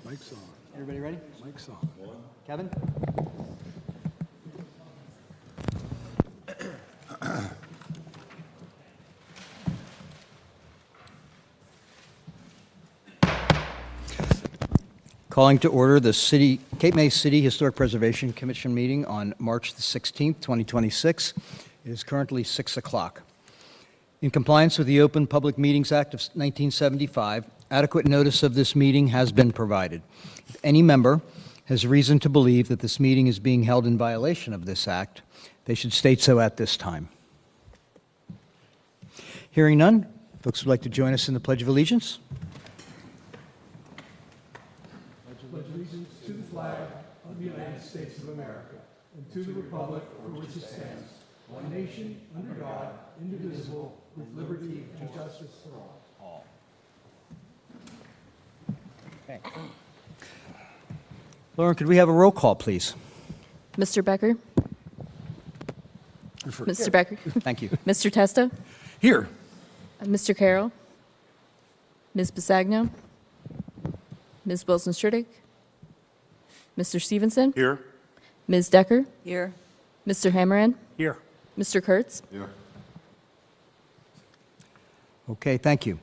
Mike's on. Everybody ready? Mike's on. Kevin? Calling to order the Cape May City Historic Preservation Commission meeting on March the 16th, 2026. It is currently 6 o'clock. In compliance with the Open Public Meetings Act of 1975, adequate notice of this meeting has been provided. If any member has reason to believe that this meeting is being held in violation of this act, they should state so at this time. Hearing none, folks would like to join us in the Pledge of Allegiance? Pledge allegiance to the flag of the United States of America and to the republic for which it stands, one nation, under God, indivisible, with liberty and justice for all. Okay. Lauren, could we have a roll call, please? Mr. Becker? Mr. Becker? Thank you. Mr. Testa? Here. Mr. Carroll? Ms. Bisagno? Ms. Wilson-Stridick? Mr. Stevenson? Here. Ms. Decker? Here. Mr. Hammeran? Here. Mr. Kurtz? Here. Okay, thank you.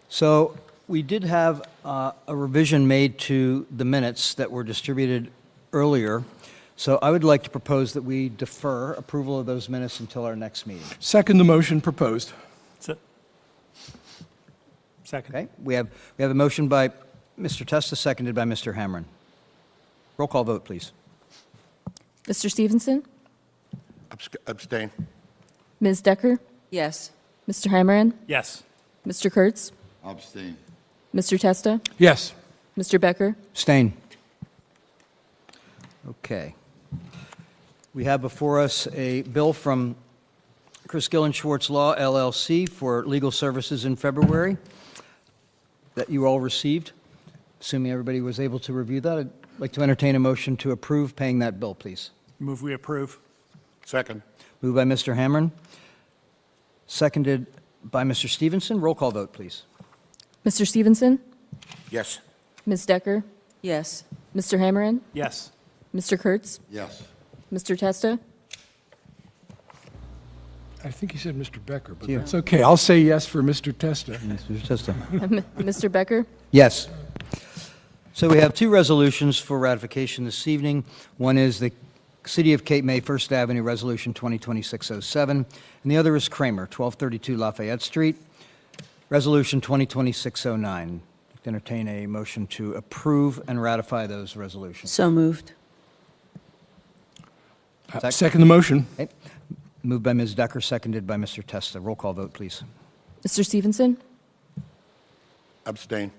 So we did have a revision made to the minutes that were distributed earlier. So I would like to propose that we defer approval of those minutes until our next meeting. Second the motion proposed. Second. Okay? We have a motion by Mr. Testa, seconded by Mr. Hammeran. Roll call vote, please. Mr. Stevenson? Abstain. Ms. Decker? Yes. Mr. Hammeran? Yes. Mr. Kurtz? Abstain. Mr. Testa? Yes. Mr. Becker? Abstain. Okay. We have before us a bill from Chris Gillen Schwartz Law LLC for legal services in February that you all received. Assuming everybody was able to review that, I'd like to entertain a motion to approve paying that bill, please. Move we approve. Second. Moved by Mr. Hammeran, seconded by Mr. Stevenson. Roll call vote, please. Mr. Stevenson? Yes. Ms. Decker? Yes. Mr. Hammeran? Yes. Mr. Kurtz? Yes. Mr. Testa? I think he said Mr. Becker, but You. that's okay. I'll say yes for Mr. Testa. Mr. Testa. Mr. Becker? Yes. So we have two resolutions for ratification this evening. One is the City of Cape May First Avenue Resolution 2026-07, and the other is Kramer, 1232 Lafayette Street, Resolution 2026-09. Entertain a motion to approve and ratify those resolutions. So moved. Second the motion. Okay. Moved by Ms. Decker, seconded by Mr. Testa. Roll call vote, please. Mr. Stevenson? Abstain.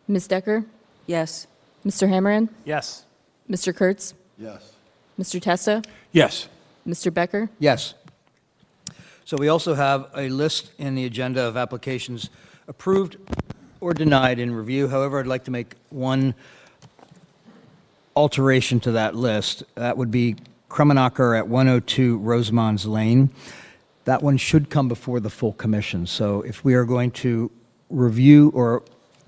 Ms. Decker? Yes. Mr. Hammeran? Yes. Mr. Kurtz? Yes. Mr. Testa? Yes. Mr. Becker? Yes. So we also have a list in the agenda of applications approved or denied in review. However, I'd like to make one alteration to that list. That would be Krummenacher at 102 Rosemonds Lane. That one should come before the full commission. So if we are going to review or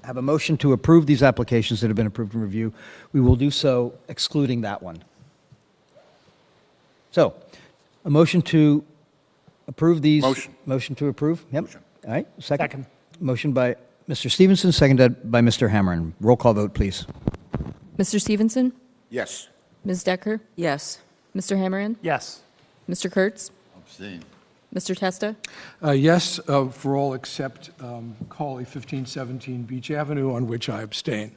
have a motion to approve these applications that have been approved in review, we will do so excluding that one. So, a motion to approve these. Motion. Motion to approve? Yep. Motion. All right, second. Second. Motion by Mr. Stevenson, seconded by Mr. Hammeran. Roll call vote, please. Mr. Stevenson? Yes. Ms. Decker? Yes. Mr. Hammeran? Yes. Mr. Kurtz? Abstain. Mr. Testa? Yes, for all except Cawley 1517 Beach Avenue, on which I abstain.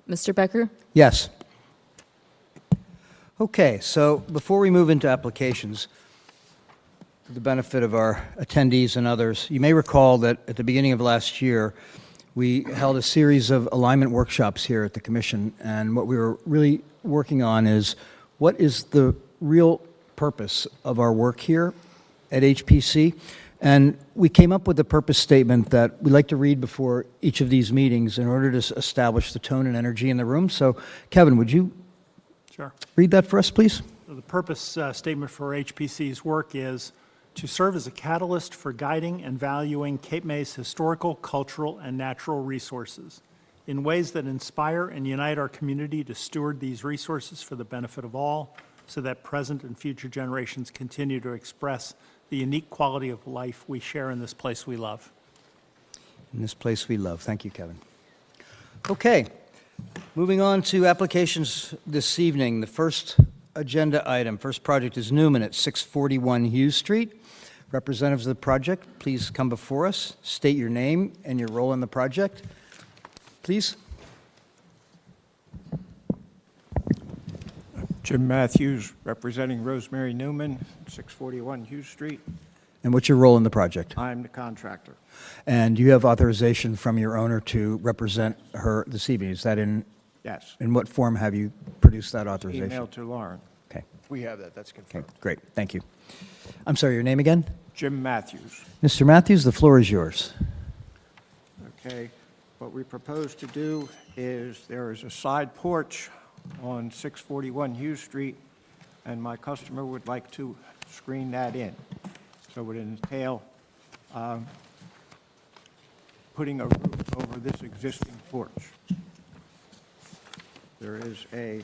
Mr. Becker? Yes. Okay, so before we move into applications, for the benefit of our attendees and others, you may recall that at the beginning of last year, we held a series of alignment workshops here at the Commission, and what we were really working on is what is the real purpose of our work here at HPC, and we came up with a purpose statement that we like to read before each of these meetings in order to establish the tone and energy in the room. So, Kevin, would you Sure. read that for us, please? So the purpose statement for HPC's work is to serve as a catalyst for guiding and valuing Cape May's historical, cultural, and natural resources, in ways that inspire and unite our community to steward these resources for the benefit of all, so that present and future generations continue to express the unique quality of life we share in this place we love. In this place we love. Thank you, Kevin. Okay, moving on to applications this evening. The first agenda item, first project is Newman at 641 Hughes Street. Representatives of the project, please come before us, state your name and your role in the project. Please. Jim Matthews, representing Rosemary Newman, 641 Hughes Street. And what's your role in the project? I'm the contractor. And you have authorization from your owner to represent her this evening. Is that in Yes. what form have you produced that authorization? Email to Lauren. Okay, We have that, that's okay, confirmed. great, thank you. I'm sorry, your name again? Jim Matthews. Mr. Matthews, the floor is yours. Okay. What we propose to do is there is a side porch on 641 Hughes Street, and my customer would like to screen that in. So it would entail putting a roof over this existing porch. There is a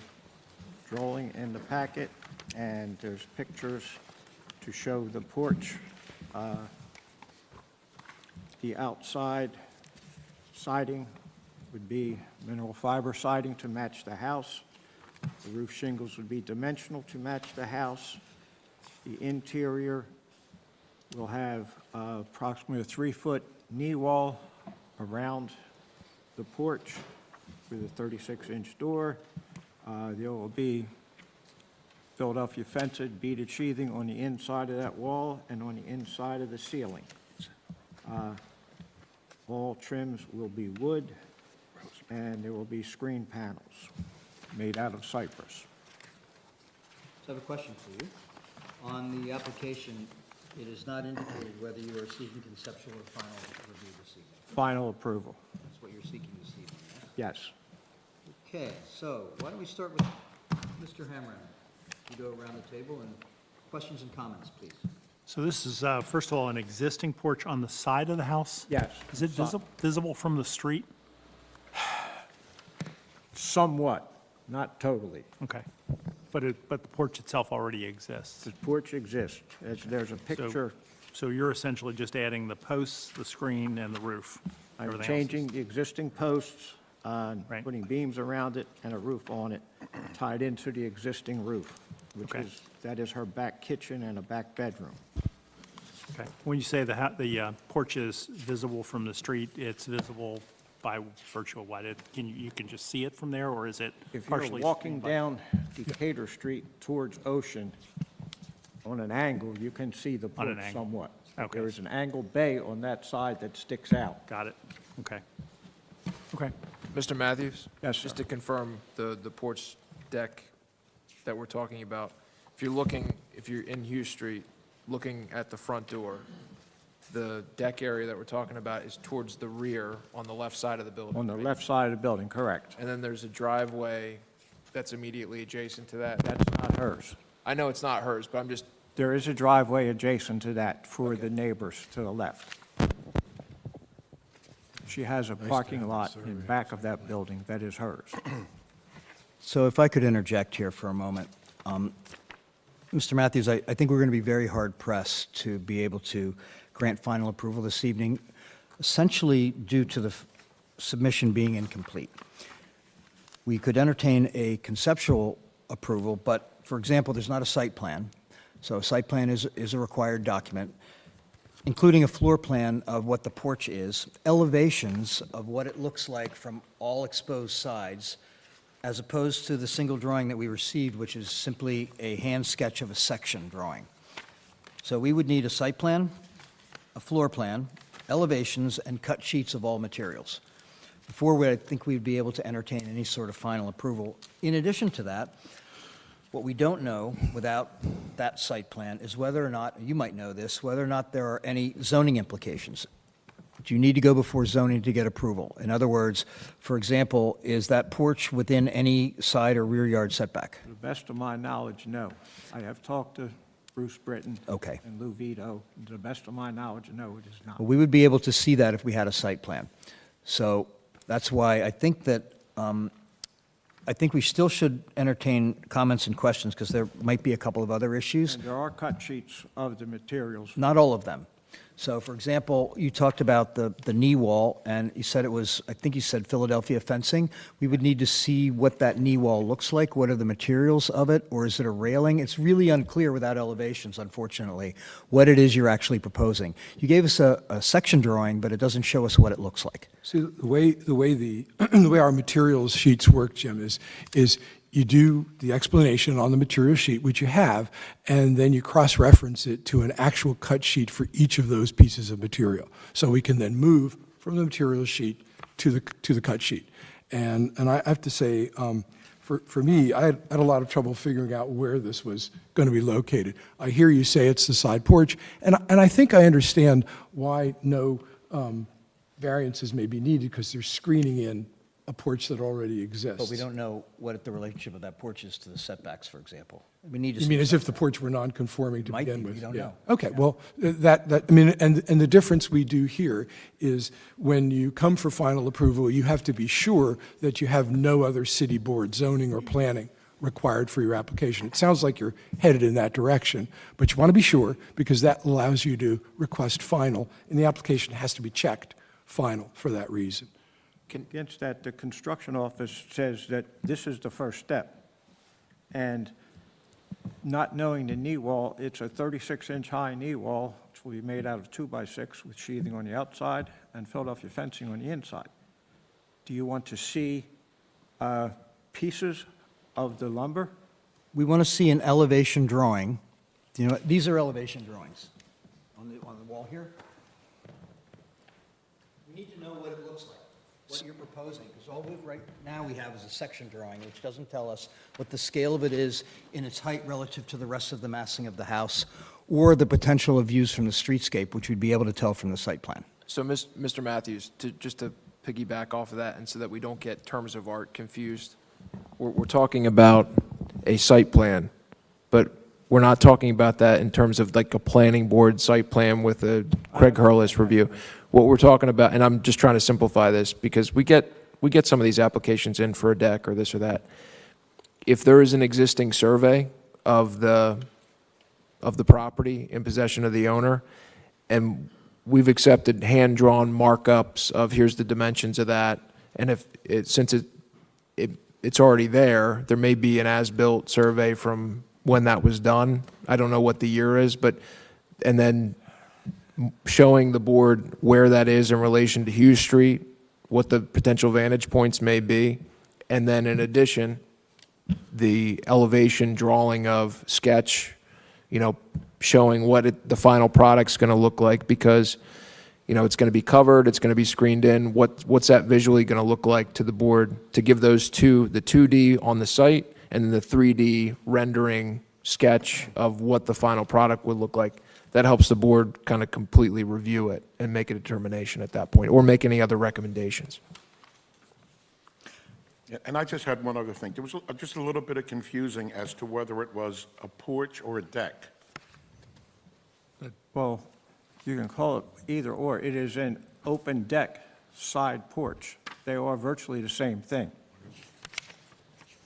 drawing in the packet, and there's pictures to show the porch. The outside siding would be mineral fiber siding to match the house. The roof shingles would be dimensional to match the house. The interior will have approximately a 3-foot knee wall around the porch with a 36-inch door. There will be Philadelphia fenced beaded sheathing on the inside of that wall and on the inside of the ceiling. All trims will be wood, and there will be screen panels made out of cypress. So I have a question for you. On the application, it is not indicated whether you are seeking conceptual or final review this evening. Final approval. That's what you're seeking this evening, Yes. Okay, so why don't we start with Mr. Hamran? You go around the table and questions and comments, please. So this is, first of all, an existing porch on the side of the house? Yes. Is it visible from the street? Somewhat, not totally. Okay. But the porch itself already exists? The porch exists. There's a picture. So you're essentially just adding the posts, the screen, and the roof? I'm Everything else changing the existing posts, Right. putting beams around it and a roof on it, tied into the existing roof, Okay. that is her back kitchen and a back bedroom. Okay. When you say the porch is visible from the street, it's visible by virtue of what? You can just see it from there, or is it If you're partially? walking screened by- down Decatur Street towards Ocean on an angle, you can see the On an porch angle. somewhat. Okay. There is an angled bay on that side that sticks out. Got it. Okay. Okay. Mr. Matthews? Yes, sir. Just to confirm, the porch deck that we're talking about, if you're in Hughes Street, looking at the front door, the deck area that we're talking about is towards the rear on the left side of the building. On the right? left side of the building, correct. And then there's a driveway that's immediately adjacent to that. That's not hers. I know it's not hers, but I'm just, There is a driveway adjacent to that for the neighbors to the left. She has a parking lot in back of that building that is hers. So if I could interject here for a moment. Mr. Matthews, I think we're going to be very hard-pressed to be able to grant final approval this evening, essentially due to the submission being incomplete. We could entertain a conceptual approval, but, for example, there's not a site plan. So a site plan is a required document, including a floor plan of what the porch is, elevations of what it looks like from all exposed sides, as opposed to the single drawing that we received, which is simply a hand sketch of a section drawing. So we would need a site plan, a floor plan, elevations, and cut sheets of all materials. Before I think we'd be able to entertain any sort of final approval. In addition to that, what we don't know without that site plan is whether or not, you might know this, whether or not there are any zoning implications. Do you need to go before zoning to get approval? In other words, for example, is that porch within any side or rear yard setback? To the best of my knowledge, no. I have talked to Bruce Britton. Okay. And Lou Vito. To the best of my knowledge, no, it is not. Well, we would be able to see that if we had a site plan. So That's why I think that, I think we still should entertain comments and questions, because there might be a couple of other issues. And there are cut sheets of the materials. Not all of them. So, for example, you talked about the knee wall, and you said it was, I think you said Philadelphia fencing. We would need to see what that knee wall looks like. What are the materials of it, or is it a railing? It's really unclear without elevations, unfortunately, what it is you're actually proposing. You gave us a section drawing, but it doesn't show us what it looks like. See, the way the way our materials sheets work, Jim, is you do the explanation on the material sheet, which you have, and then you cross-reference it to an actual cut sheet for each of those pieces of material. So we can then move from the material sheet to the cut sheet. And I have to say, for me, I had a lot of trouble figuring out where this was going to be located. I hear you say it's the side porch, and I think I understand why no variances may be needed, because they're screening in a porch that already exists. But we don't know what the relationship of that porch is to the setbacks, for example. We need to. You mean as if the porch were non-conforming to Might be, begin with? we don't Yeah. know. Okay, well, I mean, and the difference we do here is when you come for final approval, you have to be sure that you have no other city board zoning or planning required for your application. It sounds like you're headed in that direction, but you want to be sure, because that allows you to request final, and the application has to be checked final for that reason. Against that, the construction office says that this is the first step. And not knowing the knee wall, it's a 36-inch high knee wall, which will be made out of 2x6 with sheathing on the outside and Philadelphia fencing on the inside. Do you want to see pieces of the lumber? We want to see an elevation drawing. Do you know, these are elevation drawings on the wall here. We need to know what it looks like, what you're proposing, because all right now we have is a section drawing, which doesn't tell us what the scale of it is in its height relative to the rest of the massing of the house, or the potential of views from the streetscape, which we'd be able to tell from the site plan. So, Mr. Matthews, just to piggyback off of that, and so that we don't get terms of art confused, we're talking about a site plan, but we're not talking about that in terms of like a planning board site plan with a Craig Hurlis review. What we're talking about, and I'm just trying to simplify this, because we get some of these applications in for a deck or this or that. If there is an existing survey of the property in possession of the owner, and we've accepted hand-drawn markups of here's the dimensions of that, and if since it's already there, there may be an as-built survey from when that was done. I don't know what the year is, but, and then showing the board where that is in relation to Hughes Street, what the potential vantage points may be, and then in addition, the elevation drawing of sketch, showing what the final product's going to look like, because, it's going to be covered, it's going to be screened in. What's that visually going to look like to the board, to give those two, the 2D on the site and then the 3D rendering sketch of what the final product would look like. That helps the board kind of completely review it and make a determination at that point, or make any other recommendations. Yeah, and I just had one other thing. There was just a little bit of confusing as to whether it was a porch or a deck. Well, you can call it either or. It is an open deck side porch. They are virtually the same thing.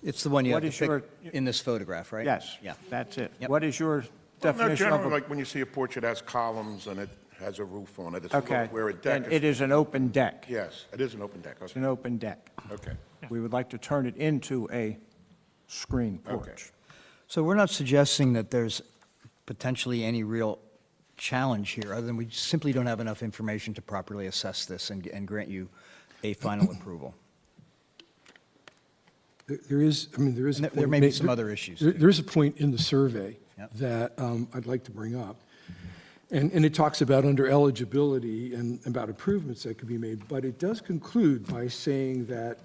It's the one you have What to is your- pick in this photograph, right? Yes, Yeah. that's it. Yep. What is your Well, no, definition of generally, a... like when you see a porch, it has columns and it has a roof on it. It's a Okay, little- where a deck then it is an open deck. Yes, it is an open deck. It's Okay. an open deck. Okay. We would like to turn it into a screen Okay. porch. So we're not suggesting that there's potentially any real challenge here, other than we simply don't have enough information to properly assess this and grant you a final approval. There is a And point. there may be some other issues. There is a point in the survey Yep. that I'd like to bring up. And it talks about under eligibility and about improvements that could be made, but it does conclude by saying that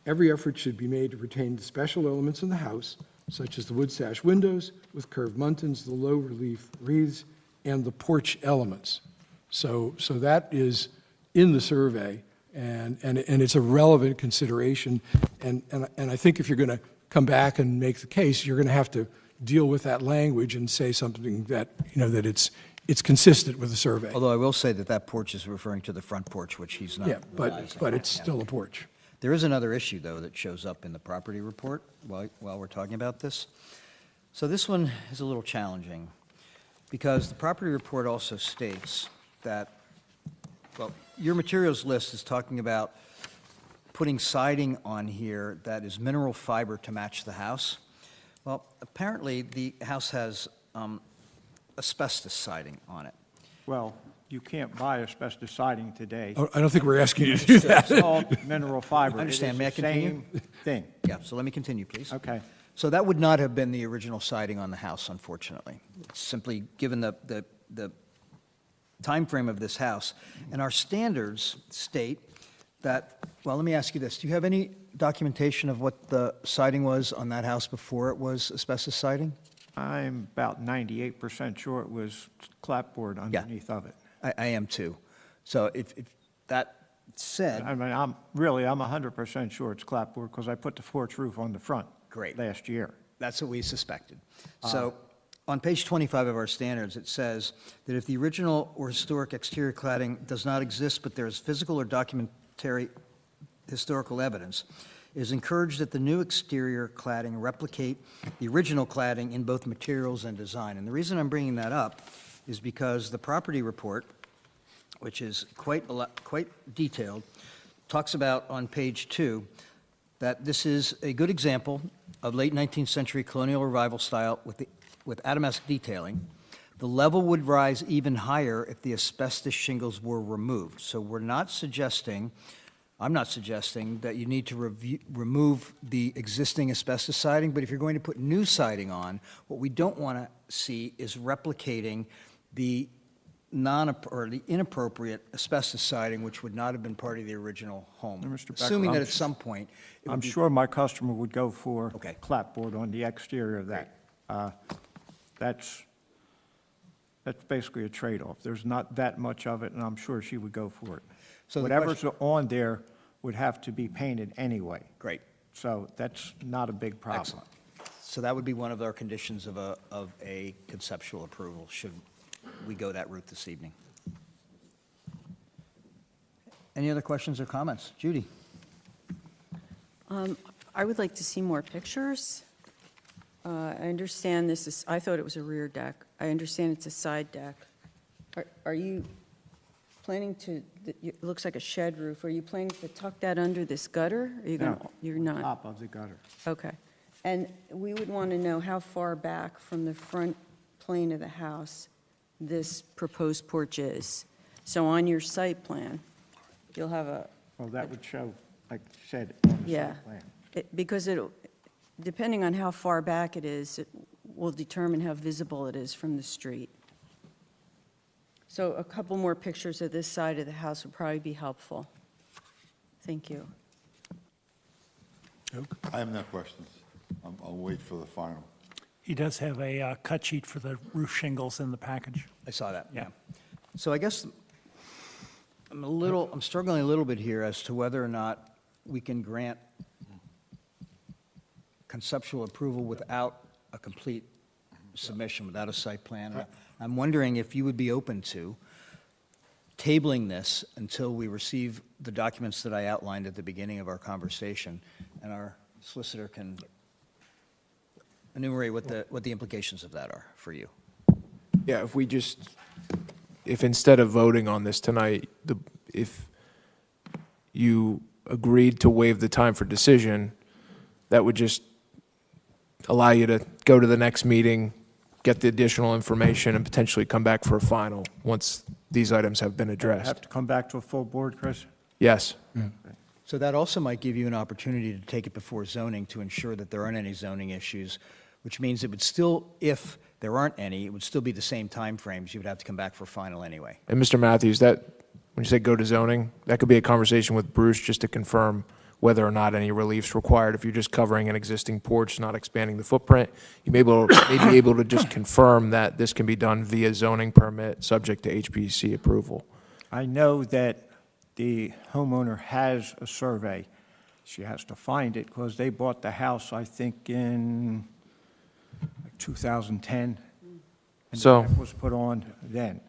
every effort should be made to retain the special elements in the house, such as the wood sash windows with curved muntins, the low relief wreaths, and the porch elements. So that is in the survey, and it's a relevant consideration. And I think if you're going to come back and make the case, you're going to have to deal with that language and say something that, that it's it's consistent with the survey. Although I will say that that porch is referring to the front porch, which he's not. Yeah, realizing. but it's still a porch. There is another issue, though, that shows up in the property report while we're talking about this. So this one is a little challenging, because the property report also states that, well, your materials list is talking about putting siding on here that is mineral fiber to match the house. Well, apparently, the house has asbestos siding on it. Well, you can't buy asbestos siding today. Oh, I don't think we're asking you to do that. It's called mineral fiber. I understand. It May I is the continue? same thing. Yeah, so let me continue, please. Okay. So that would not have been the original siding on the house, unfortunately. It's simply, given the timeframe of this house. And our standards state that, well, let me ask you this. Do you have any documentation of what the siding was on that house before it was asbestos siding? I'm about 98% sure it was clapboard underneath of it. I am too. So if that said, I mean, I'm 100% sure it's clapboard because I put the porch roof on the front. Great. Last year. that's what we suspected. So on page 25 of our standards, it says that if the original or historic exterior cladding does not exist, but there is physical or documentary historical evidence, it is encouraged that the new exterior cladding replicate the original cladding in both materials and design. And the reason I'm bringing that up is because the property report, which is quite detailed, talks about on page 2 that this is a good example of late 19th century colonial revival style with Adamesque detailing. The level would rise even higher if the asbestos shingles were removed. So we're not suggesting, I'm not suggesting that you need to remove the existing asbestos siding, but if you're going to put new siding on, what we don't want to see is replicating the the inappropriate asbestos siding, which would not have been part of the original home. Now, Mr. Becker, Assuming that I'm at some point, it would I'm be- sure my customer would go for Okay. clapboard on the exterior of that. That's basically a trade-off. There's not that much of it, and I'm sure she would go for it. So the Whatever's on there would have to be painted anyway, Great. so that's not a big problem. Excellent. So that would be one of our conditions of a conceptual approval, should we go that route this evening. Any other questions or comments? Judy? I would like to see more pictures. I understand this is, I thought it was a rear deck. I understand it's a side deck. Are you planning to, it looks like a shed roof, are you planning to tuck that under this gutter? Are you gonna? No. You're not? Top of the gutter. Okay. And we would want to know how far back from the front plane of the house this proposed porch is. So on your site plan, you'll have a, Well, that would show, like you said, on the yeah. site plan. Because depending on how far back it is, it will determine how visible it is from the street. So a couple more pictures of this side of the house would probably be helpful. Thank you. I have no questions. I'll wait for the final. He does have a cut sheet for the roof shingles in the package. I saw that, Yeah. So I guess I'm struggling a little bit here as to whether or not we can grant conceptual approval without a complete submission, without a site plan. I'm wondering if you would be open to tabling this until we receive the documents that I outlined at the beginning of our conversation, and our solicitor can enumerate what the implications of that are for you. Yeah, if instead of voting on this tonight, if you agreed to waive the time for decision, that would just allow you to go to the next meeting, get the additional information, and potentially come back for a final, once these items have been addressed. Have to come back to a full board, Chris? Yes. So that also might give you an opportunity to take it before zoning to ensure that there aren't any zoning issues, which means it would still, if there aren't any, it would still be the same timeframes. You would have to come back for final anyway. And Mr. Matthews, when you say go to zoning, that could be a conversation with Bruce just to confirm whether or not any relief's required. If you're just covering an existing porch, not expanding the footprint, you may be able to just confirm that this can be done via zoning permit, subject to HPC approval. I know that the homeowner has a survey. She has to find it because they bought the house, I think, in 2010. And the So- deck was put on then,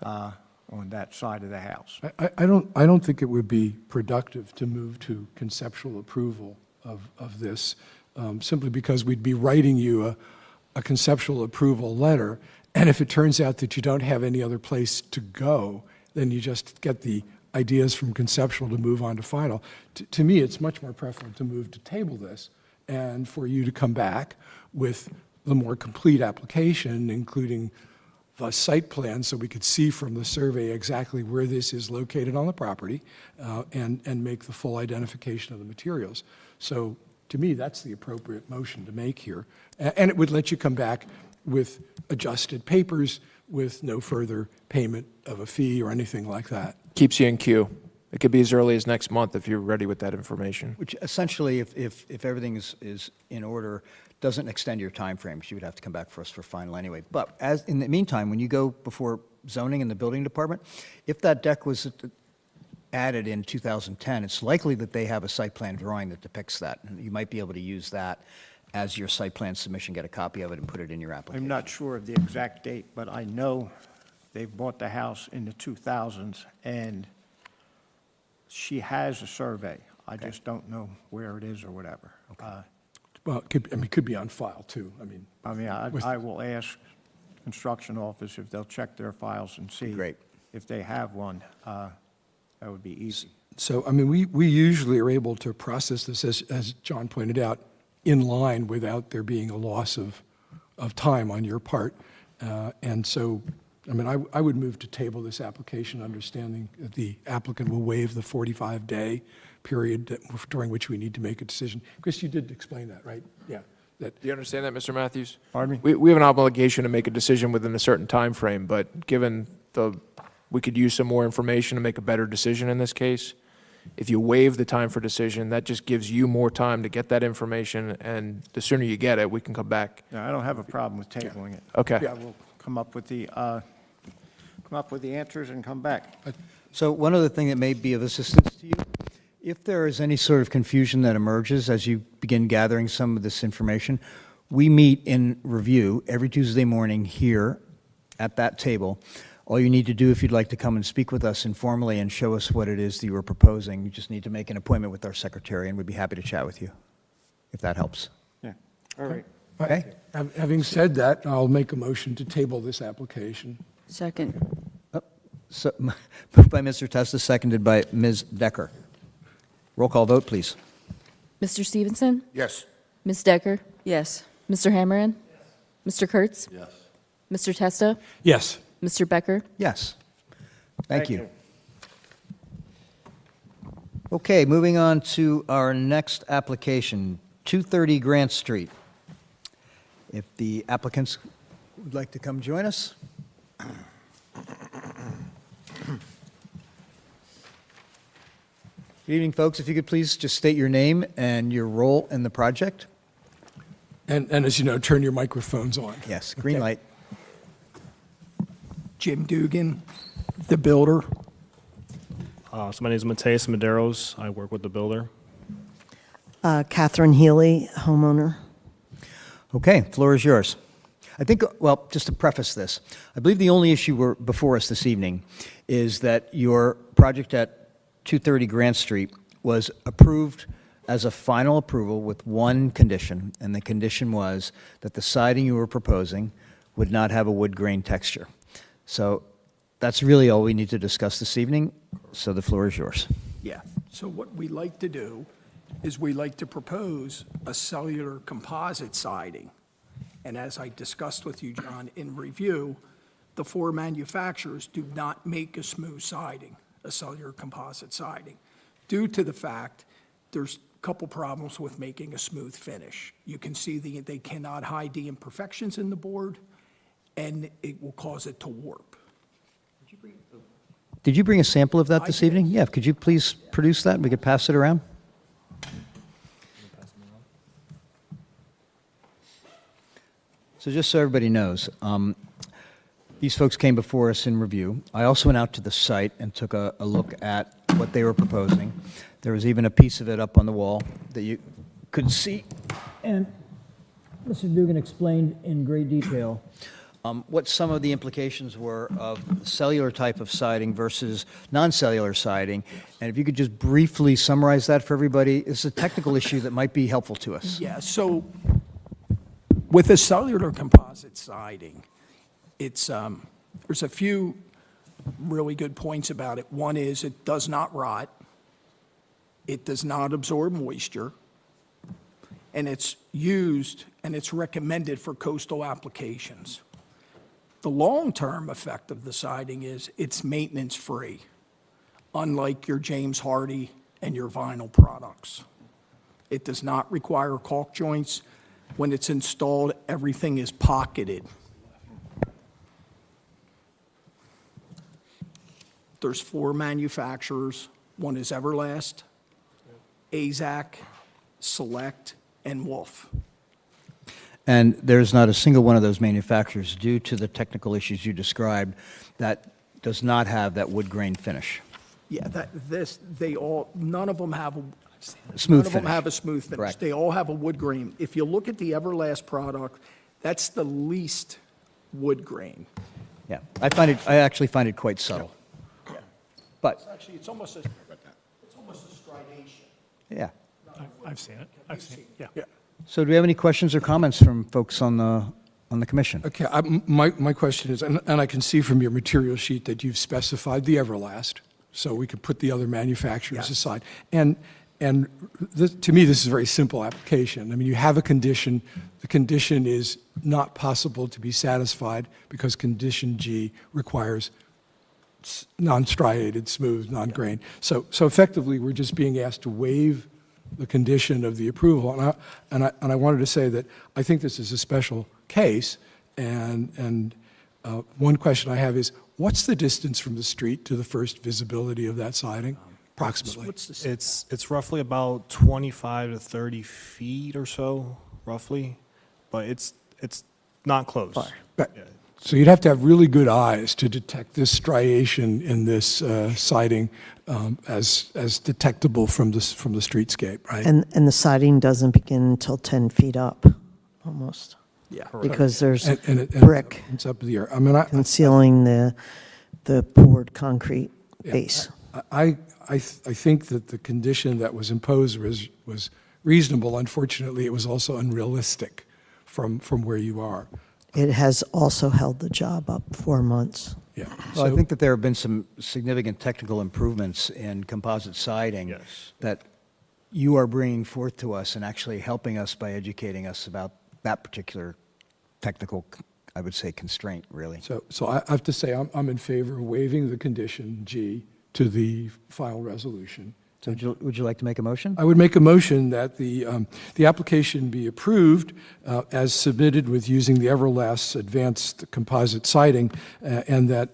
on that side of the house. I don't think it would be productive to move to conceptual approval of this, simply because we'd be writing you a conceptual approval letter, and if it turns out that you don't have any other place to go, then you just get the ideas from conceptual to move on to final. To me, it's much more preferable to move to table this, and for you to come back with the more complete application, including the site plan, so we could see from the survey exactly where this is located on the property, and make the full identification of the materials. So, to me, that's the appropriate motion to make here. And it would let you come back with adjusted papers with no further payment of a fee or anything like that. Keeps you in queue. It could be as early as next month if you're ready with that information. Which essentially, if everything is in order, doesn't extend your timeframes. You would have to come back for us for final anyway. But as, in the meantime, when you go before zoning and the building department, if that deck was added in 2010, it's likely that they have a site plan drawing that depicts that. And you might be able to use that as your site plan submission, get a copy of it and put it in your application. I'm not sure of the exact date, but I know they bought the house in the 2000s, and she has a survey. I just don't know where it is or whatever. Well, it could be on file, too. I will ask construction office if they'll check their files and see. Great. If they have one. That would be easy. So, we usually are able to process this, as John pointed out, in line without there being a loss of time on your part. And so, I would move to table this application, understanding that the applicant will waive the 45-day period during which we need to make a decision. Chris, you did explain that, right? Yeah. Do you understand that, Mr. Matthews? Pardon me? We have an obligation to make a decision within a certain time frame, but given we could use some more information to make a better decision in this case. If you waive the time for decision, that just gives you more time to get that information, and the sooner you get it, we can come back. No, I don't have a problem with tabling it. Okay. I will come up with the answers and come back. So one other thing that may be of assistance to you, if there is any sort of confusion that emerges as you begin gathering some of this information, we meet in review every Tuesday morning here at that table. All you need to do if you'd like to come and speak with us informally and show us what it is that you are proposing, you just need to make an appointment with our secretary, and we'd be happy to chat with you, if that helps. Yeah, all right. Okay? Having said that, I'll make a motion to table this application. Second. So, moved by Mr. Testa, seconded by Ms. Decker. Roll call vote, please. Mr. Stevenson? Yes. Ms. Decker? Yes. Mr. Hammerand? Mr. Kurtz? Yes. Mr. Testa? Yes. Mr. Becker? Yes. Thank you. Okay, moving on to our next application, 230 Grant Street. If the applicants would like to come join us. Good evening, folks. If you could please just state your name and your role in the project. And as you know, turn your microphones on. Yes, green light. Jim Dugan, the builder. So my name is Mateus Medeiros. I work with the builder. Catherine Healy, homeowner. Okay, floor is yours. I think, well, just to preface this, I believe the only issue before us this evening is that your project at 230 Grant Street was approved as a final approval with one condition, and the condition was that the siding you were proposing would not have a wood grain texture. So that's really all we need to discuss this evening, so the floor is yours. Yeah, so what we like to do is we like to propose a cellular composite siding. And as I discussed with you, John, in review, the four manufacturers do not make a smooth siding, a cellular composite siding, due to the fact there's a couple problems with making a smooth finish. You can see they cannot hide the imperfections in the board, and it will cause it to warp. Did you bring a sample of that this I did. evening? Yeah, could you please produce that? We could pass it around. So just so everybody knows, these folks came before us in review. I also went out to the site and took a look at what they were proposing. There was even a piece of it up on the wall that you could see. And Mr. Dugan explained in great detail what some of the implications were of cellular type of siding versus non-cellular siding. And if you could just briefly summarize that for everybody, it's a technical issue that might be helpful to us. Yeah, so with a cellular composite siding, it's, there's a few really good points about it. One is it does not rot, it does not absorb moisture, and it's used and it's recommended for coastal applications. The long-term effect of the siding is it's maintenance-free, unlike your James Hardie and your vinyl products. It does not require caulk joints. When it's installed, everything is pocketed. There's 4 manufacturers. One is Everlast, AZAC, Select, and Wolf. And there's not a single one of those manufacturers, due to the technical issues you described, that does not have that wood grain finish. Yeah, none of them have a Smooth none of them finish. have a smooth finish. Correct. They all have a wood grain. If you look at the Everlast product, that's the least wood grain. Yeah, I actually find it quite subtle. But, Actually, it's almost a striation. yeah. I've seen it. I've seen it, yeah. So do we have any questions or comments from folks on the commission? Okay, my question is, and I can see from your material sheet that you've specified the Everlast, so we can put the other manufacturers aside. And to me, this is a very simple application. I mean, you have a condition, the condition is not possible to be satisfied because condition G requires non-striated, smooth, non-grain. So effectively, we're just being asked to waive the condition of the approval. And I wanted to say that I think this is a special case, and one question I have is, what's the distance from the street to the first visibility of that siding, approximately? It's roughly about 25 to 30 feet or so, roughly, but it's not close. Right. So you'd have to have really good eyes to detect this striation in this siding as detectable from the streetscape, right? And the siding doesn't begin until 10 feet up, almost. Yeah. Because there's And brick it's up in the air. I mean, concealing the poured concrete base. I think that the condition that was imposed was reasonable. Unfortunately, it was also unrealistic from where you are. It has also held the job up 4 months. Yeah. Well, I So- think that there have been some significant technical improvements in composite siding Yes. that you are bringing forth to us and actually helping us by educating us about that particular technical, I would say, constraint, really. So I have to say, I'm in favor of waiving the condition G to the final resolution. So would you like to make a motion? I would make a motion that the application be approved as submitted with using the Everlast advanced composite siding, and that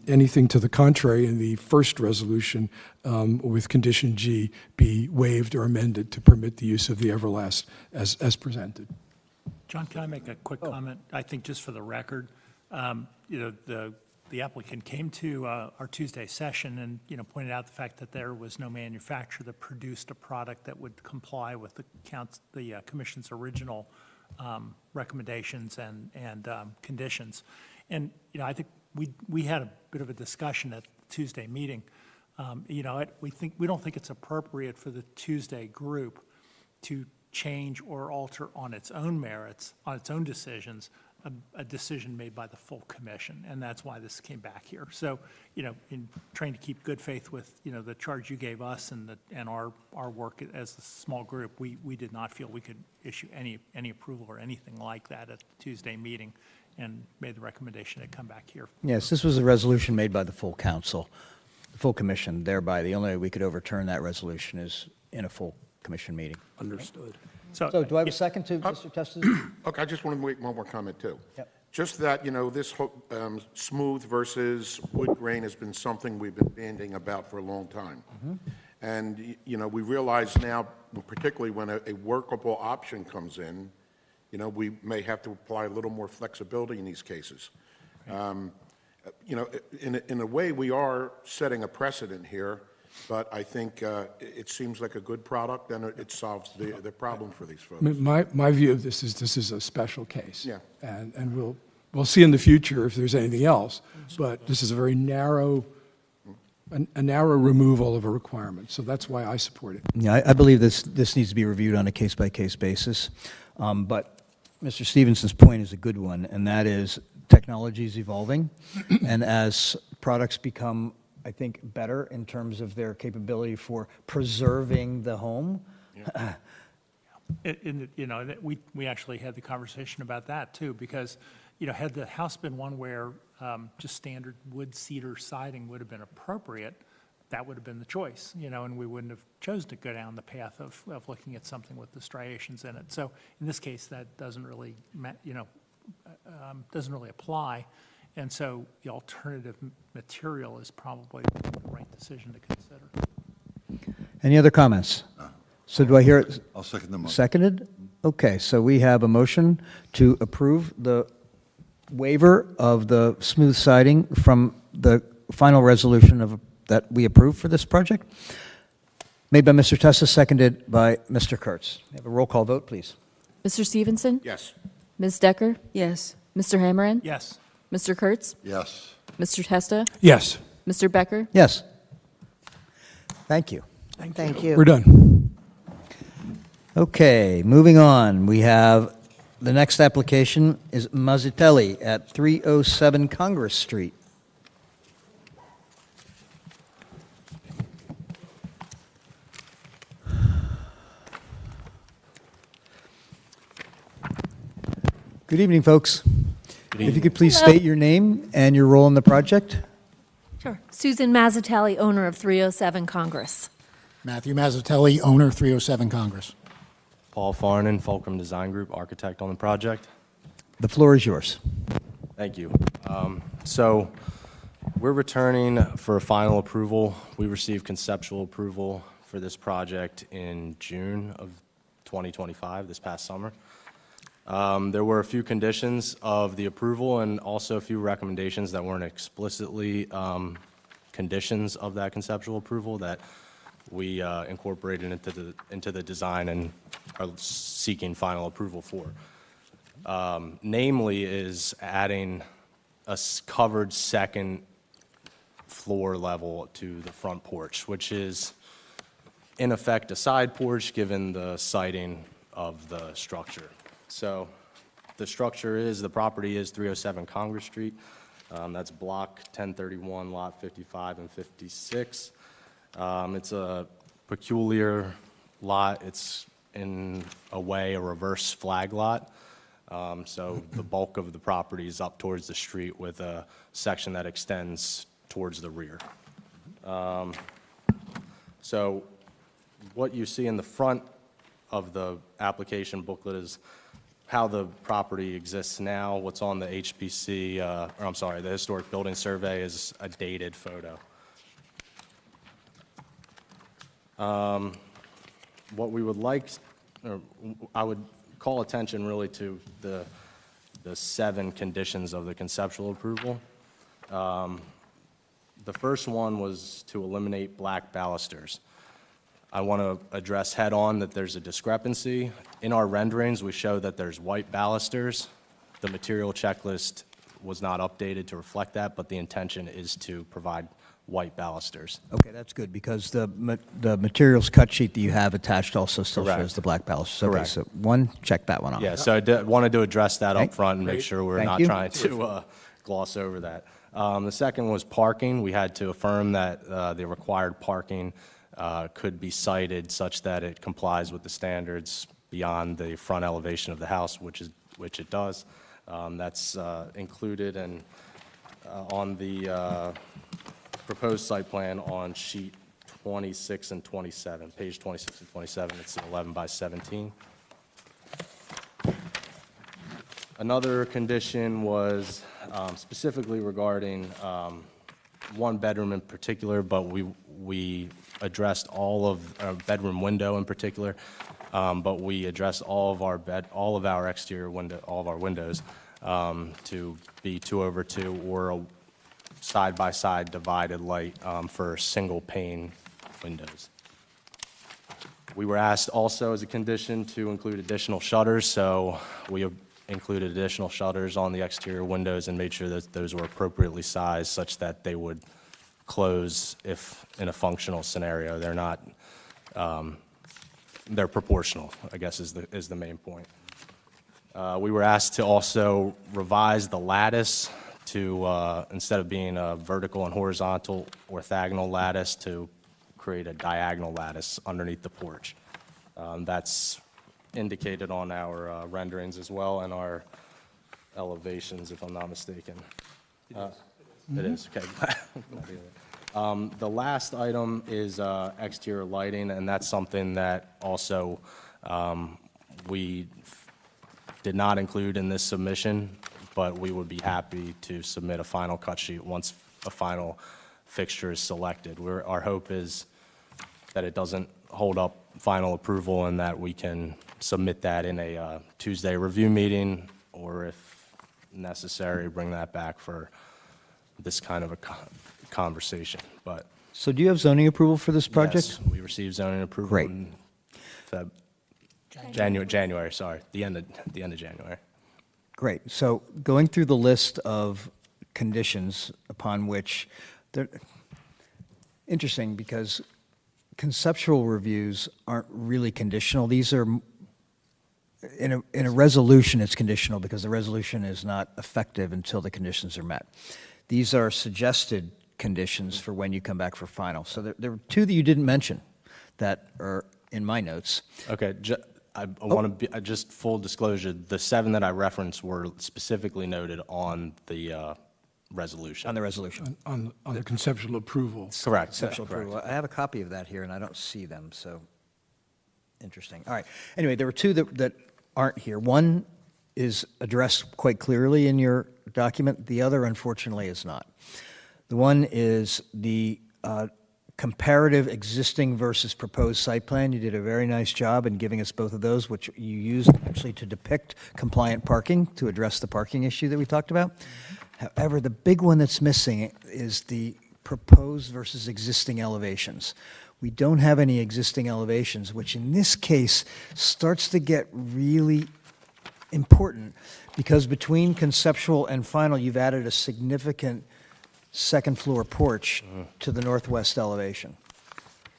anything to the contrary in the first resolution with condition G be waived or amended to permit the use of the Everlast as presented. John, can I make a quick comment? I think just for the record, the applicant came to our Tuesday session and, pointed out the fact that there was no manufacturer that produced a product that would comply with the commission's original recommendations and conditions. And, I think we had a bit of a discussion at the Tuesday meeting. We don't think it's appropriate for the Tuesday group to change or alter on its own merits, on its own decisions, a decision made by the full commission, and that's why this came back here. So, in trying to keep good faith with, the charge you gave us and our work as a small group, we did not feel we could issue any approval or anything like that at the Tuesday meeting, and made the recommendation to come back here. Yes, this was a resolution made by the full council, the full commission. Thereby, the only way we could overturn that resolution is in a full commission meeting. Understood. So do I have a second to Mr. Testa's? Okay, I just want to make one more comment, too. Yep. Just that, this whole, smooth versus wood grain has been something we've been banding about for a long time. And, we realize now, particularly when a workable option comes in, we may have to apply a little more flexibility in these cases. In a way, we are setting a precedent here, but I think it seems like a good product, and it solves the problem for these folks. My view of this is a special case. Yeah. And We'll see in the future if there's anything else, but this is a very narrow, a narrow removal of a requirement, so that's why I support it. Yeah, I believe this needs to be reviewed on a case-by-case basis. But Mr. Stevenson's point is a good one, and that is technology is evolving, and as products become, I think, better in terms of their capability for preserving the home, That we actually had the conversation about that too, because, had the house been one where just standard wood cedar siding would have been appropriate, that would have been the choice, and we wouldn't have chosen to go down the path of looking at something with the striations in it. So in this case, that doesn't really, doesn't really apply. And so the alternative material is probably the right decision to consider. any other comments? So do I hear it I'll second the motion. seconded? Okay, so we have a motion to approve the waiver of the smooth siding from the final resolution that we approved for this project. Made by Mr. Testa, seconded by Mr. Kurtz. Have a roll call vote, please. Mr. Stevenson? Yes. Ms. Decker? Yes. Mr. Hammerin? Yes. Mr. Kurtz? Yes. Mr. Testa? Yes, Mr. Becker? Yes. Thank you. Thank you. we're done. Okay, moving on. We have, the next application is Mazzitelli at 307 Congress Street. Good evening, folks. If you could please state your name and your role in the project. Sure. Susan Mazzatelli, owner of 307 Congress. Matthew Mazzatelli, owner, 307 Congress. Paul Farnan, Fulcrum Design Group, architect on the project. The floor is yours. Thank you. So we're returning for a final approval. We received conceptual approval for this project in June of 2025, this past summer. There were a few conditions of the approval and also a few recommendations that weren't explicitly conditions of that conceptual approval that we incorporated into the design and are seeking final approval for. Namely is adding a covered second floor level to the front porch, which is in effect a side porch given the siding of the structure. So the property is 307 Congress Street. That's block 1031, lot 55 and 56. It's a peculiar lot. It's in a way a reverse flag lot. So the bulk of the property is up towards the street with a section that extends towards the rear. So what you see in the front of the application booklet is how the property exists now. What's on the HPC, the Historic Building Survey is a dated photo. What we would like, or I would call attention really to the 7 conditions of the conceptual approval. The first one was to eliminate black balusters. I want to address head-on that there's a discrepancy. In our renderings, we show that there's white balusters. The material checklist was not updated to reflect that, but the intention is to provide white balusters. Okay, that's good, because the materials cut sheet that you have attached also still Correct. shows the black balusters. Okay, Correct. so one, check that one off. Yeah, so I wanted to address that up front and make sure we're Thank not you. trying to gloss over that. The second was parking. We had to affirm that the required parking could be sited such that it complies with the standards beyond the front elevation of the house, which it does. That's included on the proposed site plan on sheet 26 and 27, page 26 and 27. It's an 11 by 17. Another condition was specifically regarding one bedroom in particular, but we addressed all of our bedroom window in particular, but we addressed all of our exterior window, all of our windows to be 2/2 or a side-by-side divided light for single pane windows. We were asked also as a condition to include additional shutters, so we included additional shutters on the exterior windows and made sure that those were appropriately sized such that they would close if in a functional scenario. They're not, they're proportional, I guess is the main point. We were asked to also revise the lattice to, instead of being a vertical and horizontal orthogonal lattice, to create a diagonal lattice underneath the porch. That's indicated on our renderings as well and our elevations, if I'm not mistaken. It is, okay. The last item is exterior lighting, and that's something that also we did not include in this submission, but we would be happy to submit a final cut sheet once a final fixture is selected. Our hope is that it doesn't hold up final approval and that we can submit that in a Tuesday review meeting, or if necessary, bring that back for this kind of a conversation. But So do you have zoning approval for this project? yes, we received zoning approval Great. in January, sorry, the end of January. Great. So going through the list of conditions upon which, they're interesting because conceptual reviews aren't really conditional. These are, in a resolution, it's conditional because the resolution is not effective until the conditions are met. These are suggested conditions for when you come back for final. So there were two that you didn't mention that are in my notes. Okay, I want to be, just full disclosure, the 7 that I referenced were specifically noted on the resolution. On the resolution. On the conceptual approval. Correct. Conceptual correct. approval. I have a copy of that here, and I don't see them, so interesting. All right. Anyway, there were two that aren't here. One is addressed quite clearly in your document. The other, unfortunately, is not. The one is the comparative existing versus proposed site plan. You did a very nice job in giving us both of those, which you used actually to depict compliant parking, to address the parking issue that we talked about. However, the big one that's missing is the proposed versus existing elevations. We don't have any existing elevations, which in this case starts to get really important because between conceptual and final, you've added a significant second floor porch to the northwest elevation.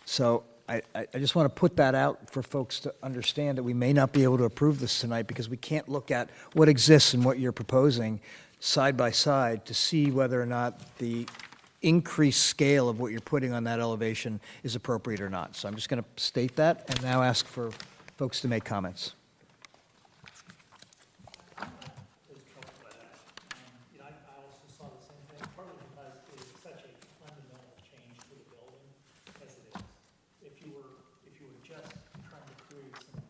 So I just want to put that out for folks to understand that we may not be able to approve this tonight because we can't look at what exists and what you're proposing side by side to see whether or not the increased scale of what you're putting on that elevation is appropriate or not. So I'm just going to state that and now ask for folks to make comments. I also saw the same thing, partly because it is such a fundamental change to the building as it is. If you were just trying to create some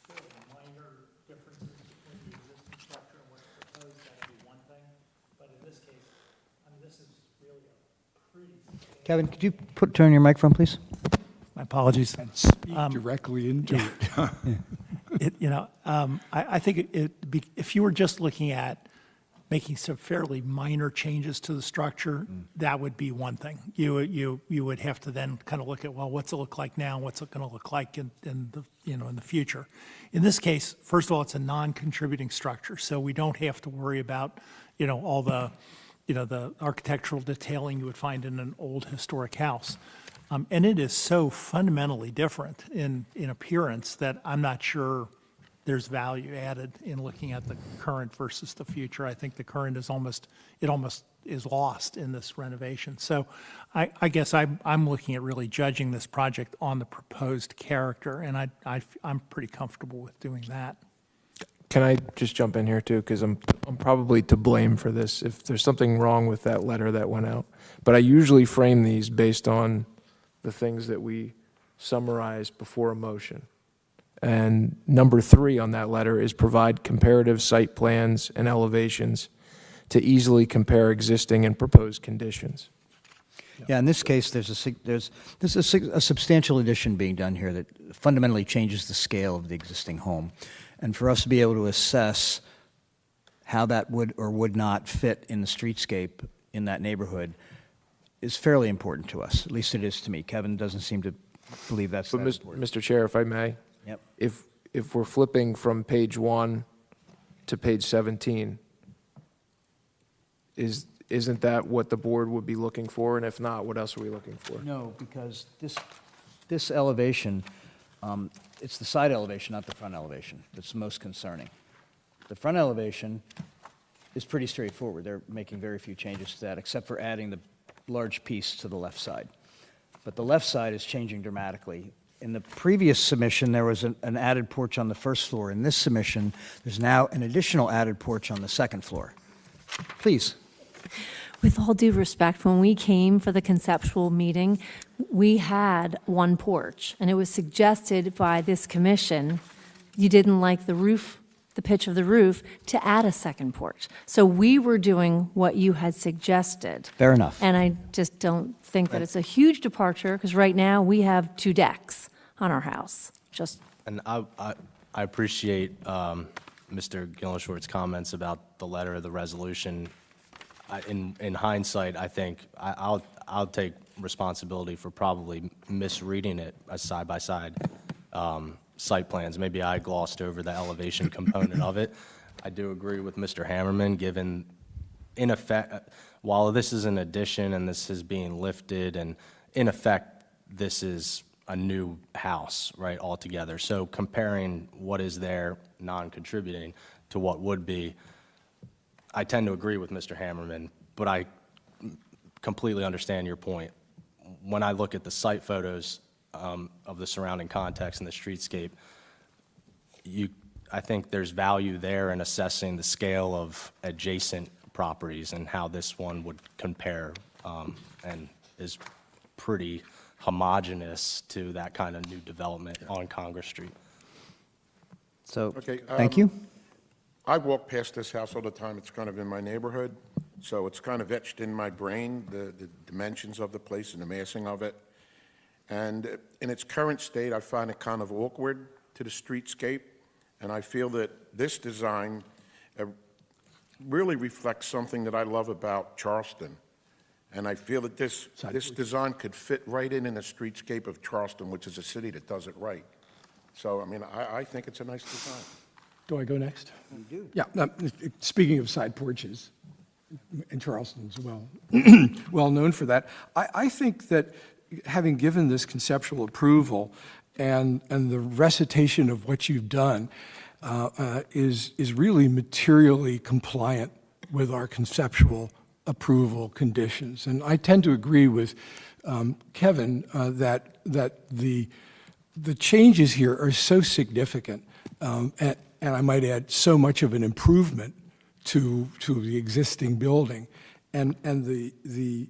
fairly minor differences between the existing structure and what's proposed, that'd be one thing. But in this case, I mean, this is really a pretty. Kevin, could you turn your microphone, please? My apologies. Speak directly into it. I think if you were just looking at making some fairly minor changes to the structure, that would be one thing. You would have to then kind of look at, well, what's it look like now? What's it going to look like in the future? In this case, first of all, it's a non-contributing structure, so we don't have to worry about, all the architectural detailing you would find in an old historic house. And it is so fundamentally different in appearance that I'm not sure there's value added in looking at the current versus the future. I think the current is almost is lost in this renovation. So I guess I'm looking at really judging this project on the proposed character, and I'm pretty comfortable with doing that. Can I just jump in here too? Because I'm probably to blame for this if there's something wrong with that letter that went out. But I usually frame these based on the things that we summarize before a motion. And number 3 on that letter is provide comparative site plans and elevations to easily compare existing and proposed conditions. Yeah, in this case, there's a substantial addition being done here that fundamentally changes the scale of the existing home. And for us to be able to assess how that would or would not fit in the streetscape in that neighborhood is fairly important to us. At least it is to me. Kevin doesn't seem to believe that's that But important. Mr. Chair, if I may? Yep. If we're flipping from page 1 to page 17. Isn't that what the board would be looking for? And if not, what else are we looking for? No, because this elevation, it's the side elevation, not the front elevation, that's most concerning. The front elevation is pretty straightforward. They're making very few changes to that, except for adding the large piece to the left side. But the left side is changing dramatically. In the previous submission, there was an added porch on the first floor. In this submission, there's now an additional added porch on the second floor. Please. With all due respect, when we came for the conceptual meeting, we had one porch, and it was suggested by this commission, you didn't like the roof, the pitch of the roof, to add a second porch. So we were doing what you had suggested. Fair enough. And I just don't think that it's a huge departure, because right now, we have 2 decks on our house, just. And I appreciate Mr. Gillenshort's comments about the letter of the resolution. In hindsight, I think I'll take responsibility for probably misreading it as side-by-side site plans. Maybe I glossed over the elevation component of it. I do agree with Mr. Hammerman, given, in effect, while this is an addition and this is being lifted, and in effect, this is a new house, right, altogether. So comparing what is there, non-contributing, to what would be, I tend to agree with Mr. Hammerman, but I completely understand your point. When I look at the site photos of the surrounding context and the streetscape, I think there's value there in assessing the scale of adjacent properties and how this one would compare, and is pretty homogeneous to that kind of new development on Congress Street. So, Okay, thank you. I walk past this house all the time. It's kind of in my neighborhood, so it's kind of etched in my brain, the dimensions of the place and the massing of it. And in its current state, I find it kind of awkward to the streetscape, and I feel that this design really reflects something that I love about Charleston. And I feel that this design could fit right in the streetscape of Charleston, which is a city that does it right. So, I mean, I think it's a nice design. Do I go next? You do. Yeah, speaking of side porches, and Charleston's well known for that, I think that having given this conceptual approval and the recitation of what you've done is really materially compliant with our conceptual approval conditions. And I tend to agree with Kevin that the changes here are so significant, and I might add, so much of an improvement to the existing building. And the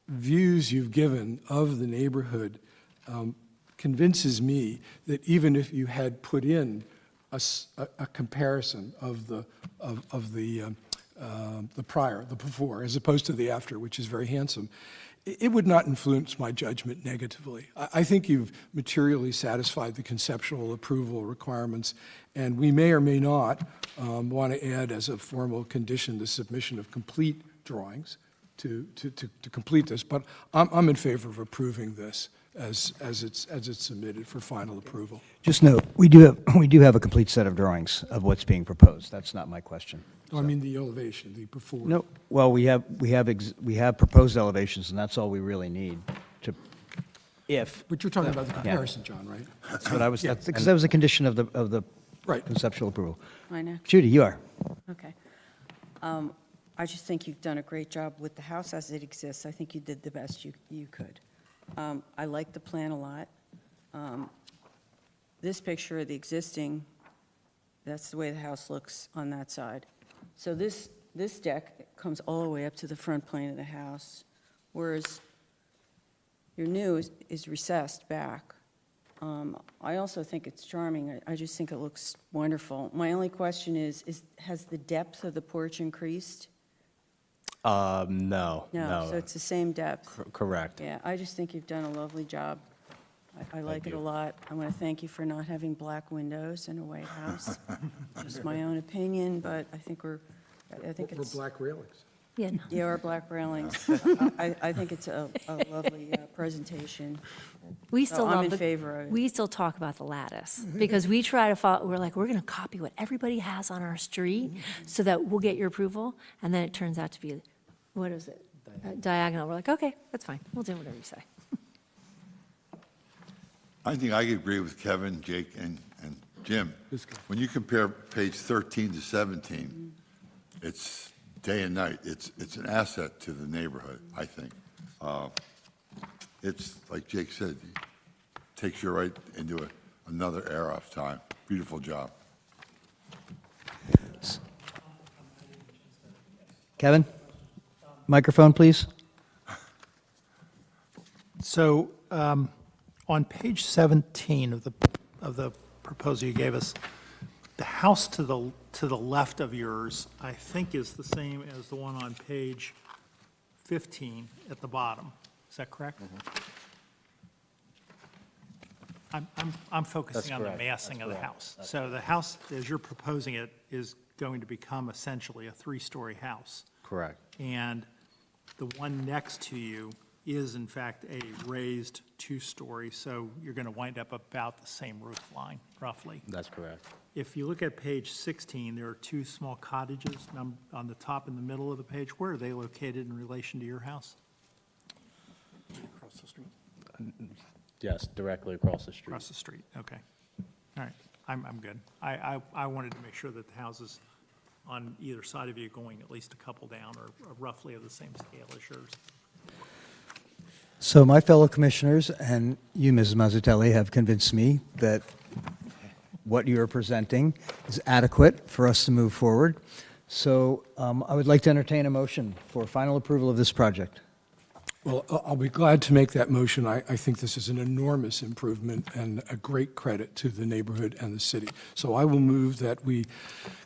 views you've given of the neighborhood convinces me that even if you had put in a comparison of the prior, the before, as opposed to the after, which is very handsome, it would not influence my judgment negatively. I think you've materially satisfied the conceptual approval requirements, and we may or may not want to add as a formal condition the submission of complete drawings to complete this. But I'm in favor of approving this as it's submitted for final approval. Just note, we do have a complete set of drawings of what's being proposed. That's not my question. I mean the elevation, the before. No, well, we have proposed elevations, and that's all we really need to, if. But you're talking about the comparison, John, right? That's what I was, because that was a condition of the Right. conceptual approval. I know. Judy, you are. Okay. I just think you've done a great job with the house as it exists. I think you did the best you could. I like the plan a lot. This picture of the existing, that's the way the house looks on that side. So this deck comes all the way up to the front plane of the house, whereas your new is recessed back. I also think it's charming. I just think it looks wonderful. My only question is has the depth of the porch increased? No. No, so it's the same depth. Correct. Yeah, I just think you've done a lovely job. I like it a you. lot. I want to thank you for not having black windows in a White House. Just my own opinion, but I think Or it's, black railings. Yeah, no. Yeah, our black railings. I think it's a lovely presentation. We So still I'm love in the- favor of it. We still talk about the lattice, because we try to follow, we're like, we're going to copy what everybody has on our street, so that we'll get your approval, and then it turns out to be, what is it? Diagonal. We're like, okay, that's fine, we'll do whatever you say. I think I agree with Kevin, Jake, and Jim. When you compare page 13 to 17, it's day and night. It's an asset to the neighborhood, I think. It's, like Jake said, takes you right into another era of time. Beautiful job. Kevin? Microphone, please. So on page 17 of the proposal you gave us, the house to the left of yours, I think, is the same as the one on page 15 at the bottom. Is that correct? I'm focusing on the massing of the house. So the house, as you're proposing it, is going to become essentially a three-story house. Correct. And the one next to you is in fact a raised two-story, so you're going to wind up about the same roof line, roughly. That's correct. If you look at page 16, there are two small cottages on the top and the middle of the page. Where are they located in relation to your house? Across the street. Yes, directly across the street. Across the street, okay. All right, I'm good. I wanted to make sure that the houses on either side of you going at least a couple down are roughly of the same scale as yours. So my fellow commissioners and you, Mrs. Mazzatelli, have convinced me that what you are presenting is adequate for us to move forward. So I would like to entertain a motion for final approval of this project. Well, I'll be glad to make that motion. I think this is an enormous improvement and a great credit to the neighborhood and the city. So I will move that we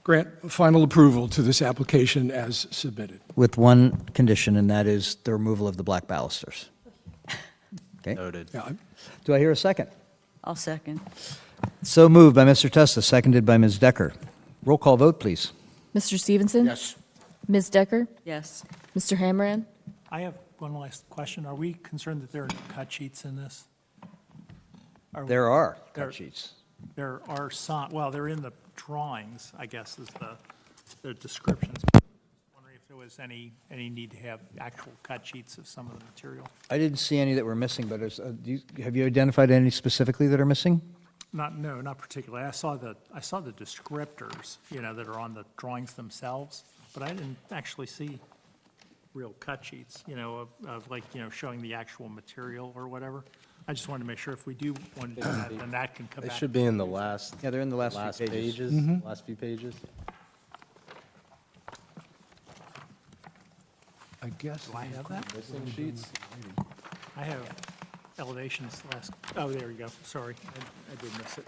grant final approval to this application as submitted. With one condition, and that is the removal of the black balusters. Okay. Noted. Yeah, Do I hear a second? I'll second. So moved by Mr. Testa, seconded by Ms. Decker. Roll call vote, please. Mr. Stevenson? Yes. Ms. Decker? Yes. Mr. Hammerand? I have one last question. Are we concerned that there are no cut sheets in this? There are There- cut sheets. There are some, well, they're in the drawings, I guess, is the descriptions. Wondering if there was any need to have actual cut sheets of some of the material. I didn't see any that were missing, but have you identified any specifically that are missing? No, not particularly. I saw the descriptors, that are on the drawings themselves, but I didn't actually see real cut sheets, of like, showing the actual material or whatever. I just wanted to make sure if we do want to do that, then that can come They back. should be in the last, Yeah, they're in the last few pages. pages, last few pages. I guess. Do I have that? Missing sheets? I have elevations oh, there you go. Sorry, I did miss it.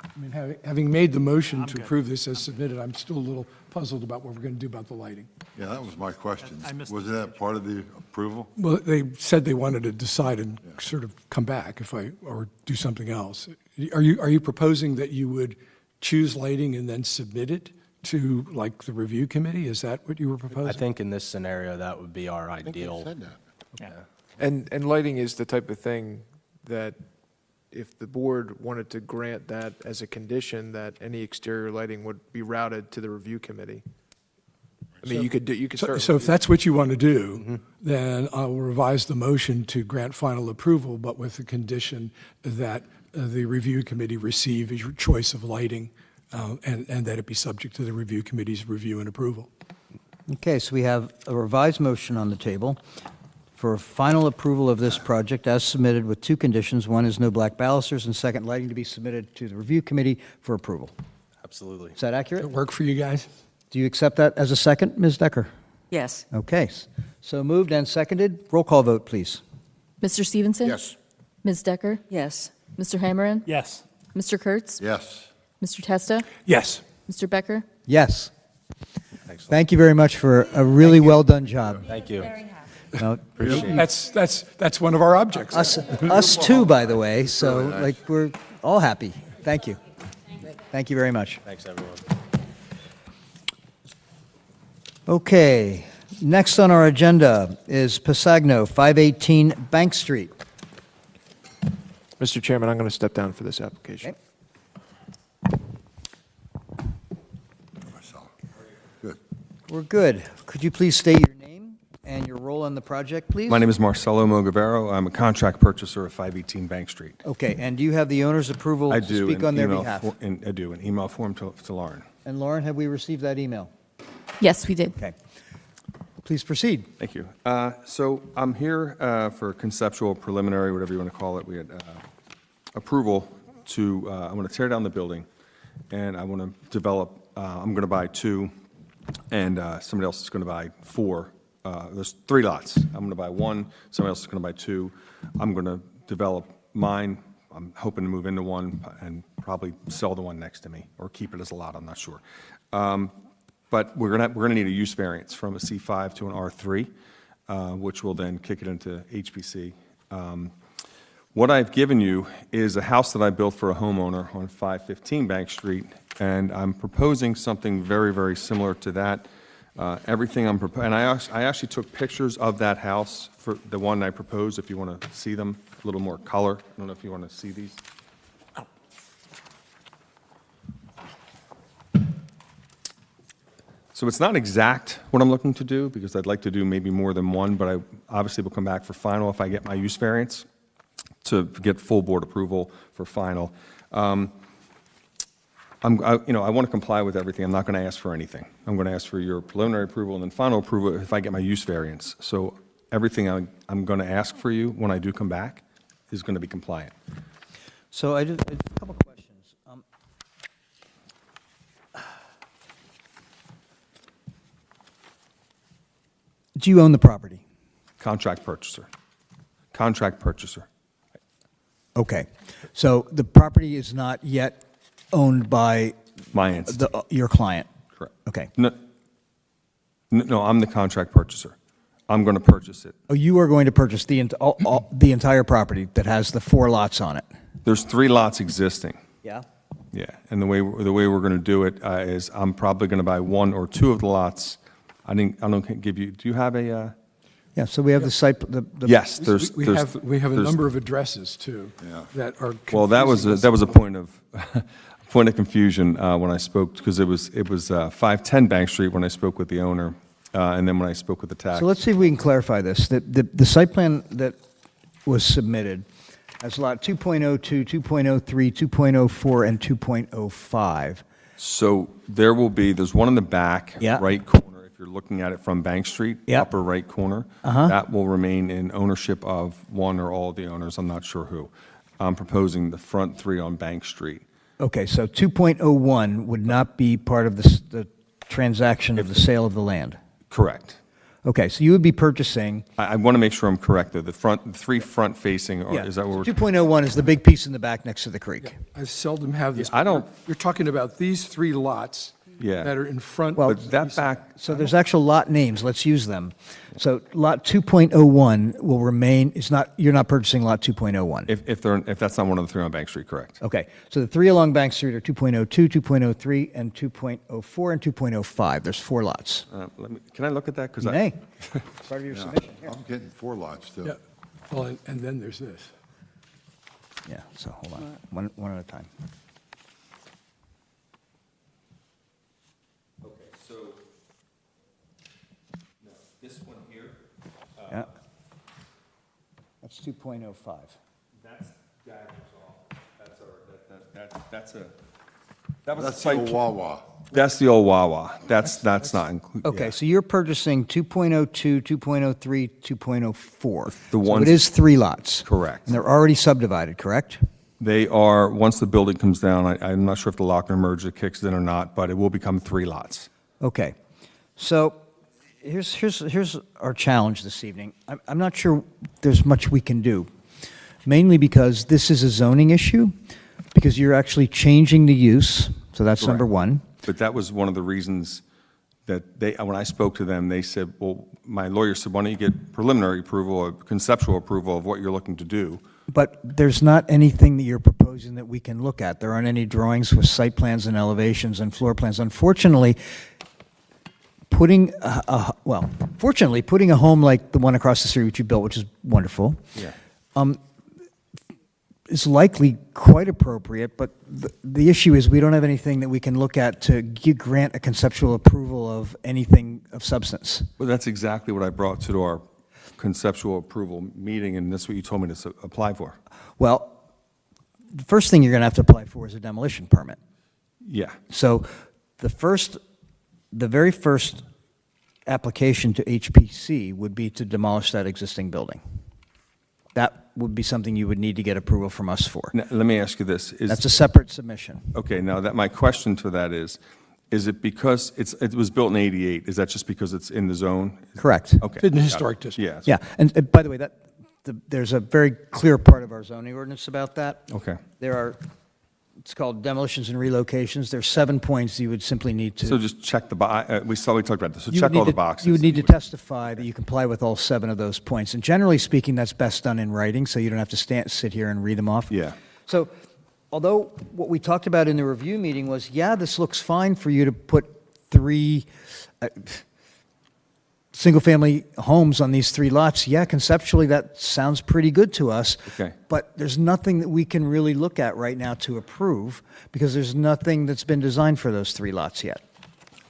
I mean, having made the motion I'm to good. approve this as submitted, I'm still a little puzzled about what we're going to do about the lighting. Yeah, that was my question. I missed Wasn't that part of the approval? Well, they said they wanted to decide and sort of come back or do something else. Are you proposing that you would choose lighting and then submit it to, like, the review committee? Is that what you were proposing? I think in this scenario, that would be our I think you ideal. said that. Yeah. And lighting is the type of thing that if the board wanted to grant that as a condition, that any exterior lighting would be routed to the review committee. I mean, you could certainly. So if that's what you want to do, then I will revise the motion to grant final approval, but with the condition that the review committee receive your choice of lighting, and that it be subject to the review committee's review and approval. Okay, so we have a revised motion on the table for final approval of this project as submitted with two conditions. One is no black balusters, and second, lighting to be submitted to the review committee for approval. Absolutely. Is that Does accurate? it work for you guys? Do you accept that as a second, Ms. Decker? Yes. Okay, so moved and seconded. Roll call vote, please. Mr. Stevenson? Yes. Ms. Decker? Yes. Mr. Hammerand? Yes. Mr. Kurtz? Yes. Mr. Testa? Yes. Mr. Becker? Yes. Excellent. Thank you very much for a really well-done job. Thank you. No, Appreciate it. That's one of our objects. us too, by the way, so like we're all happy. Thank you. Thank you very much. Thanks, everyone. Okay, next on our agenda is Pasagno, 518 Bank Street. Mr. Chairman, I'm going to step down for this application. Good. We're good. Could you please state your name and your role on the project, please? My name is Marcelo Mogavero. I'm a contract purchaser of 518 Bank Street. Okay, and do you have the owner's approval I to do. speak an on their email behalf? I do, an email form to Lauren. And Lauren, have we received that email? Yes, we did. Okay. Please proceed. Thank you. So I'm here for conceptual, preliminary, whatever you want to call it. We had approval to, I want to tear down the building, and I want to develop, I'm going to buy 2, and somebody else is going to buy 4. There's 3 lots. I'm going to buy 1, somebody else is going to buy 2. I'm going to develop mine. I'm hoping to move into one and probably sell the one next to me, or keep it as a lot, I'm not sure. But we're going to need a use variance from a C5 to an R3, which will then kick it into HPC. What I've given you is a house that I built for a homeowner on 515 Bank Street, and I'm proposing something very, very similar to that. Everything I'm proposing, and I actually took pictures of that house for the one I proposed, if you want to see them, a little more color. I don't know if you want to see these. So it's not exact what I'm looking to do, because I'd like to do maybe more than one, but I obviously will come back for final if I get my use variance to get full board approval for final. I want to comply with everything. I'm not going to ask for anything. I'm going to ask for your preliminary approval and then final approval if I get my use variance. So everything I'm going to ask for you when I do come back is going to be compliant. So I just, a couple questions. Do you own the property? Contract purchaser. Contract purchaser. Okay. So the property is not yet owned by My entity. your client? Correct. Okay. No, I'm the contract purchaser. I'm going to purchase it. Oh, you are going to purchase the entire property that has the 4 lots on it? There's 3 lots existing. Yeah. Yeah, and the way we're going to do it is I'm probably going to buy 1 or 2 of the lots. I don't give you, do you have a? Yeah, so we have the site, Yes, We have a number of addresses, too, that are. Well, that was a point of confusion when I spoke, because it was 510 Bank Street when I spoke with the owner, and then when I spoke with the tax. So let's see if we can clarify this. The site plan that was submitted has lot 2.02, 2.03, 2.04, and 2.05. So there's one in the back, Yeah. right corner, if you're looking at it from Bank Street, Yeah. upper right corner. Uh-huh. That will remain in ownership of one or all of the owners, I'm not sure who. I'm proposing the front 3 on Bank Street. Okay, so 2.01 would not be part of the transaction of the sale of the land? Correct. Okay, so you would be purchasing... I want to make sure I'm correct, though. The 3 front-facing, or is that what we're? 2.01 is the big piece in the back next to the creek. I seldom have this. I don't- You're talking about these 3 lots Yeah. that are in front. Well, But that back, So there's actual lot names, let's use them. So lot 2.01 will remain, you're not purchasing lot 2.01? if that's not one of the 3 on Bank Street, correct. Okay, so the 3 along Bank Street are 2.02, 2.03, and 2.04, and 2.05. There's 4 lots. Can I look at that? 'Cause You I- may. Part of your Yeah, submission, here. I'm getting 4 lots, too. Yeah. Well, and then there's this. Yeah, so hold on, one at a time. Okay, so, no, this one here, Yeah. That's 2.05. that's Dagger's all. That's a, that was a That's the old site. Wawa. That's the old Wawa. That's not included. Okay, so you're purchasing 2.02, 2.03, 2.04. The So ones- it is 3 lots. Correct. And they're already subdivided, correct? They are, once the building comes down, I'm not sure if the Lochner merger kicks in or not, but it will become 3 lots. Okay, so here's our challenge this evening. I'm not sure there's much we can do, mainly because this is a zoning issue, because you're actually changing the use, so that's number Correct. 1. But that was one of the reasons that when I spoke to them, they said, well, my lawyer said, why don't you get preliminary approval or conceptual approval of what you're looking to do? But there's not anything that you're proposing that we can look at. There aren't any drawings with site plans and elevations and floor plans. Unfortunately, putting, fortunately, putting a home like the one across the street which you built, which is wonderful, Yeah. is likely quite appropriate, but the issue is we don't have anything that we can look at to grant a conceptual approval of anything of substance. Well, that's exactly what I brought to our conceptual approval meeting, and that's what you told me to apply for. Well, the first thing you're going to have to apply for is a demolition permit. Yeah. So the very first application to HPC would be to demolish that existing building. That would be something you would need to get approval from us for. Now, let me ask you this. That's a separate submission. Okay, now that, my question to that is it because it was built in '88? Is that just because it's in the zone? Correct. Okay. It's in the got it. historic district. Yeah. Yeah, and by the way, there's a very clear part of our zoning ordinance about that. Okay. There are, it's called demolitions and relocations. There's 7 points you would simply need to. So just check we talked about this, so you would check need all the to- boxes. You would need to testify that you comply with all 7 of those points. And generally speaking, that's best done in writing, so you don't have to sit here and read them off. Yeah. So although what we talked about in the review meeting was, yeah, this looks fine for you to put 3 single-family homes on these 3 lots, yeah, conceptually, that sounds pretty good to us. Okay. But there's nothing that we can really look at right now to approve, because there's nothing that's been designed for those 3 lots yet.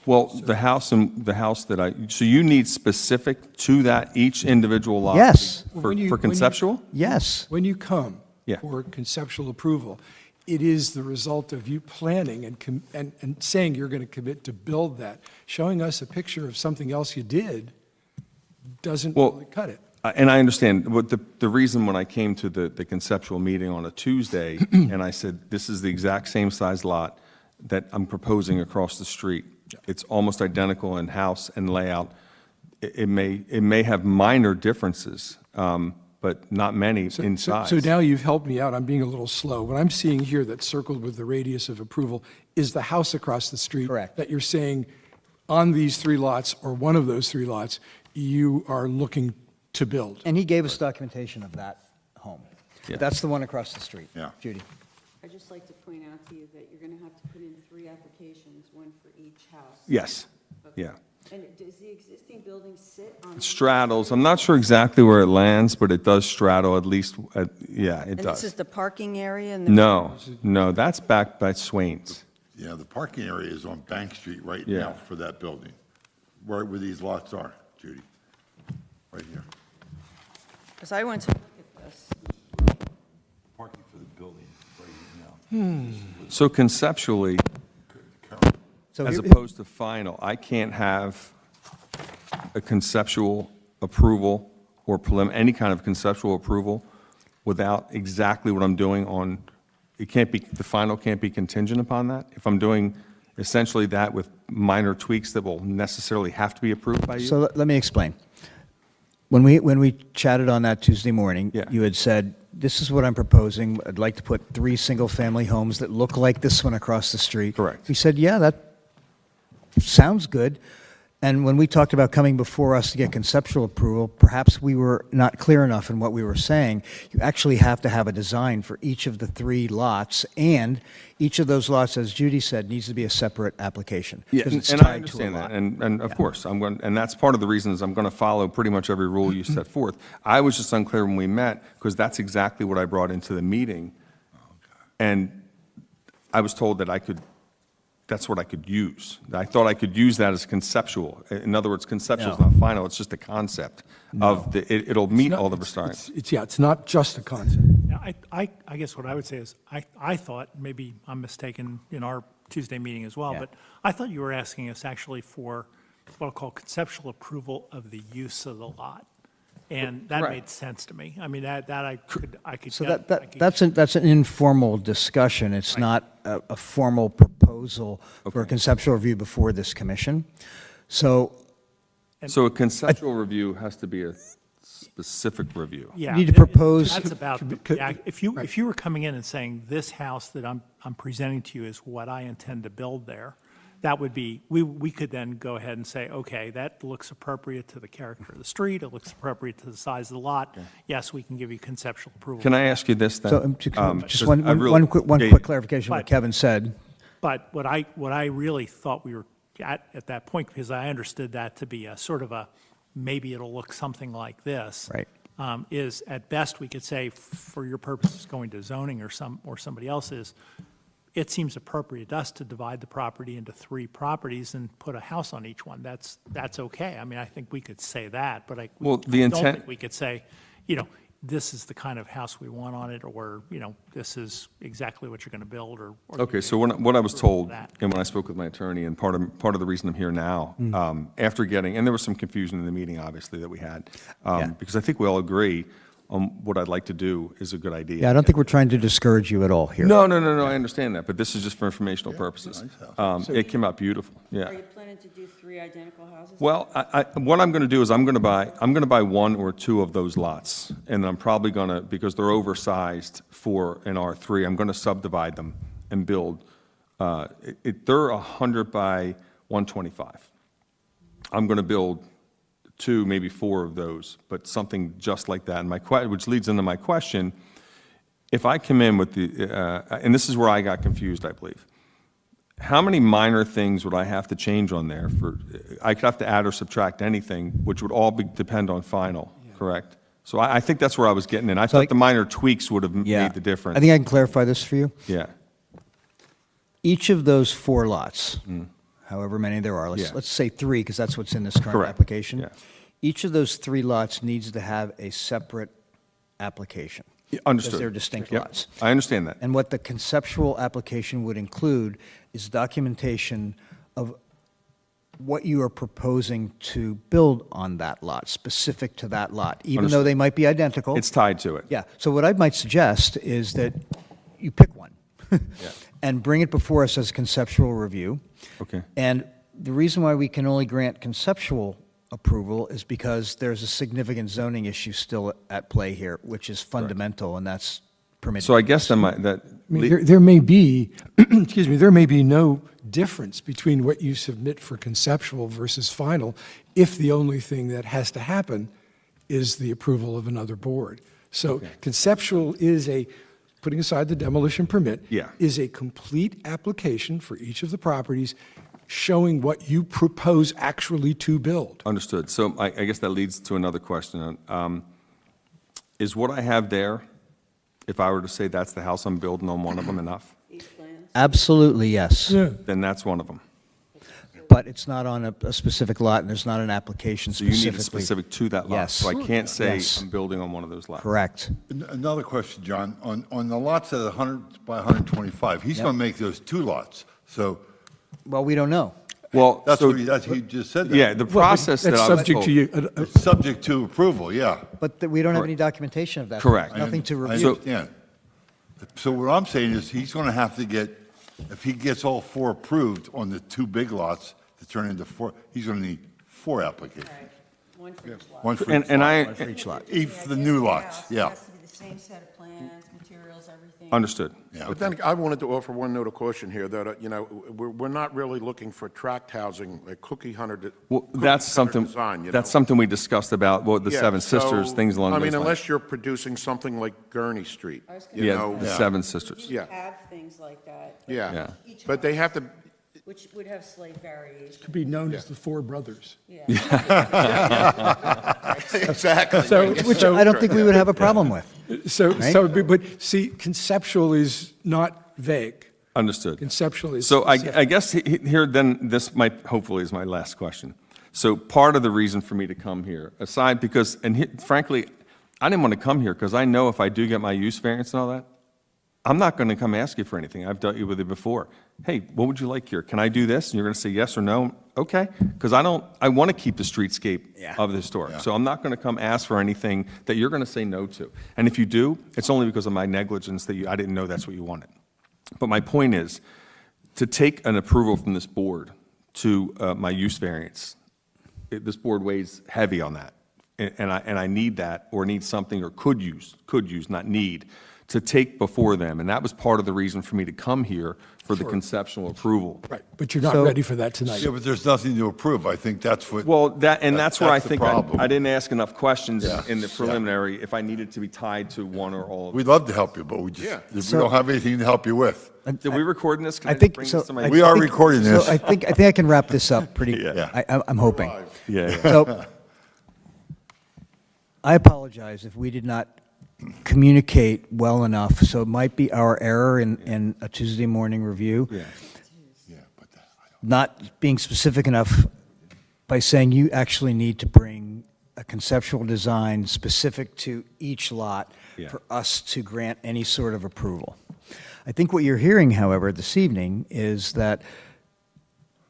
Well, the house so you need specific to that, each individual lot? Yes. For conceptual? Yes. When you come Yeah. for conceptual approval, it is the result of you planning and saying you're going to commit to build that. Showing us a picture of something else you did doesn't Well, really cut it. And I understand, but the reason when I came to the conceptual meeting on a Tuesday, and I said, this is the exact same size lot that I'm proposing across the street. It's almost identical in house and layout. It may have minor differences, but not many in size. So now you've helped me out. I'm being a little slow. What I'm seeing here that's circled with the radius of approval is the house across the street. Correct. That you're saying on these 3 lots, or one of those 3 lots, you are looking to build. And he gave us documentation of that home. Yeah. That's the one across the street. Yeah. Judy? I'd just like to point out to you that you're going to have to put in 3 applications, one for each house. Yes, yeah. And does the existing building sit on? It straddles, I'm not sure exactly where it lands, but it does straddle at least, yeah, it And this is does. the parking area and the? No, that's back by Swain's. Yeah, the parking area is on Bank Street right Yeah. now for that building, right where these lots are, Judy. Right here. Because I went to look at this. Parking for the building right now. So conceptually, So as here- opposed to final, I can't have a conceptual approval or any kind of conceptual approval without exactly what I'm doing on, the final can't be contingent upon that? If I'm doing essentially that with minor tweaks that will necessarily have to be approved by you? So let me explain. When we chatted on that Tuesday morning, Yeah. you had said, this is what I'm proposing. I'd like to put 3 single-family homes that look like this one across the street. Correct. We said, yeah, that sounds good. And when we talked about coming before us to get conceptual approval, perhaps we were not clear enough in what we were saying. You actually have to have a design for each of the 3 lots, and each of those lots, as Judy said, needs to be a separate application. Yeah, because it's and I tied to a understand lot. that, and of course, and that's part of the reasons I'm going to follow pretty much every rule you set forth. I was just unclear when we met, because that's exactly what I brought into the meeting, and I was told that that's what I could use. I thought I could use that as conceptual. In other words, conceptual is No. not final, it's just a concept of, it'll meet all the requirements. It's not just a concept. Yeah, I guess what I would say is, I thought, maybe I'm mistaken in our Tuesday meeting as well, Yeah. but I thought you were asking us actually for what I'll call conceptual approval of the use of the lot. And that Right. made sense to me. I mean, that I could So get. that's an informal discussion. It's not a formal proposal for a conceptual review before this commission. So So a conceptual review has to be a specific review. Yeah. need to propose- That's about, yeah, if you were coming in and saying, this house that I'm presenting to you is what I intend to build there, that would be, we could then go ahead and say, okay, that looks appropriate to the character of the street, it looks appropriate to the size of the lot. Yes, we can give you conceptual approval. Can I ask you this then? So just one I really- quick Yeah, clarification of what But- Kevin said. But what I really thought we were at that point, because I understood that to be a sort of a, maybe it'll look something like this. Right. Is at best, we could say, for your purposes, going to zoning or somebody else's, it seems appropriate to us to divide the property into 3 properties and put a house on each one. That's okay. I mean, I think we could say that, but Well, the don't intent- think we could say, this is the kind of house we want on it, or, this is exactly what you're going to build, or. Okay, so what I was told, that. and when I spoke with my attorney, and part of the reason I'm here now, after getting, and there was some confusion in the meeting, obviously, that we had, Yeah. because I think we all agree on what I'd like to do is a good idea. Yeah, I don't think we're trying to discourage you at all here. No, I understand that, but this is just for informational purposes. It came out beautiful, yeah. Are you planning to do 3 identical houses? Well, what I'm going to do is I'm going to buy 1 or 2 of those lots, and I'm probably going to, because they're oversized for an R3, I'm going to subdivide them and build. They're 100 by 125. I'm going to build 2, maybe 4 of those, but something just like that. And which leads into my question: if I come in with and this is where I got confused, I believe. How many minor things would I have to change on there I could have to add or subtract anything, which would all depend on final, correct? So I think that's where I was getting in. I thought the minor tweaks would have made the difference. I think I can clarify this for you. Yeah, Each of those 4 lots, however many there are, Yeah. let's say 3, because that's what's in this current Correct. application. Yeah. Each of those 3 lots needs to have a separate application. understood. Because they're distinct Yep, lots. I understand that. And what the conceptual application would include is documentation of what you are proposing to build on that lot, specific to that lot, even though Understood. they might be identical. It's tied to it. Yeah, so what I might suggest is that you pick one and bring it before us as conceptual review. Okay. And the reason why we can only grant conceptual approval is because there's a significant zoning issue still at play here, which is fundamental, and that's permitted. So I guess that I mean, there may be, excuse me, there may be no difference between what you submit for conceptual versus final if the only thing that has to happen is the approval of another board. So conceptual is putting aside the demolition permit, Yeah. is a complete application for each of the properties showing what you propose actually to build. Understood. So I guess that leads to another question. Is what I have there, if I were to say that's the house I'm building on one of them, enough? Absolutely, yes. Then that's one of them. But it's not on a specific lot, and there's not an application So you specifically. need a specific to that lot. Yes. So I can't say Yes. I'm building on one of those lots. Correct. Another question, John. On the lots that are 100 by 125, he's Yep. going to make those 2 lots. So Well, we don't know. Well, that's so, what he just said. That. yeah, the process that That's I was subject told. to you. It's subject to approval, yeah. But we don't have Correct. any documentation of that. Correct. There's nothing to I review. understand. So what I'm saying is he's going to have to get, if he gets all 4 approved on the 2 big lots to turn into 4, he's going to need 4 applications. One for each lot. One for And each and lot. I, For each lot. For the new lots, It yeah. has to be the same set of plans, materials, everything. understood. Yeah, But then I wanted to offer one note of caution here, that, we're not really looking for tract housing, like cookie cutter Well, that's something, design, you that's know? something we discussed about, the Yeah, Seven Sisters, so, things along I those mean, lines. unless you're producing something like Gurney Street, you Yeah, know? the Seven Sisters. Yeah. Have things like that. but Yeah, Yeah. each but they house, have to, Which would have slight variations. To be known as the 4 brothers. Yeah. exactly. Which I don't think we would have a problem with. But see, conceptual is not vague. Understood. Conceptual is So specific. I guess here, then, this might, hopefully, is my last question. So part of the reason for me to come here, aside, because, frankly, I didn't want to come here because I know if I do get my use variance and all that, I'm not going to come ask you for anything. I've dealt with it before. Hey, what would you like here? Can I do this? And you're going to say yes or no? Okay, because I want to keep the streetscape of the historic. So I'm not going to come ask for anything that you're going to say no to. And if you do, it's only because of my negligence that I didn't know that's what you wanted. But my point is, to take an approval from this board to my use variance, this board weighs heavy on that. And I need that, or need something, or could use, not need, to take before them. And that was part of the reason for me to come here for the conceptual approval. Right, but you're not So- ready for that tonight. Yeah, but there's nothing to approve. I think that's what. Well, that's where I that's the think problem. I didn't ask enough questions Yeah, in the yeah. preliminary if I needed to be tied to one or all of them. We'd love to help you, but we don't have anything to help you with. Did we record this? Can I just think bring so. this to my- We are think- recording so this. I think I can wrap this up pretty. Yeah. I'm hoping. Yeah, yeah. So I apologize if we did not communicate well enough. So it might be our error in a Tuesday morning review. Yeah. Not being specific enough by saying you actually need to bring a conceptual design specific to each lot Yeah. for us to grant any sort of approval. I think what you're hearing, however, this evening is that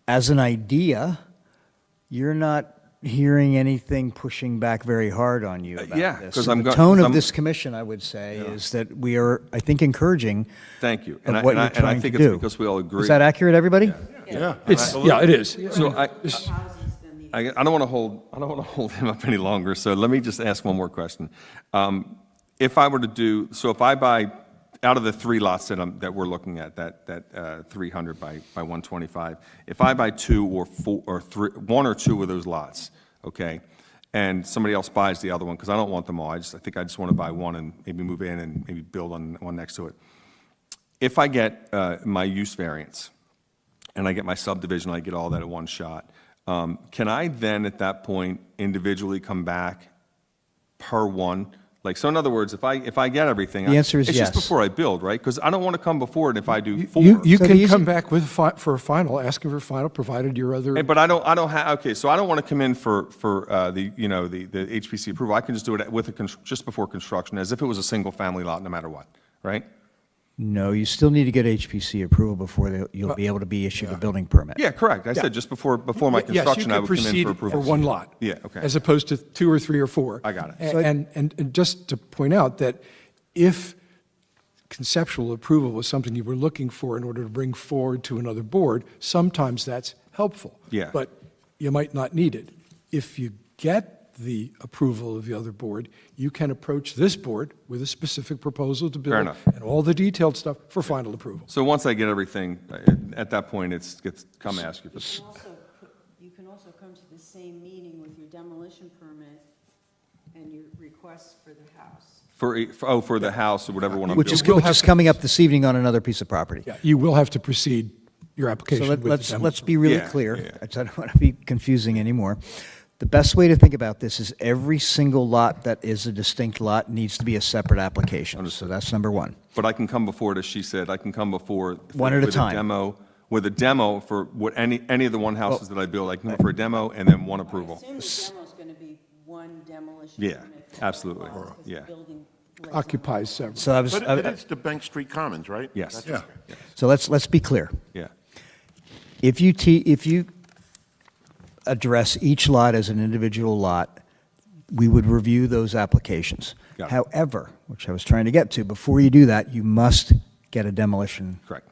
as an idea, you're not hearing anything pushing back very hard on you about yeah, this. 'cause So I'm the go- tone 'cause of I'm- this commission, I would say, is that we are, I think, encouraging Thank you. of And I, what and I, you're and I trying think to it's do. because we all agree. Is that accurate, everybody? Yeah. Yeah, it is. So I don't want to hold him up any longer, so let me just ask one more question. If I were to do, so if I buy, out of the 3 lots that we're looking at, that 300 by 125, if I buy 2 or 4 or 3, 1 or 2 of those lots, okay, and somebody else buys the other one, because I don't want them all, I think I just want to buy one and maybe move in and maybe build on one next to it. If I get my use variance, and I get my subdivision, I get all that at one shot, can I then, at that point, individually come back per one? Like, so in other words, if I get everything. The answer is It's yes. just before I build, right? Because I don't want to come before it if I do 4. You So can the come easy- back with, for a final, asking for a final, provided your other. Hey, but I don't have, okay, so I don't want to come in for the, you know, the HPC approval. I can just do it with just before construction, as if it was a single-family lot, no matter what, right? No, you still need to get HPC approval before you'll be able to be issued a building permit. Yeah, correct. I said just before my construction, I would come in for Yes, you could approval. proceed for one lot. Yeah, okay. As opposed to 2 or 3 or 4. I got it. And just to point out that if conceptual approval was something you were looking for in order to bring forward to another board, sometimes that's helpful. Yeah. But you might not need it. If you get the approval of the other board, you can approach this board with a specific proposal to build. enough. And all the detailed stuff for final approval. So once I get everything, at that point, come ask you for. You can also come to the same meeting with your demolition permit and your request for the house. For the house or whatever one I'm Which is, building. which is coming up this evening on another piece of property. Yeah, you will have to proceed your So application with the let's demolition. be really Yeah, clear. yeah. I don't want to be confusing anymore. The best way to think about this is every single lot that is a distinct lot needs to be a separate application. So that's number one. But I can come before it, as she said, I can come before. One at a with time. With a demo for what, any of the one houses that I build, I can come for a demo and then one approval. I assume the demo's going to be one demolition Yeah, permit for absolutely, all lots, 'cause the yeah. building lays Occupies several. So I was, But it's the Bank Street Commons, right? Yes. That's- so let's be clear. Yeah, If you address each lot as an individual lot, we would review those applications. Got it. However, which I was trying to get to, before you do that, you must get a demolition correct.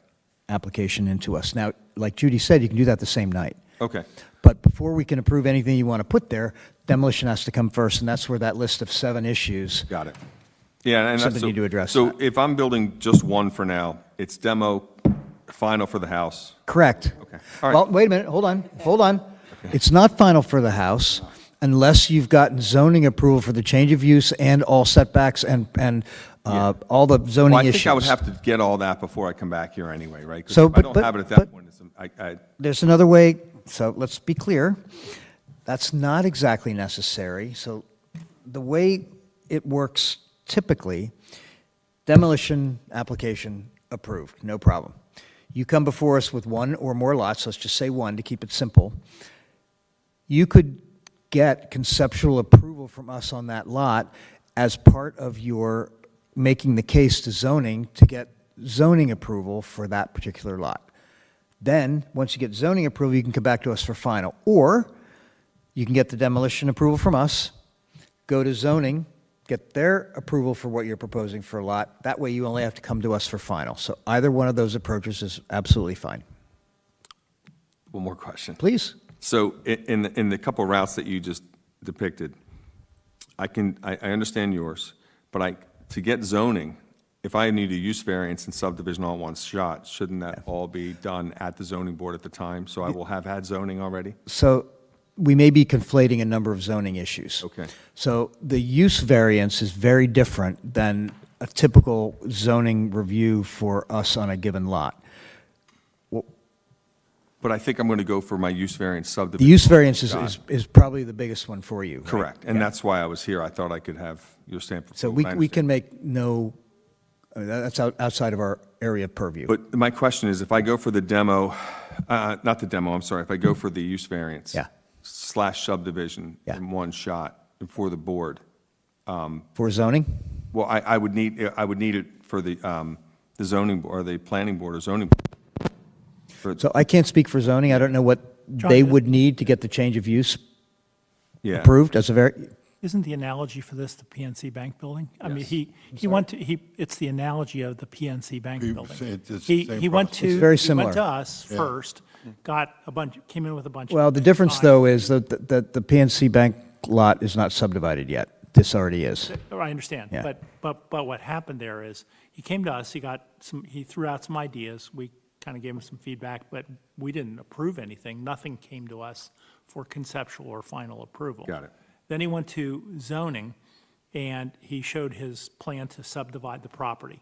application into us. Now, like Judy said, you can do that the same night. Okay, But before we can approve anything you want to put there, demolition has to come first, and that's where that list of 7 issues. got it. Yeah, and that's. Something so- you need to address So that. if I'm building just one for now, it's demo, final for the house. Correct. Okay. All right. Well, wait a minute, hold on. It's not final for the house unless you've gotten zoning approval for the change of use and all setbacks and all the zoning Well, I issues. think I would have to get all that before I come back here anyway, right? 'Cause So, if I but- don't have it at that but- point, There's another way, so let's be clear. That's not exactly necessary. So the way it works typically, demolition application approved, no problem. You come before us with 1 or more lots, let's just say 1 to keep it simple. You could get conceptual approval from us on that lot as part of your making the case to zoning to get zoning approval for that particular lot. Then, once you get zoning approval, you can come back to us for final. Or you can get the demolition approval from us, go to zoning, get their approval for what you're proposing for a lot. That way, you only have to come to us for final. So either one of those approaches is absolutely fine. one more question. Please. So in the couple routes that you just depicted, I understand yours, but to get zoning if I need a use variance and subdivision all in one shot, shouldn't that all be done at the zoning board at the time? So I will have had zoning already? So we may be conflating a number of zoning issues. Okay. So the use variance is very different than a typical zoning review for us on a given lot. But I think I'm going to go for my use variance The subdivision. use variance Shot. is probably the biggest one for you. right? Correct, and Yeah. that's why I was here. I thought I could have your stamp. of So approval. I we can understand. make no, I mean, that's outside of our area of purview. But my question is, if I go for the demo, not the demo, I'm sorry, if I go for the use variance. Yeah. Slash subdivision Yeah. in one shot for the board, For zoning? well, I would need it for the zoning, or the planning board or zoning. board. So I can't speak for zoning. I don't know what John, they would need to get the change of use Yeah. approved as a Isn't the analogy for this the PNC Bank building? I mean, he went to, it's the analogy of the PNC Bank building. It's the same He went process. to. It's very He went similar. to us first, got a bunch, came in with a bunch. Well, of the difference, designs. though, is that the PNC Bank lot is not subdivided yet. This already is. I understand, Yeah. but what happened there is, he came to us, he threw out some ideas, we kind of gave him some feedback, but we didn't approve anything, nothing came to us for conceptual or final approval. Got it. Then he went to zoning, and he showed his plan to subdivide the property.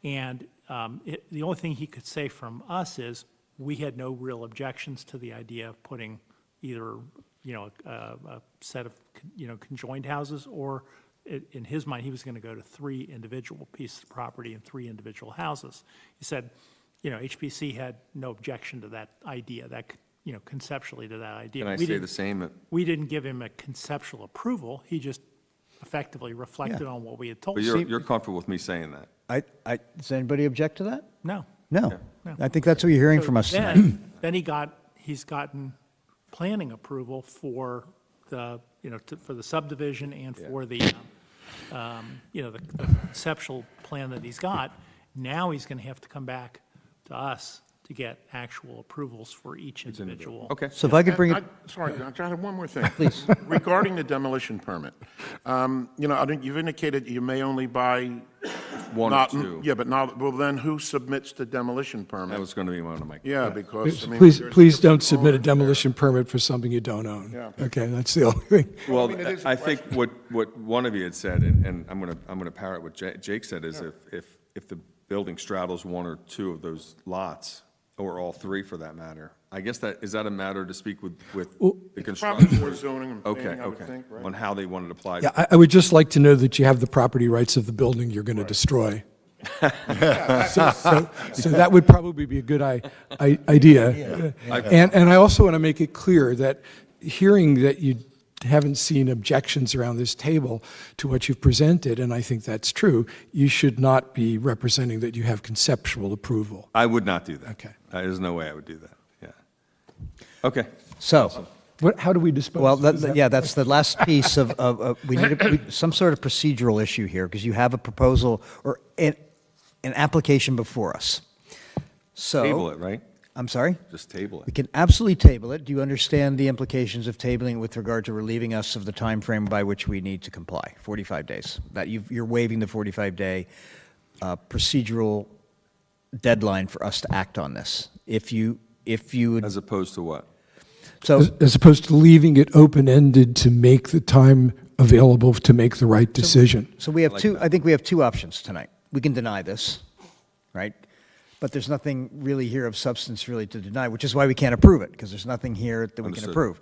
And the only thing he could say from us is, we had no real objections to the idea of putting either, a set of, conjoined houses, or in his mind, he was going to go to 3 individual pieces of property and 3 individual houses. He said, HPC had no objection to that idea, conceptually to that idea. Can I We say didn't- the same? We didn't give him a conceptual approval, he just effectively reflected Yeah. on what we had told But him. you're comfortable with me saying that? Does anybody object to that? No. No. No. I think that's what you're hearing So from us tonight. Then he's gotten planning approval for the, for the subdivision and for the, the conceptual plan that he's got. Now he's going to have to come back to us to get actual approvals for each individual. Okay. So if I could bring it, Sorry, John, I have one more thing. Please. Regarding the demolition permit, I think you've indicated you may only buy. One or not- two. Yeah, but not, well, then who submits the demolition permit? That was going to be one of my. Yeah, because, I mean. Please, there's please don't different submit a owners there. demolition permit for something you don't own. Yeah. Okay, that's the only thing. Well, mean, it is a I think what one of you had said, and I'm going to parrot what Jake said, is if the building straddles 1 or 2 of those lots, or all 3 for that matter, I guess is that a matter to speak with the Probably construction? more zoning and Okay, planning, I would okay. think, right? On how they want it applied. Yeah, I would just like to know that you have the property rights of the building you're going to destroy. So that would probably be a good idea. And I also want to make it clear that hearing that you haven't seen objections around this table to what you've presented, and I think that's true, you should not be representing that you have conceptual approval. I would not do that. Okay. There's no way I would do that, yeah. Okay. so, How do we dispose? well, is that- that's the last piece of we need some sort of procedural issue here, because you have a proposal or an application before us. So. Table it, right? I'm sorry? Just table We it. can absolutely table it. Do you understand the implications of tabling it with regard to relieving us of the time frame by which we need to comply? 45 days. That you're waiving the 45-day procedural deadline for us to act on this. If you would, As opposed to what? so, As opposed to leaving it open-ended to make the time available to make the right decision. so we have I think we have 2 options tonight. We can deny this, right? But there's nothing really here of substance really to deny, which is why we can't approve it, because there's nothing here that we can Understood. approve.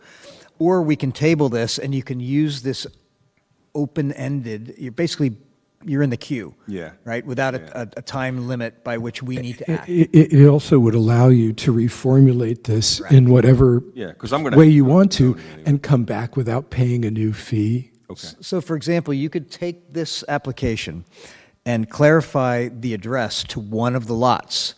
Or we can table this, and you can use this open-ended, you're in the queue. Yeah. Right, without Yeah. a time limit by which we need to act. It also would allow you to reformulate this in whatever Yeah, 'cause I'm gonna way have to you vote want to, zoning anyway. and come back without paying a new fee. Okay. So, for example, you could take this application and clarify the address to one of the lots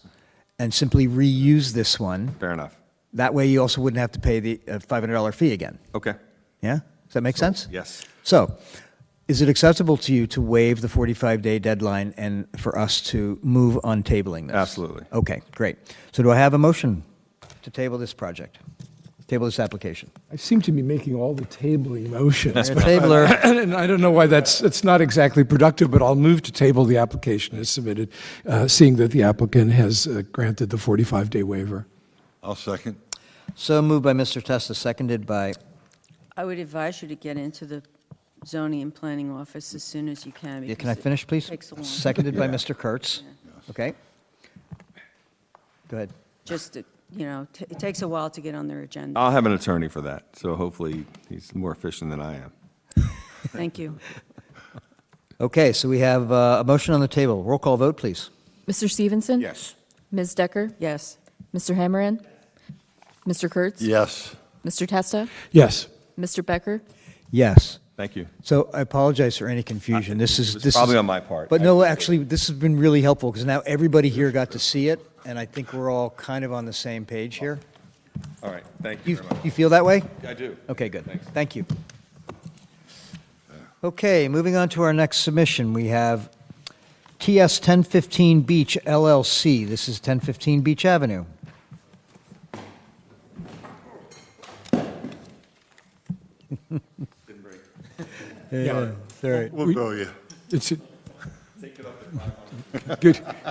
and simply reuse this one. Fair enough. That way you also wouldn't have to pay the $500 fee again. Okay. Yeah? Does that make sense? Yes. So, is it acceptable to you to waive the 45-day deadline and for us to move on tabling this? Absolutely. Okay, great. So do I have a motion to table this project? Table this application. I seem to be making all the tabling motions. You're a tabler. And I don't know why it's not exactly productive, but I'll move to table the application as submitted, seeing that the applicant has granted the 45-day waiver. I'll second. So moved by Mr. Testa, seconded by, I would advise you to get into the zoning and planning office as soon as you can. yeah, can I because it finish, please? Takes a long. Seconded by Mr. Kurtz. Okay. Go ahead. Just, it takes a while to get on their agenda. I'll have an attorney for that, so hopefully he's more efficient than I am. Thank you. Okay, so we have a motion on the table. Roll call vote, please. Mr. Stevenson? Yes. Ms. Decker? Yes. Mr. Hammerand? Mr. Kurtz? Yes. Mr. Testa? Yes. Mr. Becker? Yes. Thank you. So I apologize for any confusion. This is Probably on my part. But no, actually, this has been really helpful because now everybody here got to see it, and I think we're all kind of on the same page here. All right, thank you You, very much. you feel that way? I do. Okay, good. Thanks. Thank you. Okay, moving on to our next submission, we have TS 1015 Beach LLC. This is 1015 Beach Avenue. Yeah, it's all right. We'll bill you. It's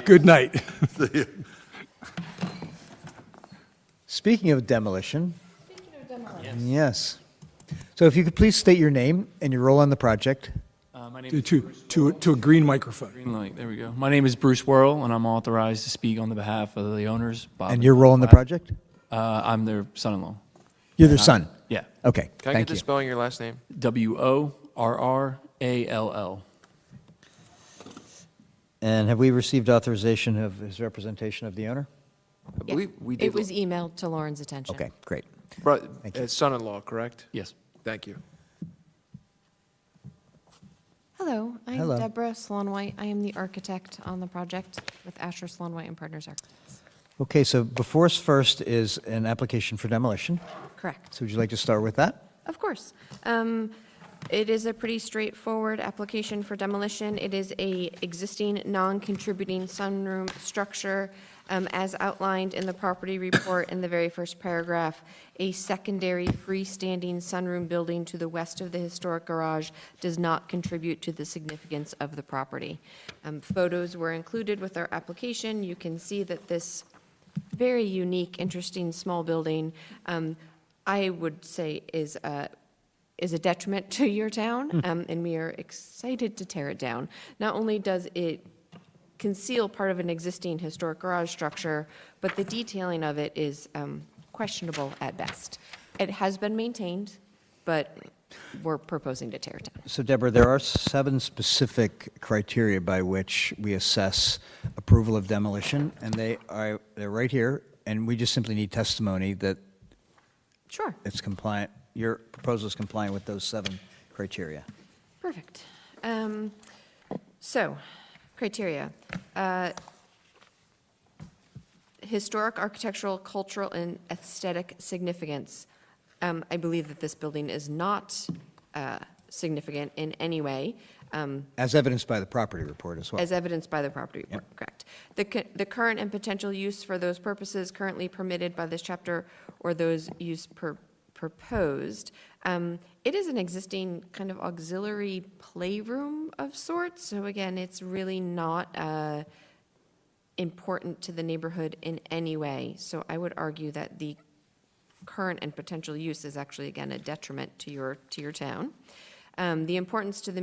good night. See ya. Speaking of demolition. Yes. So if you could please state your name and your role on the project. My name is To a green microphone. Green light. There we go. My name is Bruce Worrell, and I'm authorized to speak on the behalf of the owners. Bob And your role in the project? I'm their son-in-law. You're their son? Yeah. Okay, Can I get thank the you. spelling of your last name? WORRALL. And have we received authorization of his representation of the owner? I believe we did. It was emailed to Lauren's attention. Okay, great. Thank you. Son-in-law, correct? Yes. Thank you. Hello, I'm Hello. Deborah Sloan White. I am the architect on the project with Asher Sloan White and Partners Architects. Okay, so before us first is an application for demolition. Correct. So would you like to start with that? Of course. It is a pretty straightforward application for demolition. It is a existing non-contributing sunroom structure, as outlined in the property report in the very first paragraph. A secondary freestanding sunroom building to the west of the historic garage does not contribute to the significance of the property. Photos were included with our application. You can see that this very unique, interesting, small building, I would say is a detriment to your town, and we are excited to tear it down. Not only does it conceal part of an existing historic garage structure, but the detailing of it is questionable at best. It has been maintained, but we're proposing to tear it down. So Deborah, there are 7 specific criteria by which we assess approval of demolition, and they're right here, and we just simply need testimony that Sure. it's compliant, your proposal is compliant with those 7 criteria. Perfect. So, criteria. Historic, architectural, cultural, and aesthetic significance. I believe that this building is not significant in any way. As evidenced by the property report as well. As evidenced by the property report, correct. The current and potential use for those purposes currently permitted by this chapter or those use proposed. It is an existing kind of auxiliary playroom of sorts, so again, it's really not important to the neighborhood in any way. So I would argue that the current and potential use is actually, again, a detriment to your town. The importance to the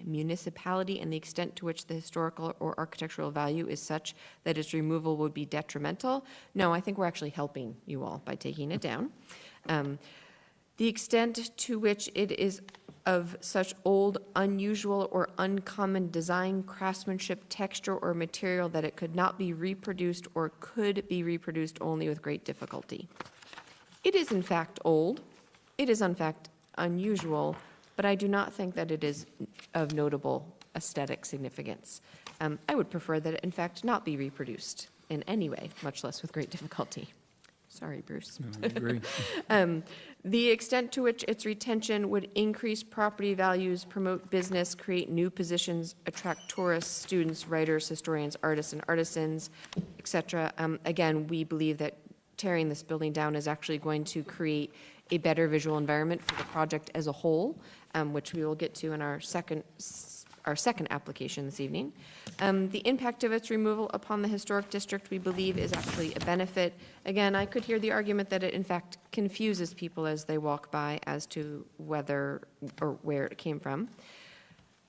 municipality and the extent to which the historical or architectural value is such that its removal would be detrimental. No, I think we're actually helping you all by taking it down. The extent to which it is of such old, unusual, or uncommon design, craftsmanship, texture, or material that it could not be reproduced or could be reproduced only with great difficulty. It is in fact old. It is in fact unusual, but I do not think that it is of notable aesthetic significance. I would prefer that it in fact not be reproduced in any way, much less with great difficulty. Sorry, Bruce. I agree. The extent to which its retention would increase property values, promote business, create new positions, attract tourists, students, writers, historians, artists, and artisans, et cetera. Again, we believe that tearing this building down is actually going to create a better visual environment for the project as a whole, which we will get to in our second application this evening. The impact of its removal upon the historic district, we believe, is actually a benefit. Again, I could hear the argument that it in fact confuses people as they walk by as to whether or where it came from.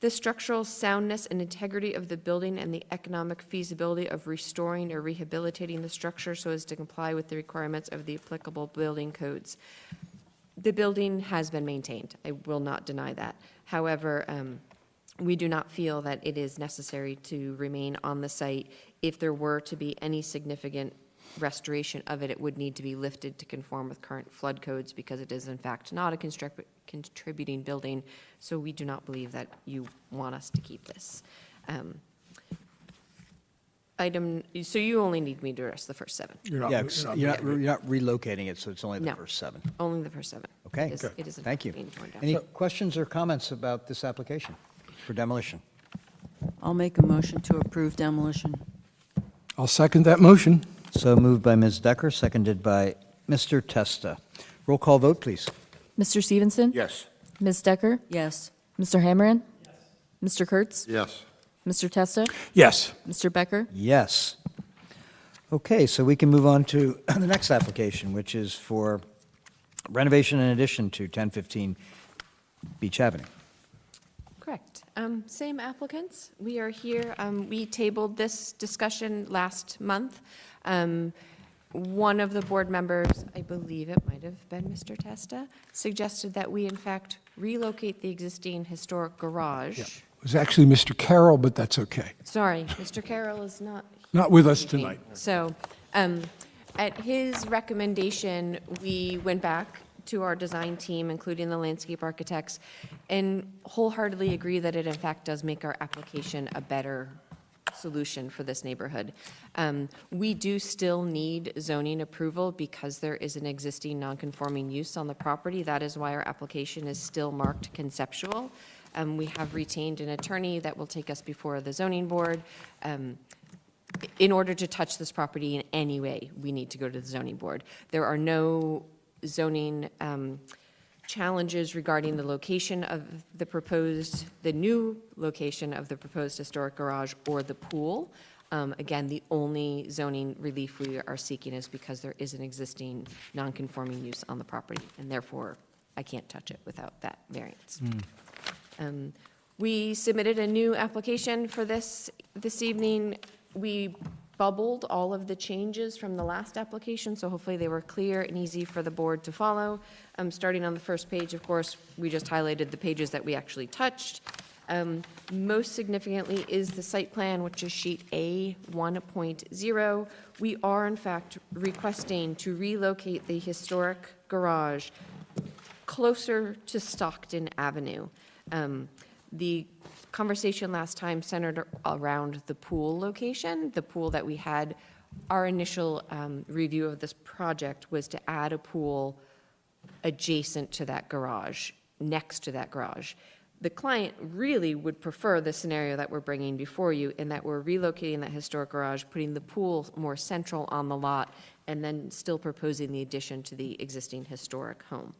The structural soundness and integrity of the building and the economic feasibility of restoring or rehabilitating the structure so as to comply with the requirements of the applicable building codes. The building has been maintained. I will not deny that. However, we do not feel that it is necessary to remain on the site. If there were to be any significant restoration of it, it would need to be lifted to conform with current flood codes because it is in fact not a contributing building, so we do not believe that you want us to keep this. So you only need me to address the first 7? You're not relocating it, so it's only the No. first 7. Only the first 7. Okay, It is in thank fact you. being torn down. Any questions or comments about this application for demolition? I'll make a motion to approve demolition. I'll second that motion. So moved by Ms. Decker, seconded by Mr. Testa. Roll call vote, please. Mr. Stevenson? Yes. Ms. Decker? Yes. Mr. Hammerand? Mr. Kurtz? Yes. Mr. Testa? Yes. Mr. Becker? Yes. Okay, so we can move on to the next application, which is for renovation in addition to 1015 Beach Avenue. Correct. Same applicants. We are here. We tabled this discussion last month. One of the board members, I believe it might have been Mr. Testa, suggested that we in fact relocate the existing historic garage. It was actually Mr. Carroll, but that's okay. Sorry, Mr. Carroll is not. Not with us here tonight. So, at his recommendation, we went back to our design team, including the landscape architects, and wholeheartedly agree that it in fact does make our application a better solution for this neighborhood. We do still need zoning approval because there is an existing non-conforming use on the property. That is why our application is still marked conceptual. We have retained an attorney that will take us before the zoning board. In order to touch this property in any way, we need to go to the zoning board. There are no zoning challenges regarding the location of the new location of the proposed historic garage or the pool. Again, the only zoning relief we are seeking is because there is an existing non-conforming use on the property, and therefore I can't touch it without that variance. We submitted a new application for this evening. We bubbled all of the changes from the last application, so hopefully they were clear and easy for the board to follow. Starting on the first page, of course, we just highlighted the pages that we actually touched. Most significantly is the site plan, which is sheet A 1.0. We are in fact requesting to relocate the historic garage closer to Stockton Avenue. The conversation last time centered around the pool location, the pool that we had. Our initial review of this project was to add a pool adjacent to that garage, next to that garage. The client really would prefer the scenario that we're bringing before you, in that we're relocating that historic garage, putting the pool more central on the lot, and then still proposing the addition to the existing historic home.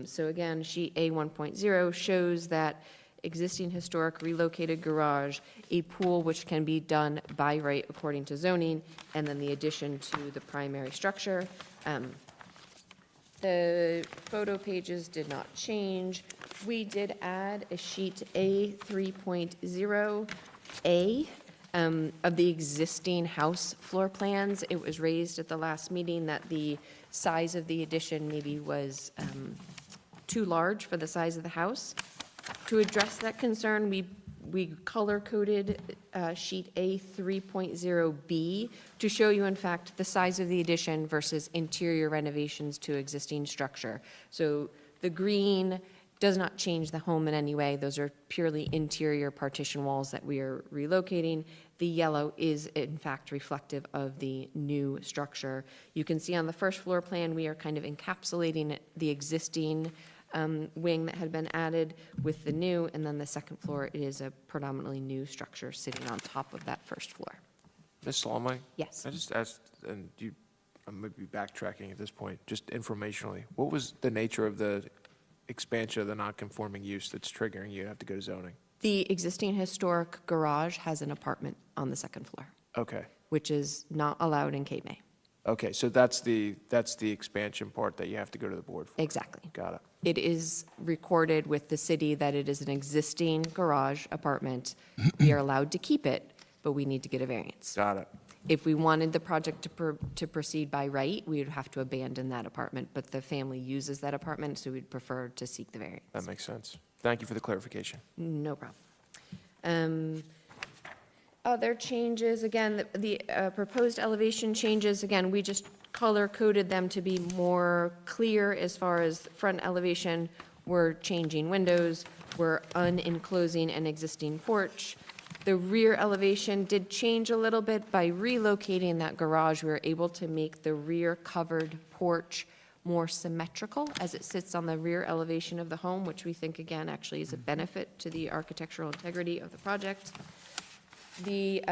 So again, sheet A 1.0 shows that existing historic relocated garage, a pool which can be done by right according to zoning, and then the addition to the primary structure. The photo pages did not change. We did add a sheet A 3.0A of the existing house floor plans. It was raised at the last meeting that the size of the addition maybe was too large for the size of the house. To address that concern, we color-coded sheet A 3.0B to show you, in fact, the size of the addition versus interior renovations to existing structure. So the green does not change the home in any way. Those are purely interior partition walls that we are relocating. The yellow is, in fact, reflective of the new structure. You can see on the first floor plan, we are kind of encapsulating the existing wing that had been added with the new, and then the second floor, it is a predominantly new structure sitting on top of that first floor. Ms. Solomon? Yes. I just asked, and you I might be backtracking at this point, just informationally. What was the nature of the expansion of the non-conforming use that's triggering you to have to go to zoning? The existing historic garage has an apartment on the second floor, Okay, which is not allowed in Cape May. okay, so that's the expansion part that you have to go to the board for? Exactly. Got it. It is recorded with the city that it is an existing garage apartment. We are allowed to keep it, but we need to get a variance. Got it. If we wanted the project to proceed by right, we would have to abandon that apartment, but the family uses that apartment, so we'd prefer to seek the variance. That makes sense. Thank you for the clarification. No problem. Other changes, again, the proposed elevation changes, again, we just color-coded them to be more clear as far as front elevation. We're changing windows, we're unenclosing an existing porch. The rear elevation did change a little bit. By relocating that garage, we were able to make the rear covered porch more symmetrical as it sits on the rear elevation of the home, which we think, again, actually is a benefit to the architectural integrity of the project. The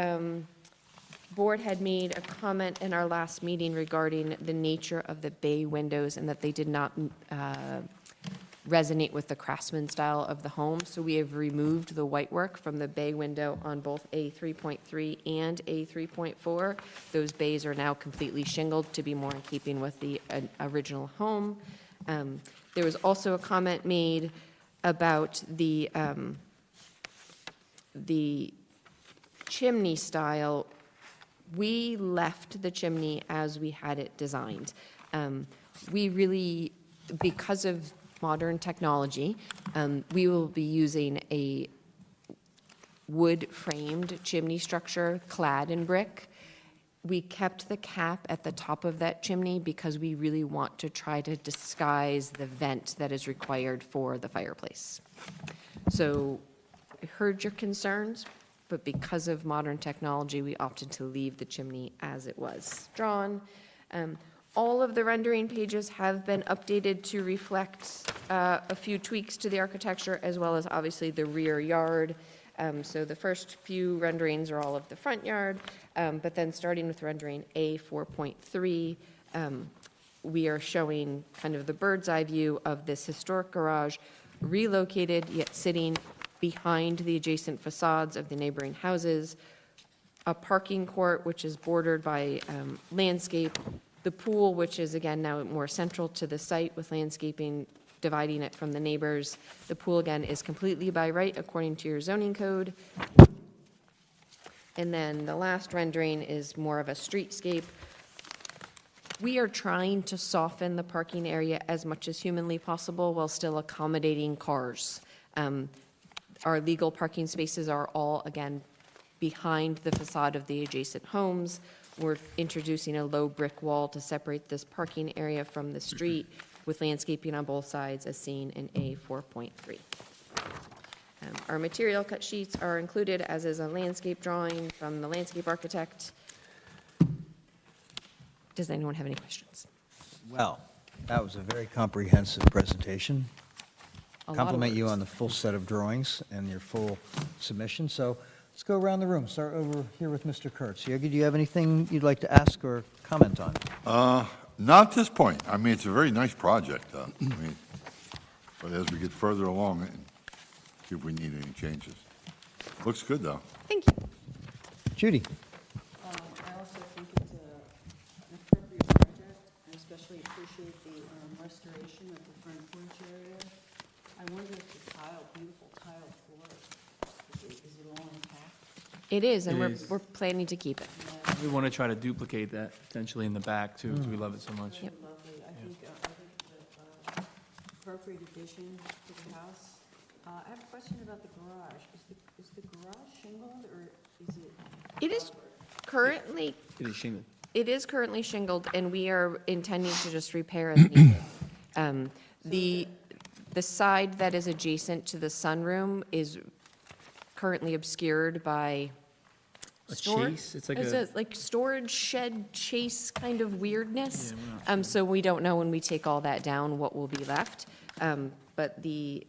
board had made a comment in our last meeting regarding the nature of the bay windows and that they did not resonate with the craftsman style of the home. So we have removed the whitework from the bay window on both A 3.3 and A 3.4. Those bays are now completely shingled to be more in keeping with the original home. There was also a comment made about the chimney style. We left the chimney as we had it designed. We really, because of modern technology, we will be using a wood-framed chimney structure clad in brick. We kept the cap at the top of that chimney because we really want to try to disguise the vent that is required for the fireplace. So I heard your concerns, but because of modern technology, we opted to leave the chimney as it was drawn. All of the rendering pages have been updated to reflect a few tweaks to the architecture, as well as obviously the rear yard. So the first few renderings are all of the front yard, but then starting with rendering A 4.3, we are showing kind of the bird's eye view of this historic garage, relocated yet sitting behind the adjacent facades of the neighboring houses, a parking court which is bordered by landscape, the pool, which is again now more central to the site with landscaping dividing it from the neighbors. The pool again is completely by right according to your zoning code. And then the last rendering is more of a streetscape. We are trying to soften the parking area as much as humanly possible while still accommodating cars. Our legal parking spaces are all, again, behind the facade of the adjacent homes. We're introducing a low brick wall to separate this parking area from the street with landscaping on both sides as seen in A 4.3. Our material cut sheets are included, as is a landscape drawing from the landscape architect. Does anyone have any questions? Well, that was a very comprehensive presentation. A lot of Compliment you words. on the full set of drawings and your full submission. So let's go around the room. Start over here with Mr. Kurtz. Yogi, do you have anything you'd like to ask or comment on? Not at this point. I mean, it's a very nice project, I mean, but as we get further along, see if we need any changes. Looks good, though. Thank you. Judy? I also think it's an appropriate project. I especially appreciate the restoration of the front porch area. I wonder if the beautiful tile floor, is it all intact? It is, and It is. we're planning to keep it. We want to try to duplicate that potentially in the back too, because we love it so much. Yep. Lovely. I think the appropriate addition to the house. I have a question about the garage. Is the garage shingled or is it? It is currently, It is shingled. it is currently shingled, and we are intending to just repair as needed. The side that is adjacent to the sunroom is currently obscured by A storage. chase? It's like It's a- like storage shed chase kind of weirdness. Yeah, we're not So we don't know when we take all that down what will be left. But the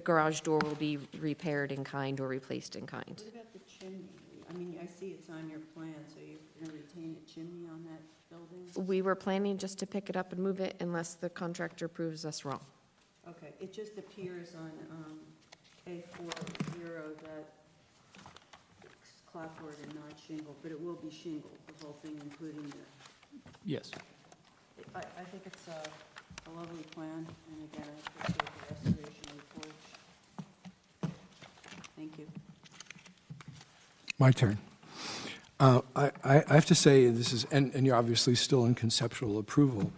garage door will be repaired in kind or replaced in kind. What about the chimney? I mean, I see it's on your plan, so you're going to retain a chimney on that building? We were planning just to pick it up and move it unless the contractor proves us wrong. Okay, it just appears on A40 that it's clapboard and not shingle, but it will be shingle, the whole thing, including the, Yes. I think it's a lovely plan, and again, I appreciate the restoration of the porch. Thank you. My turn. I have to say, this is, and you're obviously still in conceptual approval,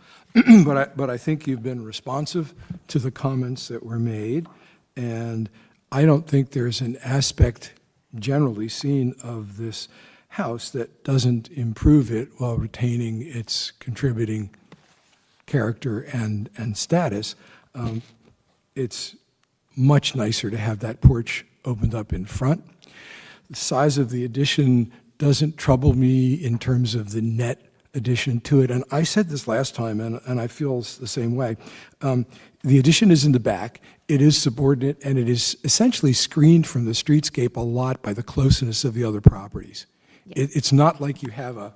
but I think you've been responsive to the comments that were made, and I don't think there's an aspect generally seen of this house that doesn't improve it while retaining its contributing character and status. It's much nicer to have that porch opened up in front. The size of the addition doesn't trouble me in terms of the net addition to it. And I said this last time, and I feel the same way. The addition is in the back. It is subordinate, and it is essentially screened from the streetscape a lot by the closeness of the other properties. It's not like you have a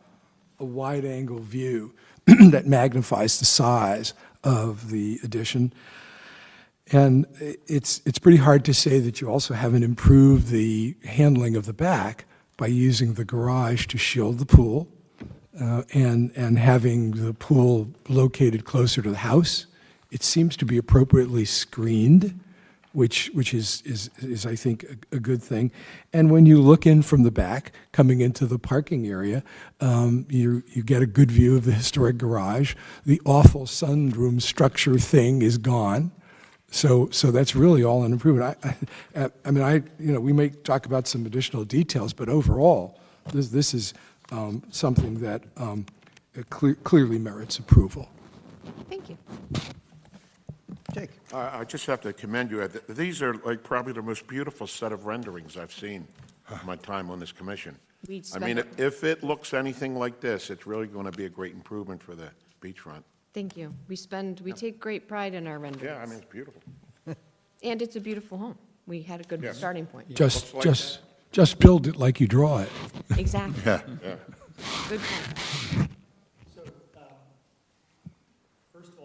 wide-angle view that magnifies the size of the addition. And it's pretty hard to say that you also haven't improved the handling of the back by using the garage to shield the pool and having the pool located closer to the house. It seems to be appropriately screened, which is I think, a good thing. And when you look in from the back, coming into the parking area, you get a good view of the historic garage. The awful sunroom structure thing is gone. So that's really all an improvement. I mean, we may talk about some additional details, but overall, this is something that clearly merits approval. Thank you. Jake? I just have to commend you. These are like probably the most beautiful set of renderings I've seen in my time on this commission. We I mean, spent- if it looks anything like this, it's really going to be a great improvement for the beachfront. Thank you. We take great pride in our renderings. Yeah, I mean, it's beautiful. And it's a beautiful home. We had a good Yeah. starting point. Just build it like you draw it. Exactly. Yeah. Good point.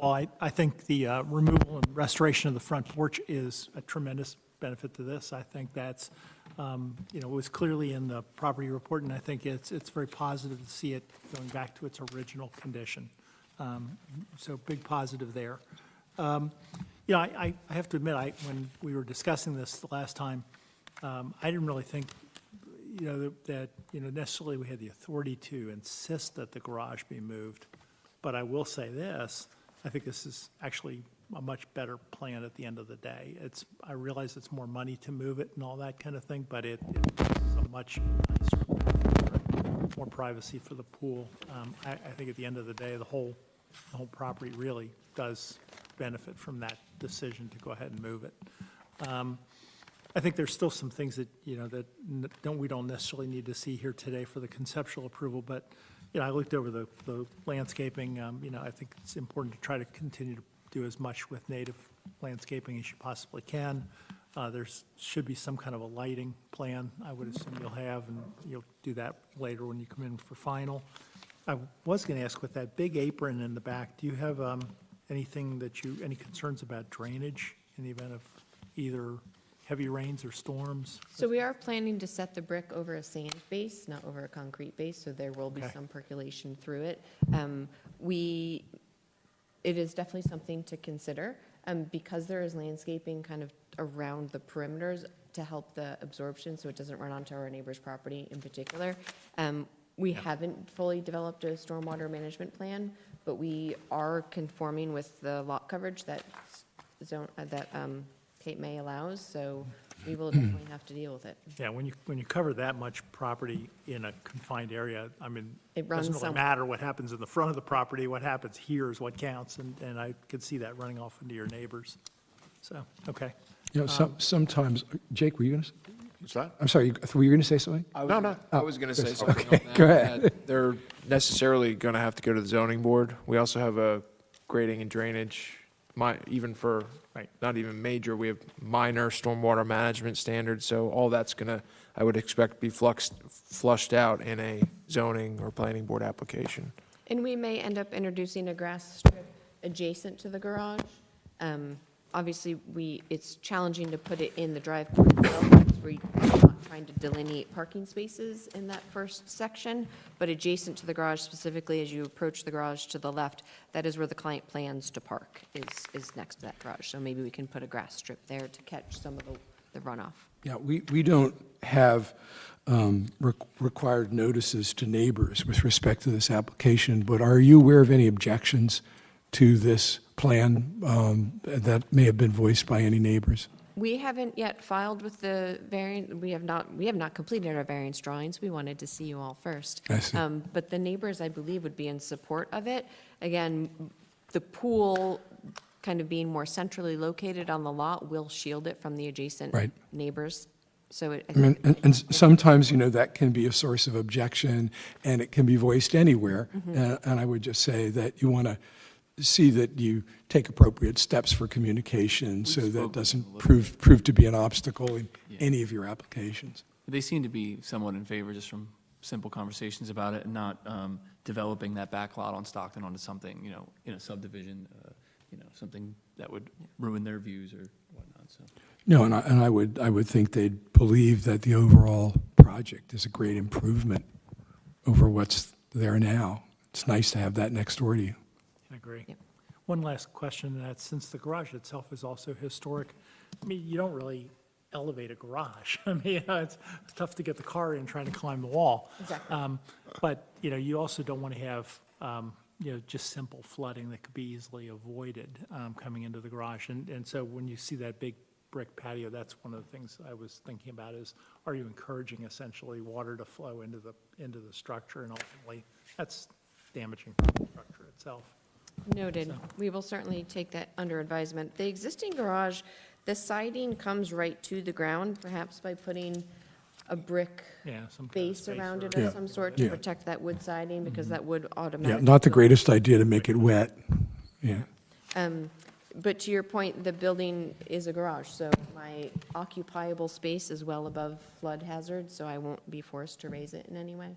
Well, I think the removal and restoration of the front porch is a tremendous benefit to this. I think that's, it was clearly in the property report, and I think it's very positive to see it going back to its original condition. So big positive there. I have to admit, when we were discussing this the last time, I didn't really think, that necessarily we had the authority to insist that the garage be moved. But I will say this, I think this is actually a much better plan at the end of the day. I realize it's more money to move it and all that kind of thing, but it's a much nicer, more privacy for the pool. I think at the end of the day, the whole property really does benefit from that decision to go ahead and move it. I think there's still some things that, we don't necessarily need to see here today for the conceptual approval, but, I looked over the landscaping. I think it's important to try to continue to do as much with native landscaping as you possibly can. Should be some kind of a lighting plan, I would assume you'll have, and you'll do that later when you come in for final. I was going to ask, with that big apron in the back, do you have any concerns about drainage in the event of either heavy rains or storms? So we are planning to set the brick over a sand base, not over a concrete base, so there will be Okay. some percolation through it. It is definitely something to consider, because there is landscaping kind of around the perimeters to help the absorption, so it doesn't run onto our neighbor's property in particular. We haven't fully developed a stormwater management plan, but we are conforming with the lot coverage that Cape May allows, so we will definitely have to deal with it. Yeah, when you cover that much property in a confined area, I mean, It it runs doesn't really somewhere. matter what happens in the front of the property, what happens here is what counts, and I could see that running off into your neighbors. So, okay. Sometimes, Jake, were you going to? What's that? I'm sorry, were you going to say something? No. I was going to say Chris, something okay, on that. go ahead. that They're necessarily going to have to go to the zoning board. We also have a grading and drainage even for, not even major, we have minor stormwater management standards, so all that's gonna, I would expect, be flushed out in a zoning or planning board application. And we may end up introducing a grass strip adjacent to the garage. Obviously, it's challenging to put it in the driveway itself, because we're not trying to delineate parking spaces in that first section, but adjacent to the garage, specifically as you approach the garage to the left, that is where the client plans to park, is next to that garage. So maybe we can put a grass strip there to catch some of the runoff. Yeah, we don't have required notices to neighbors with respect to this application, but are you aware of any objections to this plan that may have been voiced by any neighbors? We haven't yet filed with the variant, we have not completed our variance drawings. We wanted to see you all first. I see. But the neighbors, I believe, would be in support of it. Again, the pool kind of being more centrally located on the lot will shield it from the adjacent Right. neighbors. So it, I I mean, think and sometimes, that can be a source of objection, and it can be voiced anywhere. And I would just say that you want to see that you take appropriate steps for communication so that it doesn't prove to be an obstacle in any of your applications. They seem to be somewhat in favor, just from simple conversations about it, and not developing that back lot on Stockton onto something, in a subdivision, something that would ruin their views or whatnot, so. No, and I would think they'd believe that the overall project is a great improvement over what's there now. It's nice to have that next door to you. I agree. One last question, that since the garage itself is also historic, I mean, you don't really elevate a garage. I mean, it's tough to get the car in trying to climb the wall. Exactly. But, you also don't want to have, just simple flooding that could be easily avoided coming into the garage. And so when you see that big brick patio, that's one of the things I was thinking about is, are you encouraging essentially water to flow into the structure, and ultimately, that's damaging the structure itself. Noted. We will certainly take that under advisement. The existing garage, the siding comes right to the ground, perhaps by putting a brick Yeah, some kind of base spacer. around it Yeah. of some sort to Yeah. protect that wood siding, because that would Yeah, automatically. not the greatest idea to make it wet. Yeah. But to your point, the building is a garage, so my occupiable space is well above flood hazard, so I won't be forced to raise it in any way.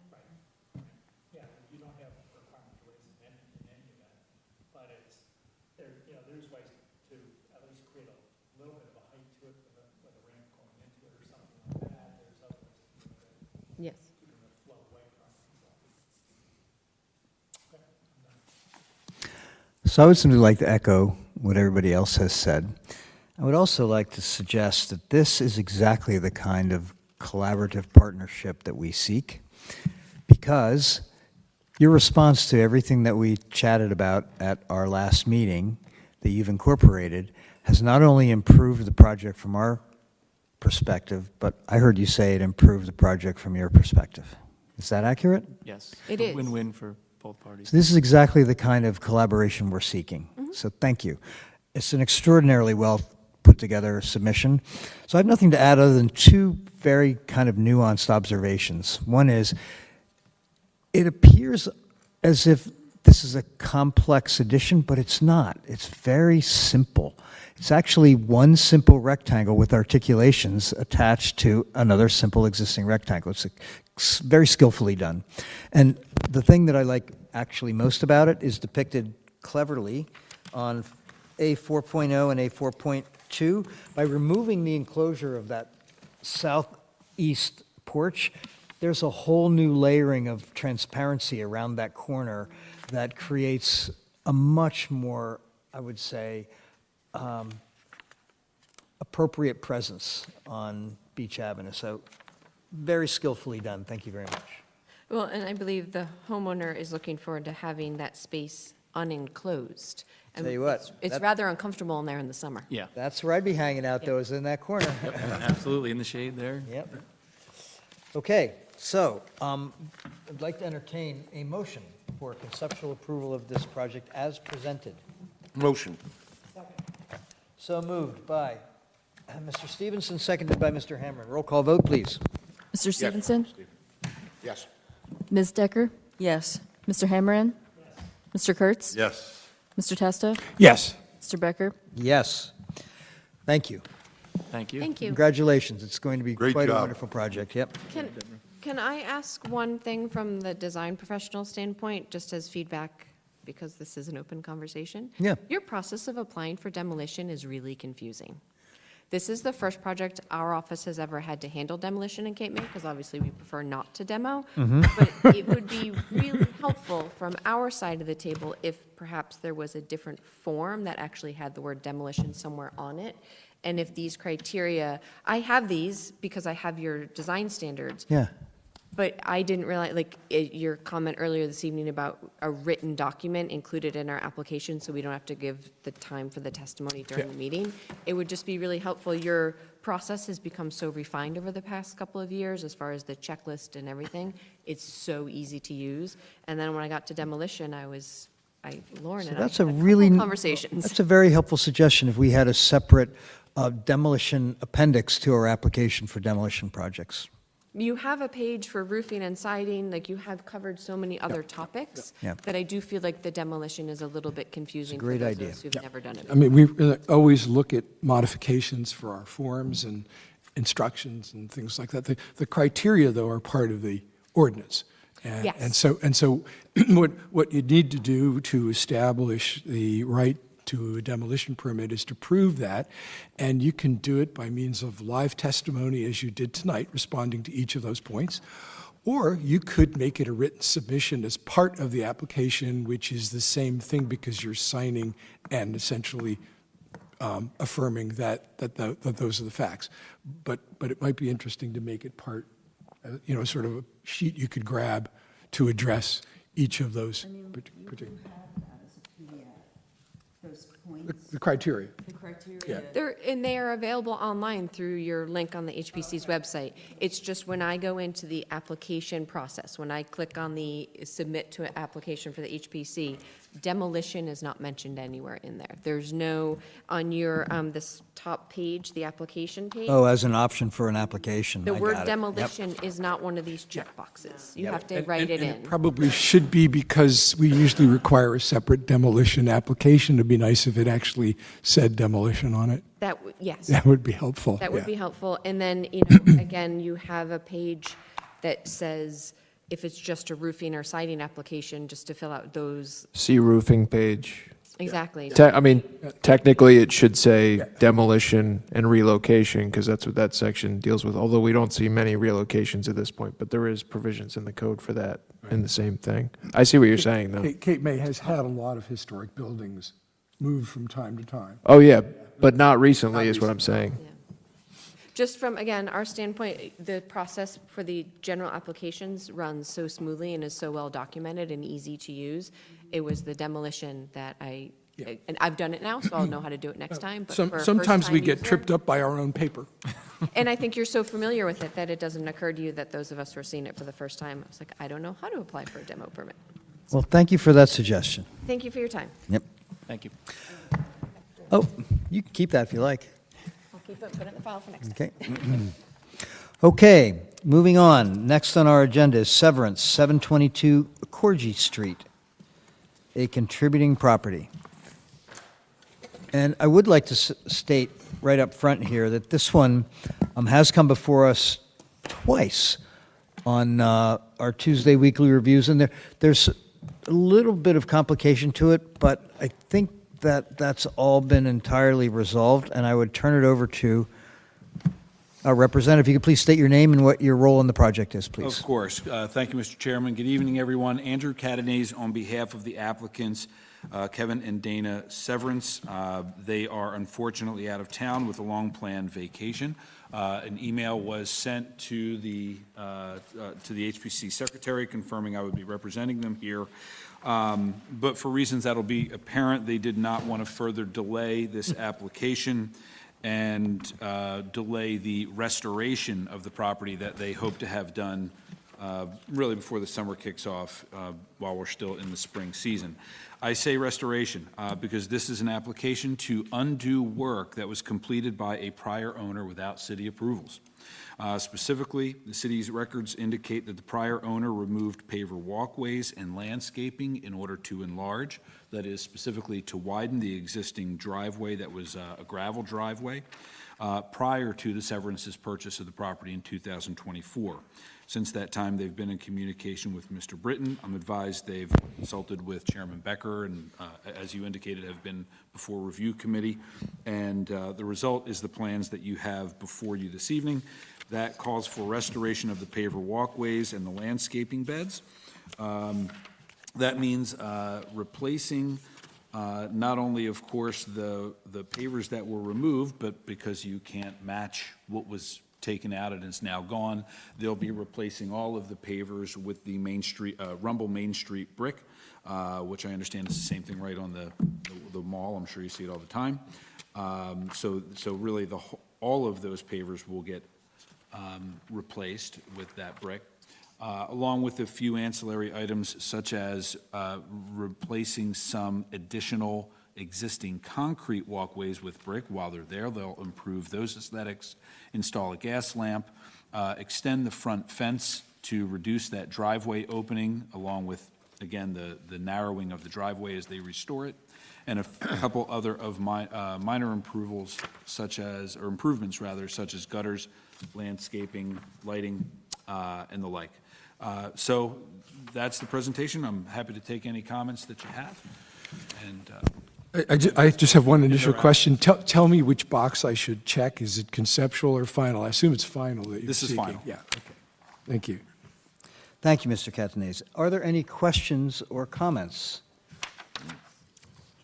Yeah, you don't have a requirement to raise it in any event, but there's ways to at least create a little bit of a height to it with a ramp going into it or something like that. There's other ways to do it, Yes. keeping the flow away from it. So I would simply like to echo what everybody else has said. I would also like to suggest that this is exactly the kind of collaborative partnership that we seek, because your response to everything that we chatted about at our last meeting that you've incorporated has not only improved the project from our perspective, but I heard you say it improved the project from your perspective. Is that accurate? Yes. It a is. Win-win for both parties. So this is exactly the kind of collaboration we're seeking. So thank you. It's an extraordinarily well put together submission. So I have nothing to add other than two very kind of nuanced observations. One is, it appears as if this is a complex addition, but it's not. It's very simple. It's actually one simple rectangle with articulations attached to another simple existing rectangle. It's very skillfully done. And the thing that I like actually most about it is depicted cleverly on A4.0 and A4.2 by removing the enclosure of that southeast porch. There's a whole new layering of transparency around that corner that creates a much more, I would say, appropriate presence on Beach Avenue. So very skillfully done. Thank you very much. Well, and I believe the homeowner is looking forward to having that space unenclosed. And Tell you what, it's that- rather uncomfortable in there in the summer. Yeah, That's where I'd be hanging out, though, is in that corner. absolutely, in the shade there. Yep. Okay, so I'd like to entertain a motion for conceptual approval of this project as presented. Motion. So moved by Mr. Stevenson, seconded by Mr. Hammerin. Roll call vote, please. Mr. Stevenson? Yes. Ms. Decker? Yes. Mr. Hammerin? Mr. Kurtz? Yes. Mr. Testa? Yes. Mr. Mr. Becker? Yes. Thank you. Thank you. Thank you. Congratulations. It's going to be Great quite a job. wonderful project. Yep. Can I ask one thing from the design professional standpoint, just as feedback, because this is an open conversation? Yeah. Your process of applying for demolition is really confusing. This is the first project our office has ever had to handle demolition in Cape May, because obviously we prefer not to demo. But it would be really helpful from our side of the table if perhaps there was a different form that actually had the word demolition somewhere on it. And if these criteria, I have these because I have your design standards, Yeah. but I didn't realize, like, your comment earlier this evening about a written document included in our application, so we don't have to give the time for the testimony during the meeting. It would just be really helpful. Your process has become so refined over the past couple of years as far as the checklist and everything. It's so easy to use. And then when I got to demolition, Lauren and I That's had a a couple really, conversations. that's a very helpful suggestion if we had a separate demolition appendix to our application for demolition projects. You have a page for roofing and siding, like you have covered so many other topics Yeah. that I do feel like the demolition is a little bit confusing for great those of idea. us who've never done it. I mean, we always look at modifications for our forms and instructions and things like that. The criteria, though, are part of the ordinance. And, Yes. and so what you need to do to establish the right to a demolition permit is to prove that, and you can do it by means of live testimony, as you did tonight, responding to each of those points, or you could make it a written submission as part of the application, which is the same thing because you're signing and essentially affirming that those are the facts. But it might be interesting to make it part, sort of a sheet you could grab to address each of those particular. The criteria. And they are available online through your link on the HPC's website. It's just when I go into the application process, when I click on the submit to an application for the HPC, demolition is not mentioned anywhere in there. There's no, on your, this top page, the application page, Oh, as an option for an application. the I word got it. Yep. demolition is not one of these check boxes. You have to write it And in. probably should be because we usually require a separate demolition application. It'd be nice if it actually said demolition on it. Yes. That would be helpful. That would yeah. be helpful. And then, again, you have a page that says, if it's just a roofing or siding application, just to fill out those. See roofing page. Exactly. I mean, technically, it should say demolition and relocation, because that's what that section deals with, although we don't see many relocations at this point, but there is provisions in the code for that in the same thing. I see what you're saying, though. Cape May has had a lot of historic buildings moved from time to time. Oh, yeah, but not recently is what I'm saying. Just from, again, our standpoint, the process for the general applications runs so smoothly and is so well documented and easy to use. It was the demolition that and I've done it now, so I'll know how to do it next time. But for a Sometimes we first-time get user- tripped up by our own paper. And I think you're so familiar with it that it doesn't occur to you that those of us who are seeing it for the first time, I was like, I don't know how to apply for a demo permit. Well, thank you for that suggestion. Thank you for your time. Yep. Thank you. Oh, you can keep that if you like. I'll keep it, put it in the file for next time. Okay. Okay, moving on. Next on our agenda is Severance, 722 Corgi Street, a contributing property. And I would like to state right up front here that this one has come before us twice on our Tuesday weekly reviews, and there's a little bit of complication to it, but I think that that's all been entirely resolved, and I would turn it over to our representative. If you could please state your name and what your role in the project is, please. Of course. Thank you, Mr. Chairman. Good evening, everyone. Andrew Catanese on behalf of the applicants, Kevin and Dana Severance. They are unfortunately out of town with a long-planned vacation. An email was sent to the HPC secretary confirming I would be representing them here. But for reasons that'll be apparent, they did not want to further delay this application and delay the restoration of the property that they hope to have done really before the summer kicks off, while we're still in the spring season. I say restoration because this is an application to undo work that was completed by a prior owner without city approvals. Specifically, the city's records indicate that the prior owner removed paver walkways and landscaping in order to enlarge, that is specifically to widen the existing driveway that was a gravel driveway, prior to the Severance's purchase of the property in 2024. Since that time, they've been in communication with Mr. Britton. I'm advised they've consulted with Chairman Becker and, as you indicated, have been before review committee. And the result is the plans that you have before you this evening. That calls for restoration of the paver walkways and the landscaping beds. That means replacing not only, of course, the pavers that were removed, but because you can't match what was taken out and is now gone, they'll be replacing all of the pavers with the Main Street, Rumble Main Street brick, which I understand is the same thing right on the mall. I'm sure you see it all the time. So really, all of those pavers will get replaced with that brick, along with a few ancillary items such as replacing some additional existing concrete walkways with brick. While they're there, they'll improve those aesthetics, install a gas lamp, extend the front fence to reduce that driveway opening, along with, again, the narrowing of the driveway as they restore it, and a couple other of minor improvements, such as gutters, landscaping, lighting, and the like. So that's the presentation. I'm happy to take any comments that you have. And I just have one initial question. Tell me which box I should check. Is it conceptual or final? I assume it's final that you're This is seeking. final. Yeah, okay. Thank you. Thank you, Mr. Catanese. Are there any questions or comments?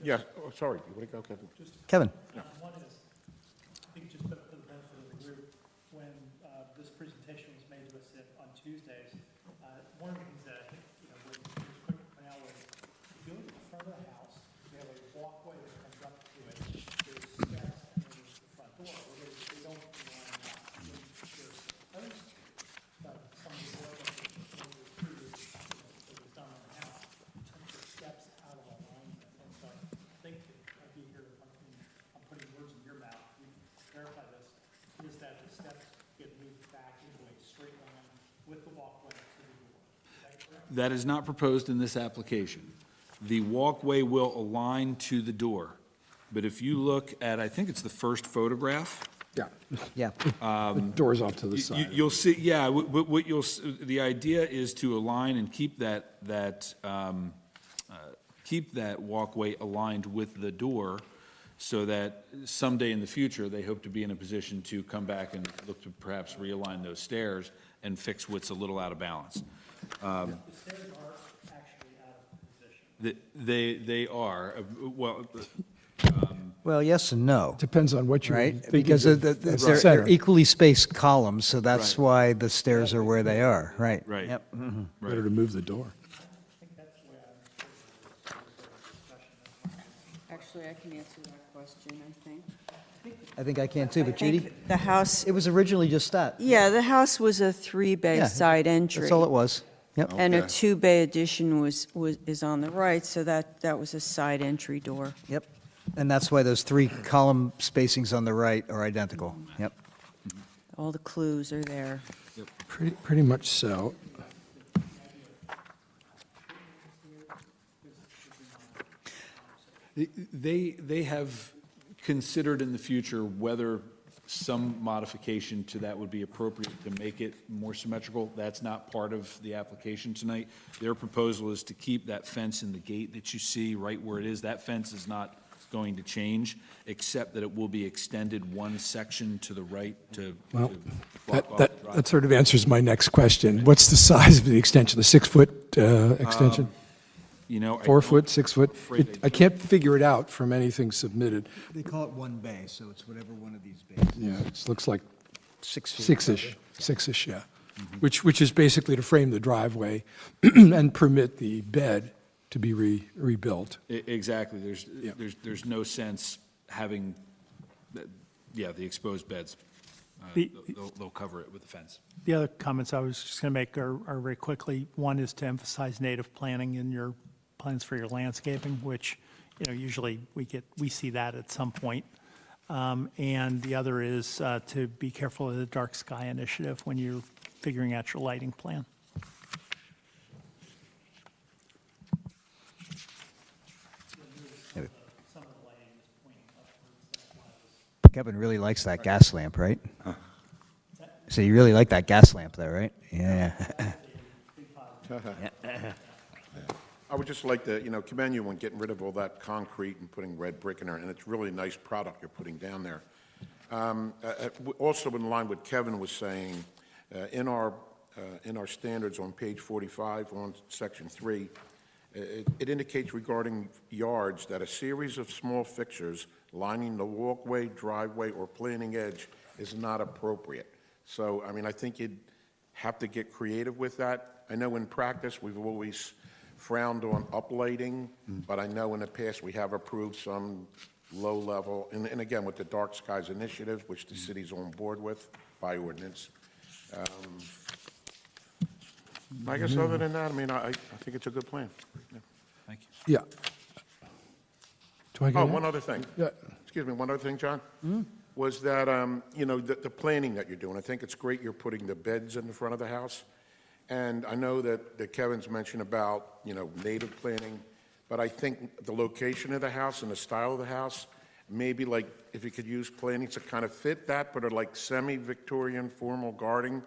Yes, oh, sorry, you want to go, Kevin? Kevin? One is, I think just for the benefit of the group, when this presentation was made to us on Tuesdays, one of the things that I think, was quick to point out was, if you look at the front of the house, we have a walkway that comes up to it, there's steps, and then there's the front door. Well, they don't line up. They're supposed to, but some of the work that was previous, that was done on the house, took the steps out of alignment. And so I think I'd be here, I'm putting words in your mouth, we clarify this, is that the steps get moved back into a straight line with the walkway to the door. Is that correct? that is not proposed in this application. The walkway will align to the door. But if you look at, I think it's the first photograph, Yeah. Yeah. The door's off to the side. you'll see, yeah, what you'll, the idea is to align and keep keep that walkway aligned with the door, so that someday in the future, they hope to be in a position to come back and look to perhaps realign those stairs and fix what's a little out of balance. The stairs are actually out of position. They are, well, Well, yes and no. Depends on what you're Right? thinking Because of they're as the center. equally spaced columns, so that's Right. why the stairs are where they are, right? Right. Yep. Mhm. Better to move the door. Actually, I can answer that question, I think. I think I can too, but I think Judy? the house, It was originally just that. yeah, the house was a three-bay Yeah, side entry. That's all it was. Yep. And a Okay. two-bay addition is on the right, so that was a side entry door. Yep. And that's why those three column spacings on the right are identical. Yep. All the clues are there. Pretty much so. They have considered in the future whether some modification to that would be appropriate to make it more symmetrical. That's not part of the application tonight. Their proposal is to keep that fence in the gate that you see right where it is. That fence is not going to change, except that it will be extended one section to the right to Well, block off the driveway. that sort of answers my next question. What's the size of the extension, the 6-foot extension? You know, 4 foot, 6 foot? afraid I can't figure it out from anything submitted. They call it one bay, so it's whatever one of these bays. Yeah, it looks like 6 feet. six-ish, yeah. Which is basically to frame the driveway and permit the bed to be rebuilt. Exactly. There's no sense having, the exposed beds. They'll cover it with the fence. The other comments I was just going to make are very quickly. One is to emphasize native planting in your plans for your landscaping, which, usually we see that at some point. And the other is to be careful of the dark sky initiative when you're figuring out your lighting plan. Kevin really likes that gas lamp, right? So you really like that gas lamp there, right? Yeah. I would just like to, commend you on getting rid of all that concrete and putting red brick in there, and it's really a nice product you're putting down there. Also in line with Kevin was saying, in our standards on page 45 on section 3, it indicates regarding yards that a series of small fixtures lining the walkway, driveway, or planting edge is not appropriate. So, I think you'd have to get creative with that. I know in practice, we've always frowned on uplighting, but I know in the past we have approved some low level, and again, with the Dark Skies Initiative, which the city's on board with by ordinance. I guess other than that, I think it's a good plan. Yeah. Thank you. Yeah. Do I get One other thing. Yeah. Excuse me, one other thing, John, was that, the planning that you're doing, I think it's great you're putting the beds in the front of the house. And I know that Kevin's mentioned about, native planting, but I think the location of the house and the style of the house, maybe like if you could use plantings to kind of fit that, but are like semi-Victorian formal gardening,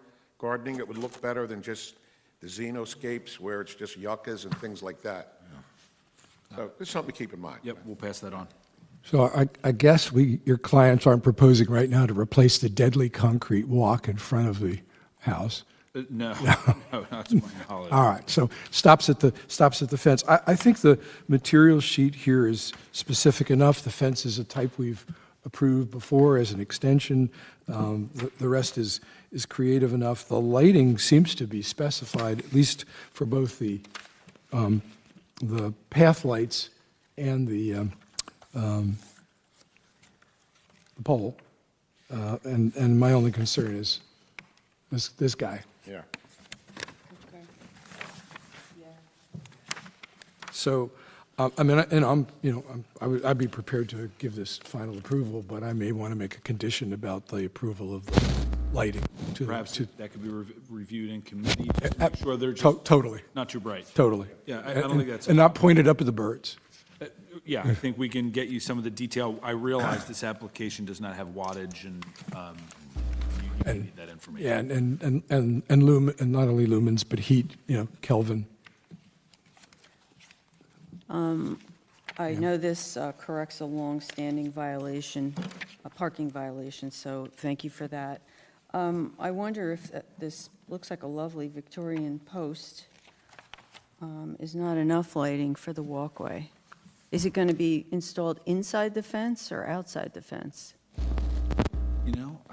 it would look better than just the xenoscapes where it's just yuccas and things like that. So it's something to keep in mind. Yep, we'll pass that on. So I guess your clients aren't proposing right now to replace the deadly concrete walk in front of the house. No, not to my knowledge. All right, so stops at the fence. I think the material sheet here is specific enough. The fence is a type we've approved before as an extension. The rest is creative enough. The lighting seems to be specified, at least for both the path lights and the pole. And my only concern is this guy. Yeah. So, I'd be prepared to give this final approval, but I may want to make a condition about the approval of the lighting. Perhaps that could be reviewed in committee, just to make sure they're just Totally. not too bright. Totally. Yeah, I don't think that's. And not pointed up at the birds. Yeah, I think we can get you some of the detail. I realize this application does not have wattage, and you need that information. Yeah, and lumen, and not only lumens, but heat, Kelvin. I know this corrects a long-standing violation, a parking violation, so thank you for that. I wonder if this looks like a lovely Victorian post is not enough lighting for the walkway. Is it going to be installed inside the fence or outside the fence?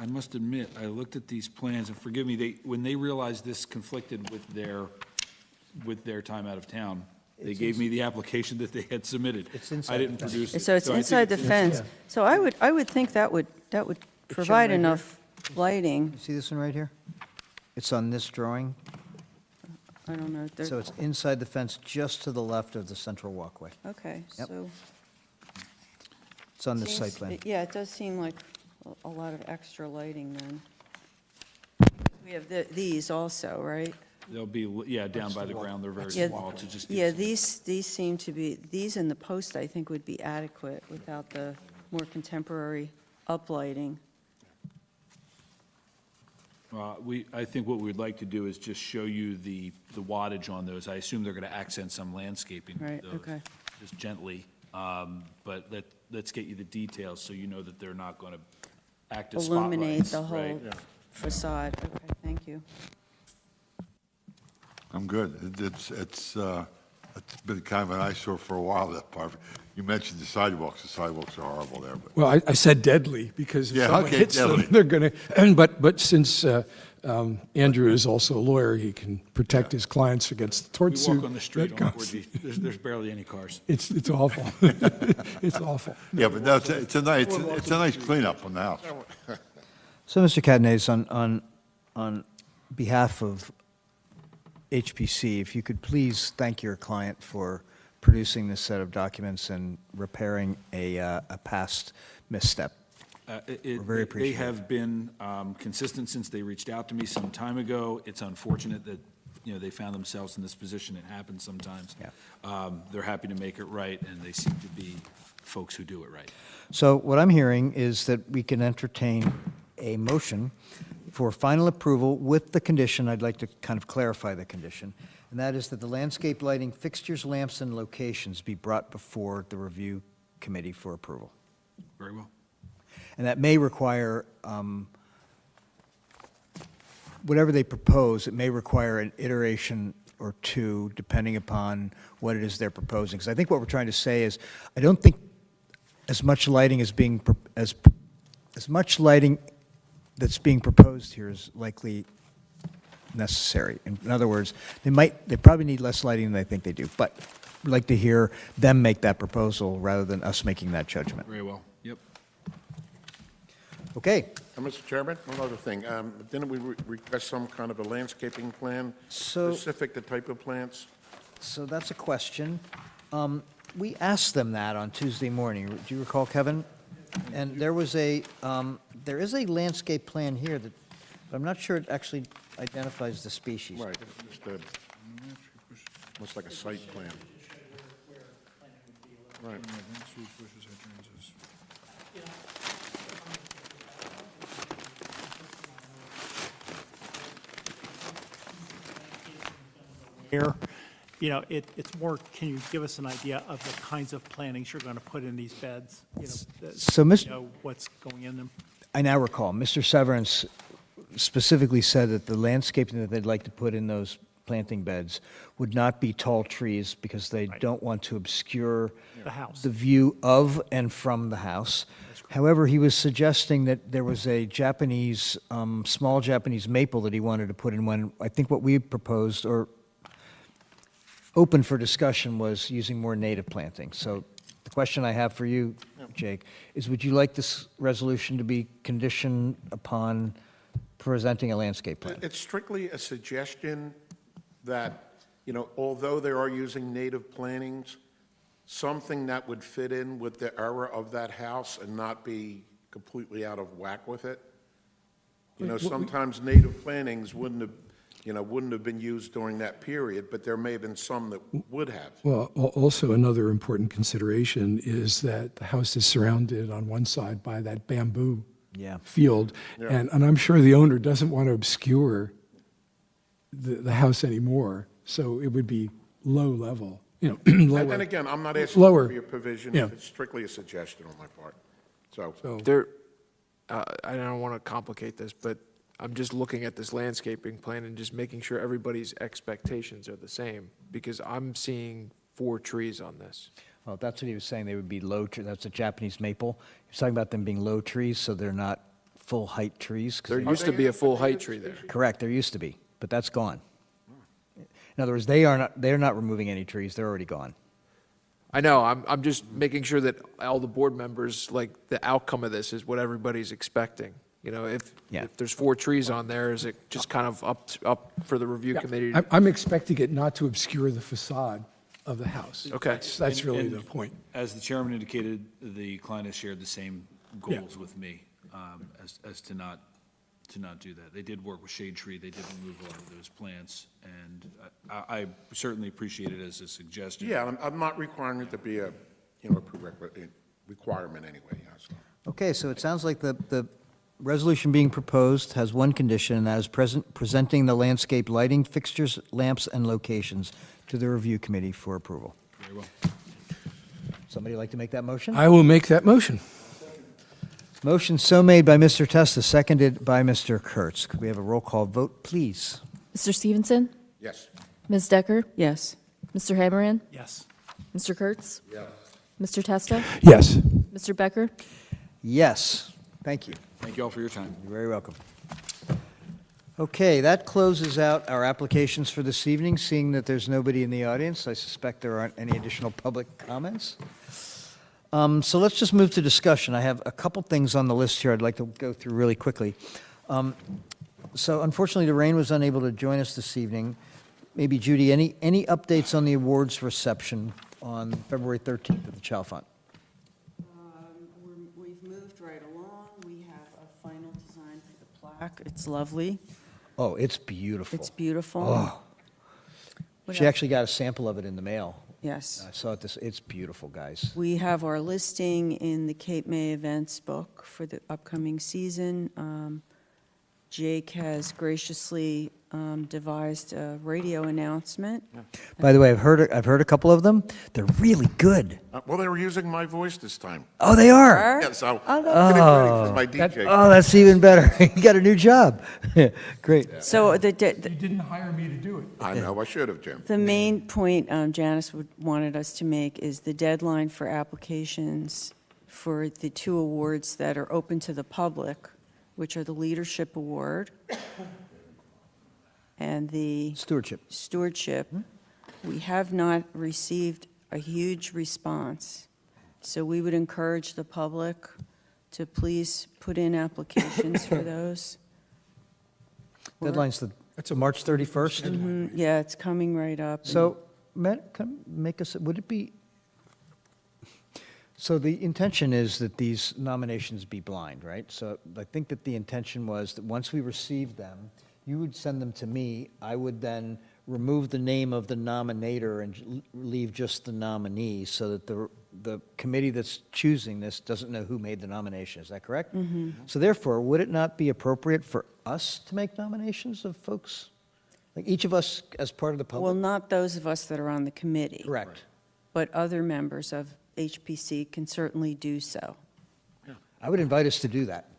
I must admit, I looked at these plans, and forgive me, when they realized this conflicted with their time out of town, they gave me the application that they had submitted. It's inside I didn't the fence. produce it. So it's I think inside the it's fence. So I would think that would provide right enough lighting. You see this one right here? It's on this drawing. I don't know. So it's inside the fence, just to the left of the central walkway. Okay, Yep. so. It's on this seems- site plan. Yeah, it does seem like a lot of extra lighting then. We have these also, right? They'll be, down by the ground, they're very Yeah, small to just. give Yeah, some- these seem to be, these and the post, I think, would be adequate without the more contemporary uplighting. I think what we'd like to do is just show you the wattage on those. I assume they're going to accent some landscaping with Right, those, okay. just gently. But let's get you the details so you know that they're not going to act as spotlights. Illuminate the whole right? facade. Okay, thank you. I'm good. It's been kind of an eyesore for a while, that part. You mentioned the sidewalks. The sidewalks are horrible there, but. Well, I said deadly, because if Yeah, someone okay, hits them, deadly. they're going to, but since Andrew is also a lawyer, he can protect his clients against the tort We suit. walk on the street that on comes. 4G. There's barely any cars. It's awful. It's awful. Yeah, but it's a nice cleanup on the house. So, Mr. Cadenez, on behalf of HPC, if you could please thank your client for producing this set of documents and repairing a past misstep. We're very They appreciative. have been consistent since they reached out to me some time ago. It's unfortunate that, you know, they found themselves in this position. It happens sometimes. They're happy to make it right, and they seem to be folks who do it right. So what I'm hearing is that we can entertain a motion for final approval with the condition, I'd like to kind of clarify the condition, and that is that the landscape lighting fixtures, lamps, and locations be brought before the review committee for approval. Very well. And that may require, whatever they propose, it may require an iteration or two, depending upon what it is they're proposing. Because I think what we're trying to say is, I don't think as much lighting as being, as much lighting that's being proposed here is likely necessary. In other words, they probably need less lighting than they think they do. But we'd like to hear them make that proposal rather than us making that judgment. Very well. Yep. Okay. Mr. Chairman, one other thing. Didn't we request some kind of a landscaping plan So- specific to type of plants? So that's a question. We asked them that on Tuesday morning. Do you recall, Kevin? And there was there is a landscape plan here that, but I'm not sure it actually identifies the species. Right, just looks like a site plan. Right. Here, you know, it's more, can you give us an idea of the kinds of plantings you're going to put in these beds? You know, So, Mr. you know, what's going in them? I now recall, Mr. Severance specifically said that the landscaping that they'd like to put in those planting beds would not be tall trees because they don't want to obscure The house. the view of and from the house. However, he was suggesting that there was a Japanese, small Japanese maple that he wanted to put in one. I think what we proposed, or open for discussion, was using more native planting. So the question I have for you, Jake, is would you like this resolution to be conditioned upon presenting a landscape plan? It's strictly a suggestion that, you know, although they are using native plantings, something that would fit in with the era of that house and not be completely out of whack with it. You know, sometimes native plantings wouldn't have been used during that period, but there may have been some that would have. Well, also another important consideration is that the house is surrounded on one side by that bamboo field. Yeah. And I'm sure the owner doesn't want to obscure the house anymore, so it would be low level, you know, lower. And again, I'm not asking Lower. for your provision, Yeah. it's strictly a suggestion on my part. So, I don't want to complicate this, but I'm just looking at this landscaping plan and just making sure everybody's expectations are the same, because I'm seeing 4 trees on this. Well, that's what he was saying, they would be low, that's a Japanese maple. He was talking about them being low trees, so they're not full-height trees. 'cause There used to be a full-height tree there. Correct, there used to be, but that's gone. In other words, they're not removing any trees, they're already gone. I know, I'm just making sure that all the board members, like, the outcome of this is what everybody's expecting. You know, if there's 4 trees on there, is it just kind of up for the review committee? I'm expecting it not to obscure the facade of the house. Okay. That's really And the point. As the chairman indicated, the client has shared the same goals with me, as to not do that. They did work with Shade Tree, they did remove a lot of those plants, and I certainly appreciate it as a suggestion. yeah, I'm not requiring it to be a, you know, a prerequisite requirement anyway, yeah, so. Okay, so it sounds like the resolution being proposed has one condition, and that is presenting the landscape lighting fixtures, lamps, and locations to the review committee for approval. Very well. Somebody like to make that motion? I will make that motion. Motion so made by Mr. Testa, seconded by Mr. Kurtz. Could we have a roll call vote, please? Mr. Stevenson? Yes. Ms. Decker? Yes. Mr. Hammerand? Yes. Mr. Kurtz? Yes. Mr. Testa? Yes. Mr. Becker? Yes. Thank you. Thank you all for your time. You're very welcome. Okay, that closes out our applications for this evening. Seeing that there's nobody in the audience, I suspect there aren't any additional public comments. So let's just move to discussion. I have a couple things on the list here I'd like to go through really quickly. So unfortunately, Lorraine was unable to join us this evening. Maybe Judy, any updates on the awards reception on February 13th at the Chalfont? We've moved right along. We have a final design for the plaque. It's lovely. Oh, it's beautiful. It's beautiful. Oh. What She else? actually got a sample of it in the mail. Yes. I saw it it's beautiful, guys. We have our listing in the Cape May events book for the upcoming season. Jake has graciously devised a radio announcement. By the way, I've heard a couple of them. They're really good. Well, they were using my voice this time. Oh, they are? Yeah, so Oh, I'm getting ready for my DJ. That's even better. You got a new job. Great. So You didn't hire me to do it. I know, I should have, Jim. the main point Janice wanted us to make is the deadline for applications for the 2 awards that are open to the public, which are the Leadership Award and the Stewardship. We have not received a huge response. So we would encourage the public to please put in applications for those. Deadline's March 31st? Yeah, it's coming right up. So, Matt, would it be, so the intention is that these nominations be blind, right? So I think that the intention was that once we received them, you would send them to me. I would then remove the name of the nominator and leave just the nominee so that the committee that's choosing this doesn't know who made the nomination. Is that correct? So therefore, would it not be appropriate for us to make nominations of folks? Like each of us as part of the public? Well, not those of us that are on the committee. Correct. But other members of HPC can certainly do so. I would invite us to do that.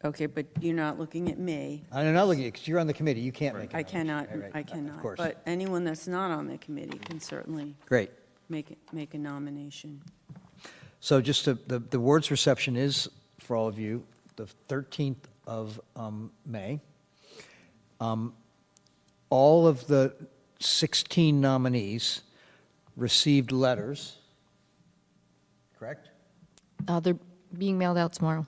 Okay, but you're not looking at me. I'm not looking at, because you're on the committee, you can't make it. I cannot, Right, I of cannot. course. But anyone that's not on the committee can certainly Great. make a nomination. So just the awards reception is, for all of you, the 13th of May. All of the 16 nominees received letters, correct? They're being mailed out tomorrow.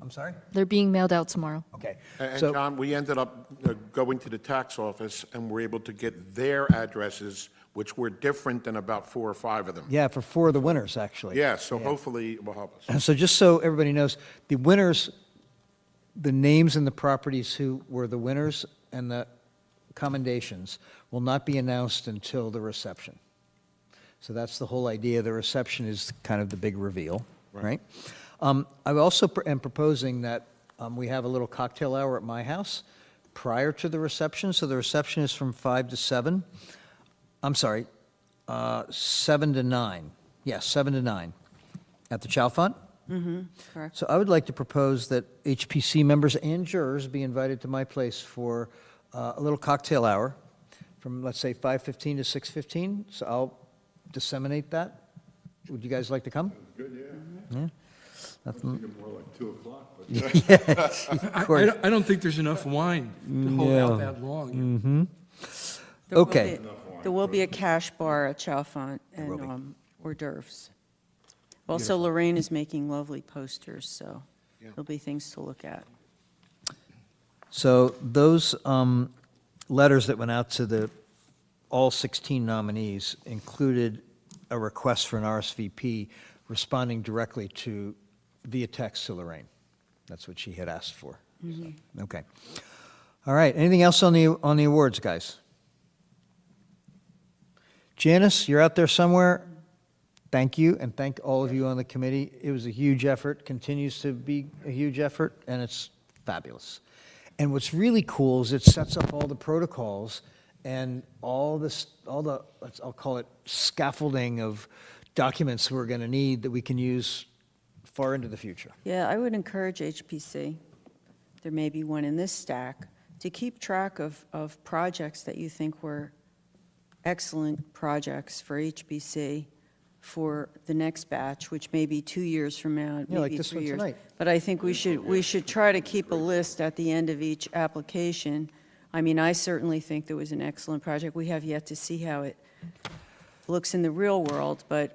I'm sorry? They're being mailed out tomorrow. Okay. And So- John, we ended up going to the tax office and were able to get their addresses, which were different than about 4 or 5 of them. Yeah, for 4 of the winners, actually. Yeah, so hopefully it will help us. And so just so everybody knows, the winners, the names and the properties who were the winners and the commendations will not be announced until the reception. So that's the whole idea. The reception is kind of the big reveal, right? I also am proposing that we have a little cocktail hour at my house prior to the reception. So the reception is from 5 to 7. I'm sorry, 7 to 9. Yes, 7 to 9 at the Chalfont. Correct. So I would like to propose that HPC members and jurors be invited to my place for a little cocktail hour from, let's say, 5:15 to 6:15. So I'll disseminate that. Would you guys like to come? Good, yeah. Yeah. Nothing. More like 2 o'clock, but. Yes, of course. I don't think there's enough wine to hold out that long. There will Okay. be- There will be a cash bar at Chalfont and hors d'oeuvres. Also, Lorraine is making lovely posters, so there'll be things to look at. So those letters that went out to all 16 nominees included a request for an RSVP responding directly via text to Lorraine. That's what she had asked for. So, okay. All right. Anything else on the awards, guys? Janice, you're out there somewhere. Thank you, and thank all of you on the committee. It was a huge effort, continues to be a huge effort, and it's fabulous. And what's really cool is it sets up all the protocols and all the, I'll call it scaffolding of documents we're going to need that we can use far into the future. Yeah, I would encourage HPC, there may be one in this stack, to keep track of projects that you think were excellent projects for HPC for the next batch, which may be 2 years from now, Yeah, like maybe this 3 one years. tonight. But I think we should try to keep a list at the end of each application. I mean, I certainly think there was an excellent project. We have yet to see how it looks in the real world, but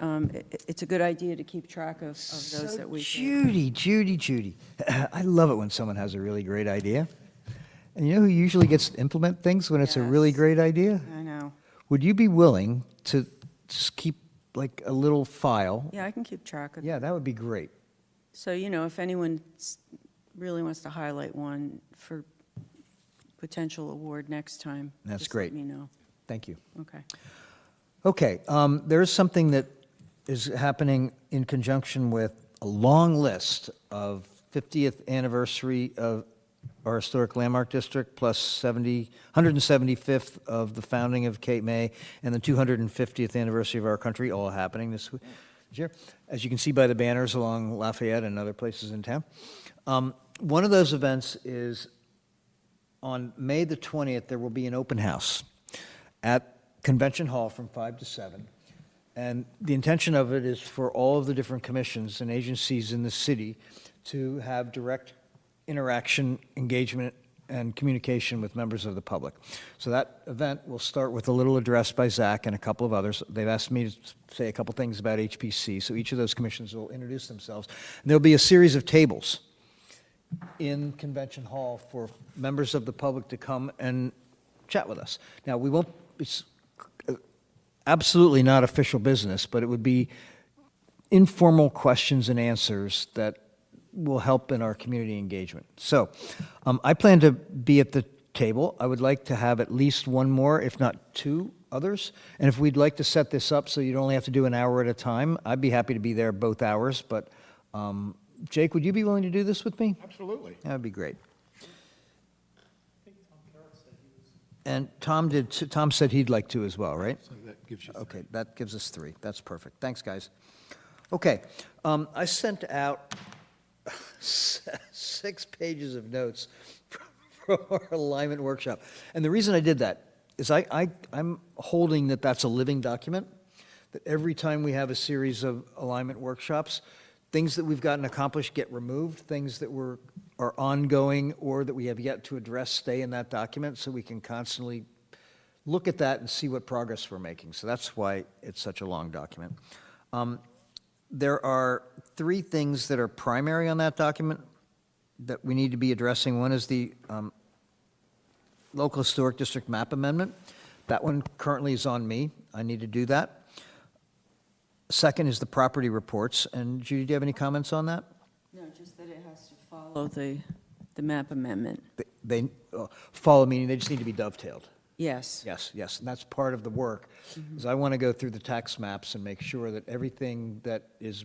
it's a good idea to keep track of those that we can. Judy. I love it when someone has a really great idea. And you know who usually gets to implement things when it's a really great idea? I know. Would you be willing to just keep like a little file? Yeah, I can keep track of Yeah, that would be great. So, if anyone really wants to highlight one for potential award next time, That's just great. let me know. Thank you. Okay. Okay, there is something that is happening in conjunction with a long list of 50th anniversary of our historic landmark district, plus 175th of the founding of Cape May, and the 250th anniversary of our country, all happening this year, as you can see by the banners along Lafayette and other places in town. One of those events is on May the 20th, there will be an open house at Convention Hall from 5 to 7. And the intention of it is for all of the different commissions and agencies in the city to have direct interaction, engagement, and communication with members of the public. So that event will start with a little address by Zach and a couple of others. They've asked me to say a couple things about HPC, so each of those commissions will introduce themselves. And there'll be a series of tables in Convention Hall for members of the public to come and chat with us. Now, we won't, it's absolutely not official business, but it would be informal questions and answers that will help in our community engagement. So I plan to be at the table. I would like to have at least one more, if not two others. And if we'd like to set this up so you'd only have to do an hour at a time, I'd be happy to be there both hours. But Jake, would you be willing to do this with me? Absolutely. That would be great. And Tom said he'd like to as well, right? So that gives you Okay, that gives us 3. That's perfect. Thanks, guys. Okay, I sent out 6 pages of notes from our alignment workshop. And the reason I did that is I'm holding that that's a living document, that every time we have a series of alignment workshops, things that we've gotten accomplished get removed, things that are ongoing or that we have yet to address stay in that document, so we can constantly look at that and see what progress we're making. So that's why it's such a long document. There are 3 things that are primary on that document that we need to be addressing. One is the local historic district map amendment. That one currently is on me. I need to do that. Second is the property reports. And Judy, do you have any comments on that? No, just that it has to follow the map amendment. They follow, meaning they just need to be dovetailed. Yes. Yes, and that's part of the work, is I want to go through the tax maps and make sure that everything that is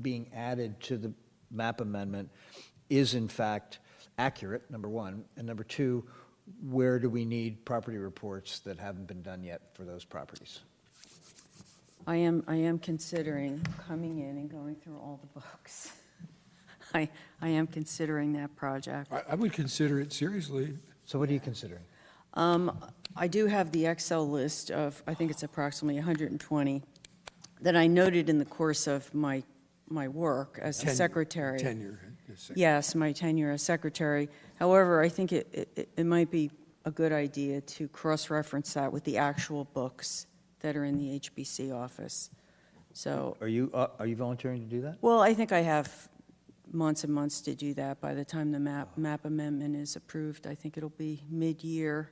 being added to the map amendment is in fact accurate, number one, and number two, where do we need property reports that haven't been done yet for those properties? I am considering coming in and going through all the books. I am considering that project. I would consider it seriously. So what are you considering? I do have the Excel list of, I think it's approximately 120, that I noted in the course of my work as a secretary. Tenure. Yes, my tenure as secretary. However, I think it might be a good idea to cross-reference that with the actual books that are in the HBC office. So, Are you volunteering to do that? well, I think I have months and months to do that. By the time the map amendment is approved, I think it'll be mid-year.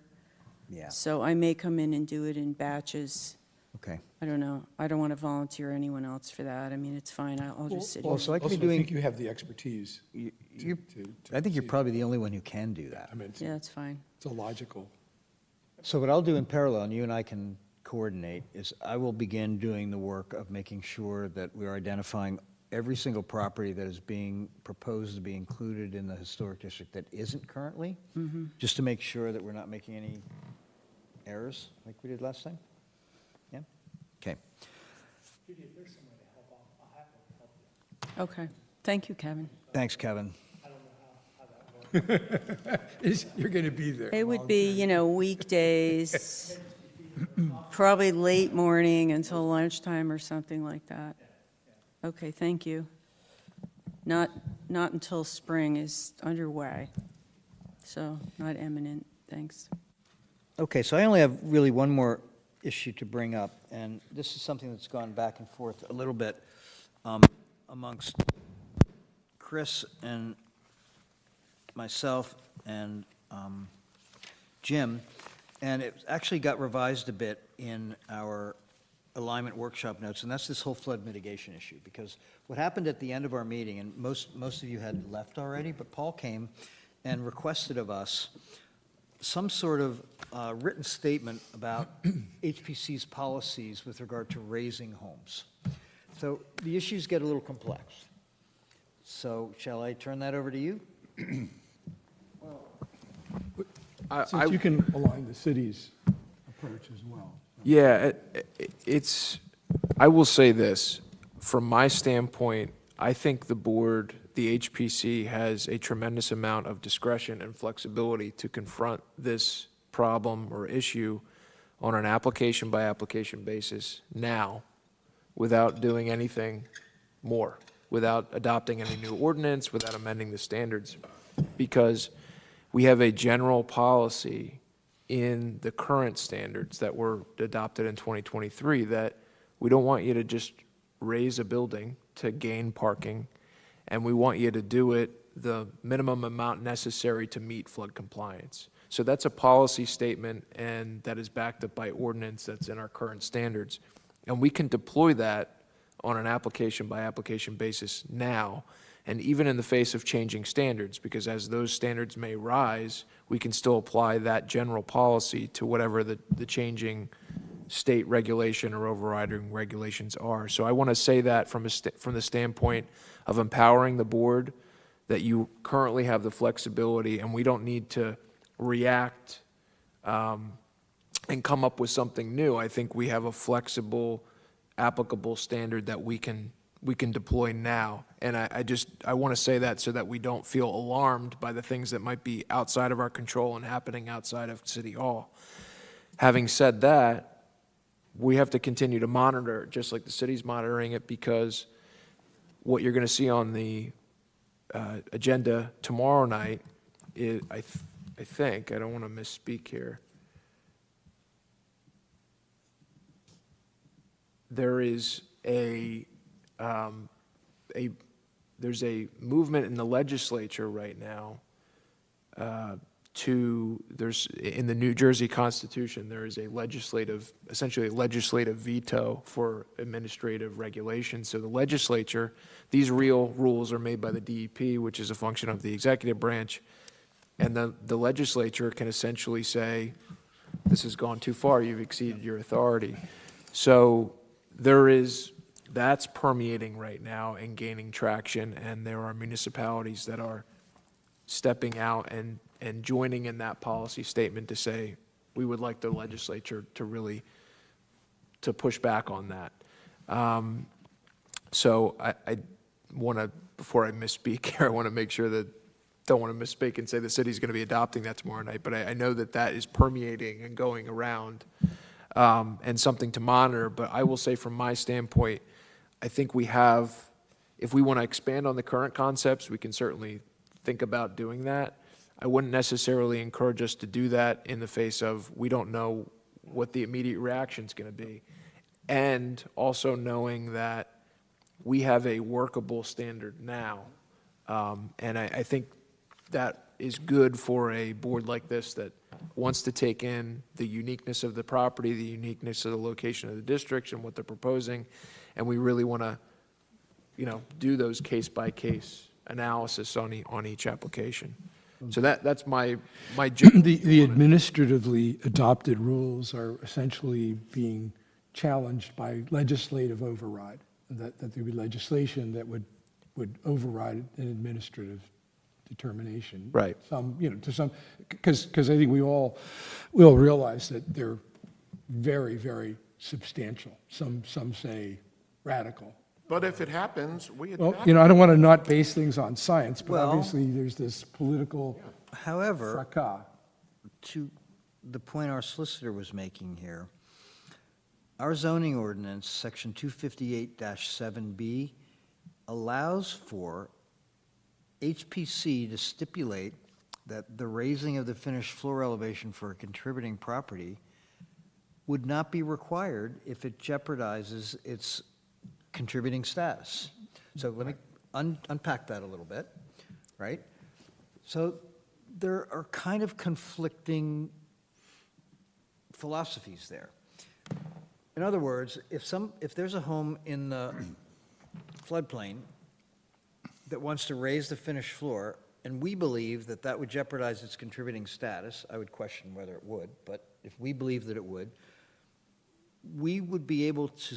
Yeah. So I may come in and do it in batches. Okay. I don't know. I don't want to volunteer anyone else for that. I mean, it's fine. I'll just sit here. Also, I could be I doing, think you have the expertise. I think you're probably the only one who can do that. I mean, Yeah, that's fine. it's illogical. So what I'll do in parallel, and you and I can coordinate, is I will begin doing the work of making sure that we're identifying every single property that is being proposed to be included in the historic district that isn't currently, just to make sure that we're not making any errors like we did last time. Yeah? Okay. Okay. Thank you, Kevin. Thanks, Kevin. You're going to be there. It would be, weekdays, probably late morning until lunchtime or something like that. Okay, thank you. Not until spring is underway, so not imminent. Thanks. Okay, so I only have really one more issue to bring up, and this is something that's gone back and forth a little bit amongst Chris and myself and Jim, and it actually got revised a bit in our alignment workshop notes, and that's this whole flood mitigation issue, because what happened at the end of our meeting, and most of you had left already, but Paul came and requested of us some sort of written statement about HPC's policies with regard to raising homes. So the issues get a little complex. So shall I turn that over to you? Since you can align the city's approach as well. Yeah, I will say this, from my standpoint, I think the board, the HPC, has a tremendous amount of discretion and flexibility to confront this problem or issue on an application-by-application basis now, without doing anything more, without adopting any new ordinance, without amending the standards, because we have a general policy in the current standards that were adopted in 2023 that we don't want you to just raise a building to gain parking, and we want you to do it the minimum amount necessary to meet flood compliance. So that's a policy statement, and that is backed up by ordinance that's in our current standards. And we can deploy that on an application-by-application basis now, and even in the face of changing standards, because as those standards may rise, we can still apply that general policy to whatever the changing state regulation or overriding regulations are. So I want to say that from the standpoint of empowering the board, that you currently have the flexibility, and we don't need to react and come up with something new. I think we have a flexible, applicable standard that we can deploy now. And I want to say that so that we don't feel alarmed by the things that might be outside of our control and happening outside of City Hall. Having said that, we have to continue to monitor it, just like the city's monitoring it, because what you're going to see on the agenda tomorrow night is, I think, I don't want to misspeak here, there is there's a movement in the legislature right now in the New Jersey Constitution, there is essentially a legislative veto for administrative regulation. So the legislature, these real rules are made by the DEP, which is a function of the executive branch, and the legislature can essentially say, this has gone too far, you've exceeded your authority. So that's permeating right now and gaining traction, and there are municipalities that are stepping out and joining in that policy statement to say, we would like the legislature to really push back on that. So I want to, before I misspeak here, I want to make sure that, don't want to misspeak and say the city's going to be adopting that tomorrow night, but I know that is permeating and going around and something to monitor. But I will say from my standpoint, I think if we want to expand on the current concepts, we can certainly think about doing that. I wouldn't necessarily encourage us to do that in the face of, we don't know what the immediate reaction is going to be. And also knowing that we have a workable standard now. And I think that is good for a board like this that wants to take in the uniqueness of the property, the uniqueness of the location of the districts and what they're proposing. And we really want to, do those case-by-case analysis on each application. So that's my The administratively adopted rules are essentially being challenged by legislative override, that there be legislation that would override an administrative determination. Right. Because I think we all realize that they're very, very substantial. Some say radical. But if it happens, we Well, adapt. I don't want to not base things on science, but Well, obviously there's this political However, fracas. to the point our solicitor was making here, our zoning ordinance, section 258-7B, allows for HPC to stipulate that the raising of the finished floor elevation for a contributing property would not be required if it jeopardizes its contributing status. So let me unpack that a little bit, right? So there are kind of conflicting philosophies there. In other words, if there's a home in the floodplain that wants to raise the finished floor, and we believe that that would jeopardize its contributing status, I would question whether it would, but if we believe that it would, we would be able to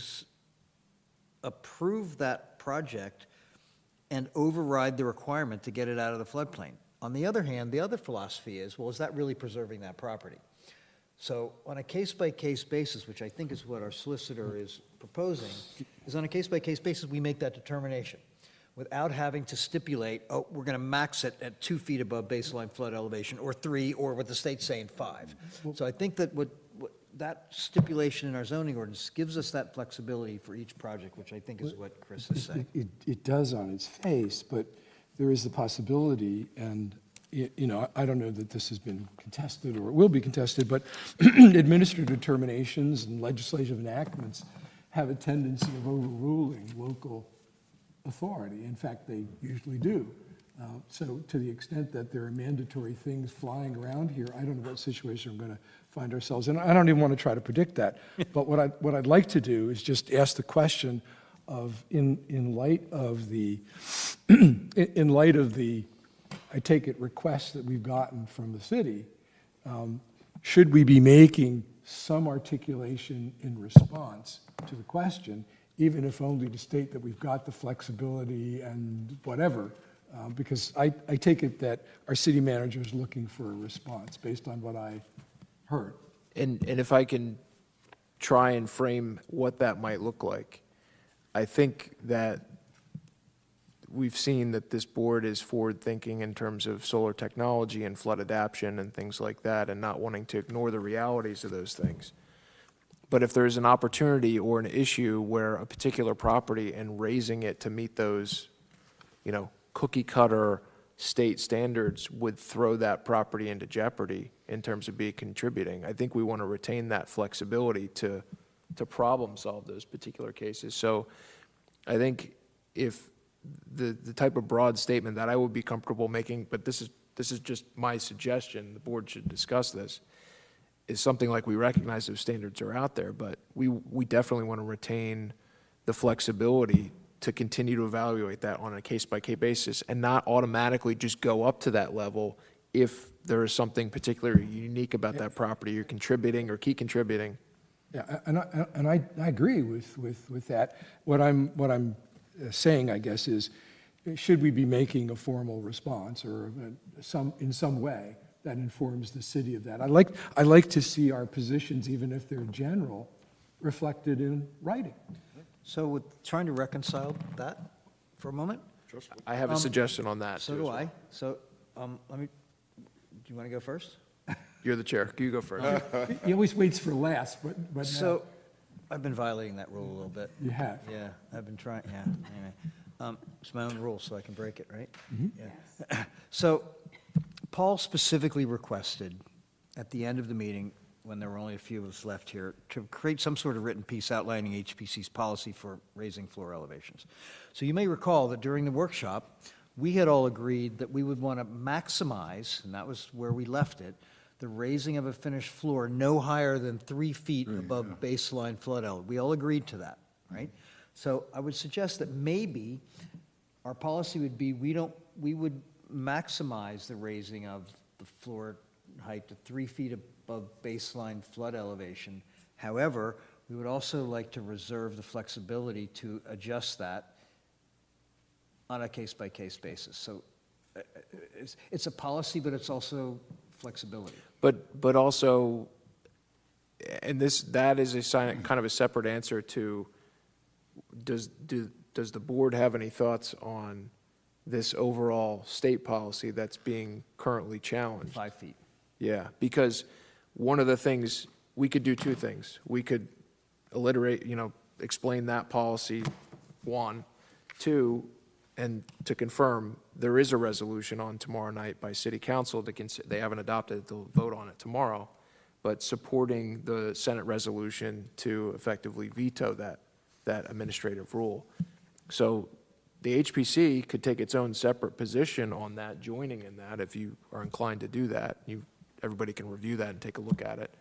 approve that project and override the requirement to get it out of the floodplain. On the other hand, the other philosophy is, well, is that really preserving that property? So on a case-by-case basis, which I think is what our solicitor is proposing, is on a case-by-case basis, we make that determination without having to stipulate, oh, we're going to max it at 2 feet above baseline flood elevation, or 3, or what the state's saying, 5. So I think that what that stipulation in our zoning ordinance gives us that flexibility for each project, which I think is what Chris is saying. It does on its face, but there is the possibility, and I don't know that this has been contested or it will be contested, but administrative determinations and legislative enactments have a tendency of overruling local authority. In fact, they usually do. So to the extent that there are mandatory things flying around here, I don't know what situation we're going to find ourselves in. I don't even want to try to predict that. But what I'd like to do is just ask the question of, in light of the I take it, requests that we've gotten from the city, should we be making some articulation in response to the question, even if only to state that we've got the flexibility and whatever? Because I take it that our city manager is looking for a response based on what I heard. And if I can try and frame what that might look like, I think that we've seen that this board is forward-thinking in terms of solar technology and flood adaptation and things like that, and not wanting to ignore the realities of those things. But if there's an opportunity or an issue where a particular property and raising it to meet those, cookie-cutter state standards would throw that property into jeopardy in terms of being contributing, I think we want to retain that flexibility to problem solve those particular cases. So I think if the type of broad statement that I would be comfortable making, but this is just my suggestion, the board should discuss this, is something like we recognize those standards are out there, but we definitely want to retain the flexibility to continue to evaluate that on a case-by-case basis and not automatically just go up to that level if there is something particularly unique about that property you're contributing or key contributing. Yeah, and I agree with that. What I'm saying, I guess, is should we be making a formal response or in some way that informs the city of that? I like to see our positions, even if they're general, reflected in writing. So with trying to reconcile that for a moment? I have a suggestion on that. So too, do as well. I. So do you want to go first? You're the chair. You go first. He always waits for last, but So I've been violating that rule a little bit. You have. Yeah, I've been trying, yeah, anyway. It's my own rule, so I can break it, right? Yeah. So Paul specifically requested at the end of the meeting, when there were only a few of us left here, to create some sort of written piece outlining HPC's policy for raising floor elevations. So you may recall that during the workshop, we had all agreed that we would want to maximize, and that was where we left it, the raising of a finished floor no higher than 3 feet above baseline flood level. We all agreed to that, right? So I would suggest that maybe our policy would be we would maximize the raising of the floor height to 3 feet above baseline flood elevation. However, we would also like to reserve the flexibility to adjust that on a case-by-case basis. So it's a policy, but it's also flexibility. But also, and that is kind of a separate answer to, does the board have any thoughts on this overall state policy that's being currently challenged? 5 feet. Yeah, because one of the things, we could do two things. We could alliterate, explain that policy, 1. 2, and to confirm, there is a resolution on tomorrow night by city council they haven't adopted it, they'll vote on it tomorrow. but supporting the Senate resolution to effectively veto that administrative rule. So the HPC could take its own separate position on that, joining in that, if you are inclined to do that. Everybody can review that and take a look at it.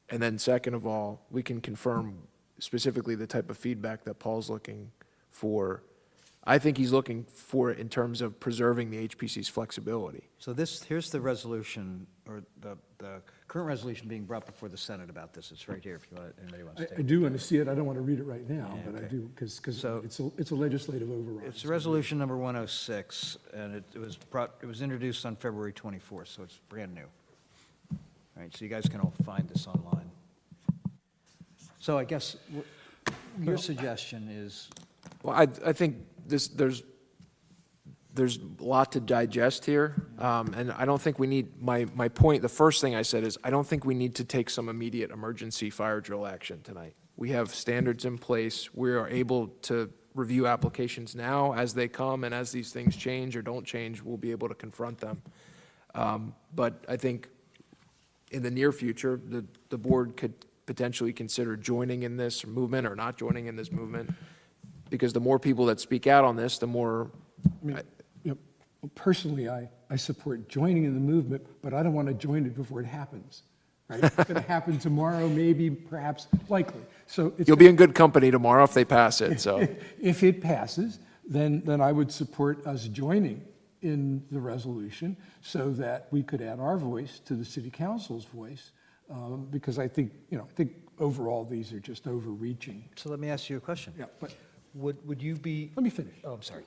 And then second of all, we can confirm specifically the type of feedback that Paul's looking for. I think he's looking for it in terms of preserving the HPC's flexibility. So here's the resolution, or the current resolution being brought before the Senate about this. It's right here if you want, anybody wants to take I it. do want to see it. I don't want to read it right now, Yeah, but I okay. do, because So- it's a legislative override. It's resolution number 106, and it was introduced on February 24th, so it's brand new. All right, so you guys can all find this online. So I guess your suggestion is, Well, I think there's a lot to digest here, and I don't think we need, my point, the first thing I said is, I don't think we need to take some immediate emergency fire drill action tonight. We have standards in place. We are able to review applications now as they come, and as these things change or don't change, we'll be able to confront them. But I think in the near future, the board could potentially consider joining in this movement or not joining in this movement, because the more people that speak out on this, the more, Personally, I support joining in the movement, but I don't want to join it before it happens, right? It's going to happen tomorrow, maybe, perhaps, likely. So it's you'll be in good company tomorrow if they pass it, so. If it passes, then I would support us joining in the resolution so that we could add our voice to the city council's voice, because I think overall these are just overreaching. so let me ask you a question. Yeah, but Would you be? let me finish. Oh, I'm sorry.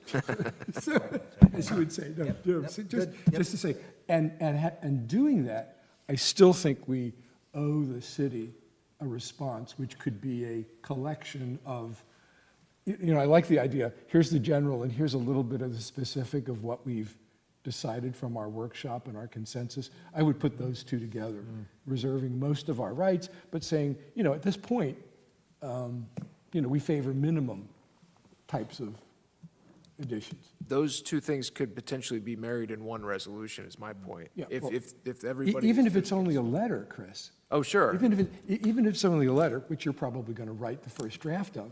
As you would say, no, Yep, no, yep, so good, just to say, and doing that, I still think we owe the city a response, which could be a collection of, I like the idea, here's the general and here's a little bit of the specific of what we've decided from our workshop and our consensus. I would put those two together, reserving most of our rights, but saying, at this point, we favor minimum types of additions. Those two things could potentially be married in one resolution, is my point. Yeah, If well, everybody. Even if it's only a letter, Chris. Oh, sure. Even if it's only a letter, which you're probably going to write the first draft of,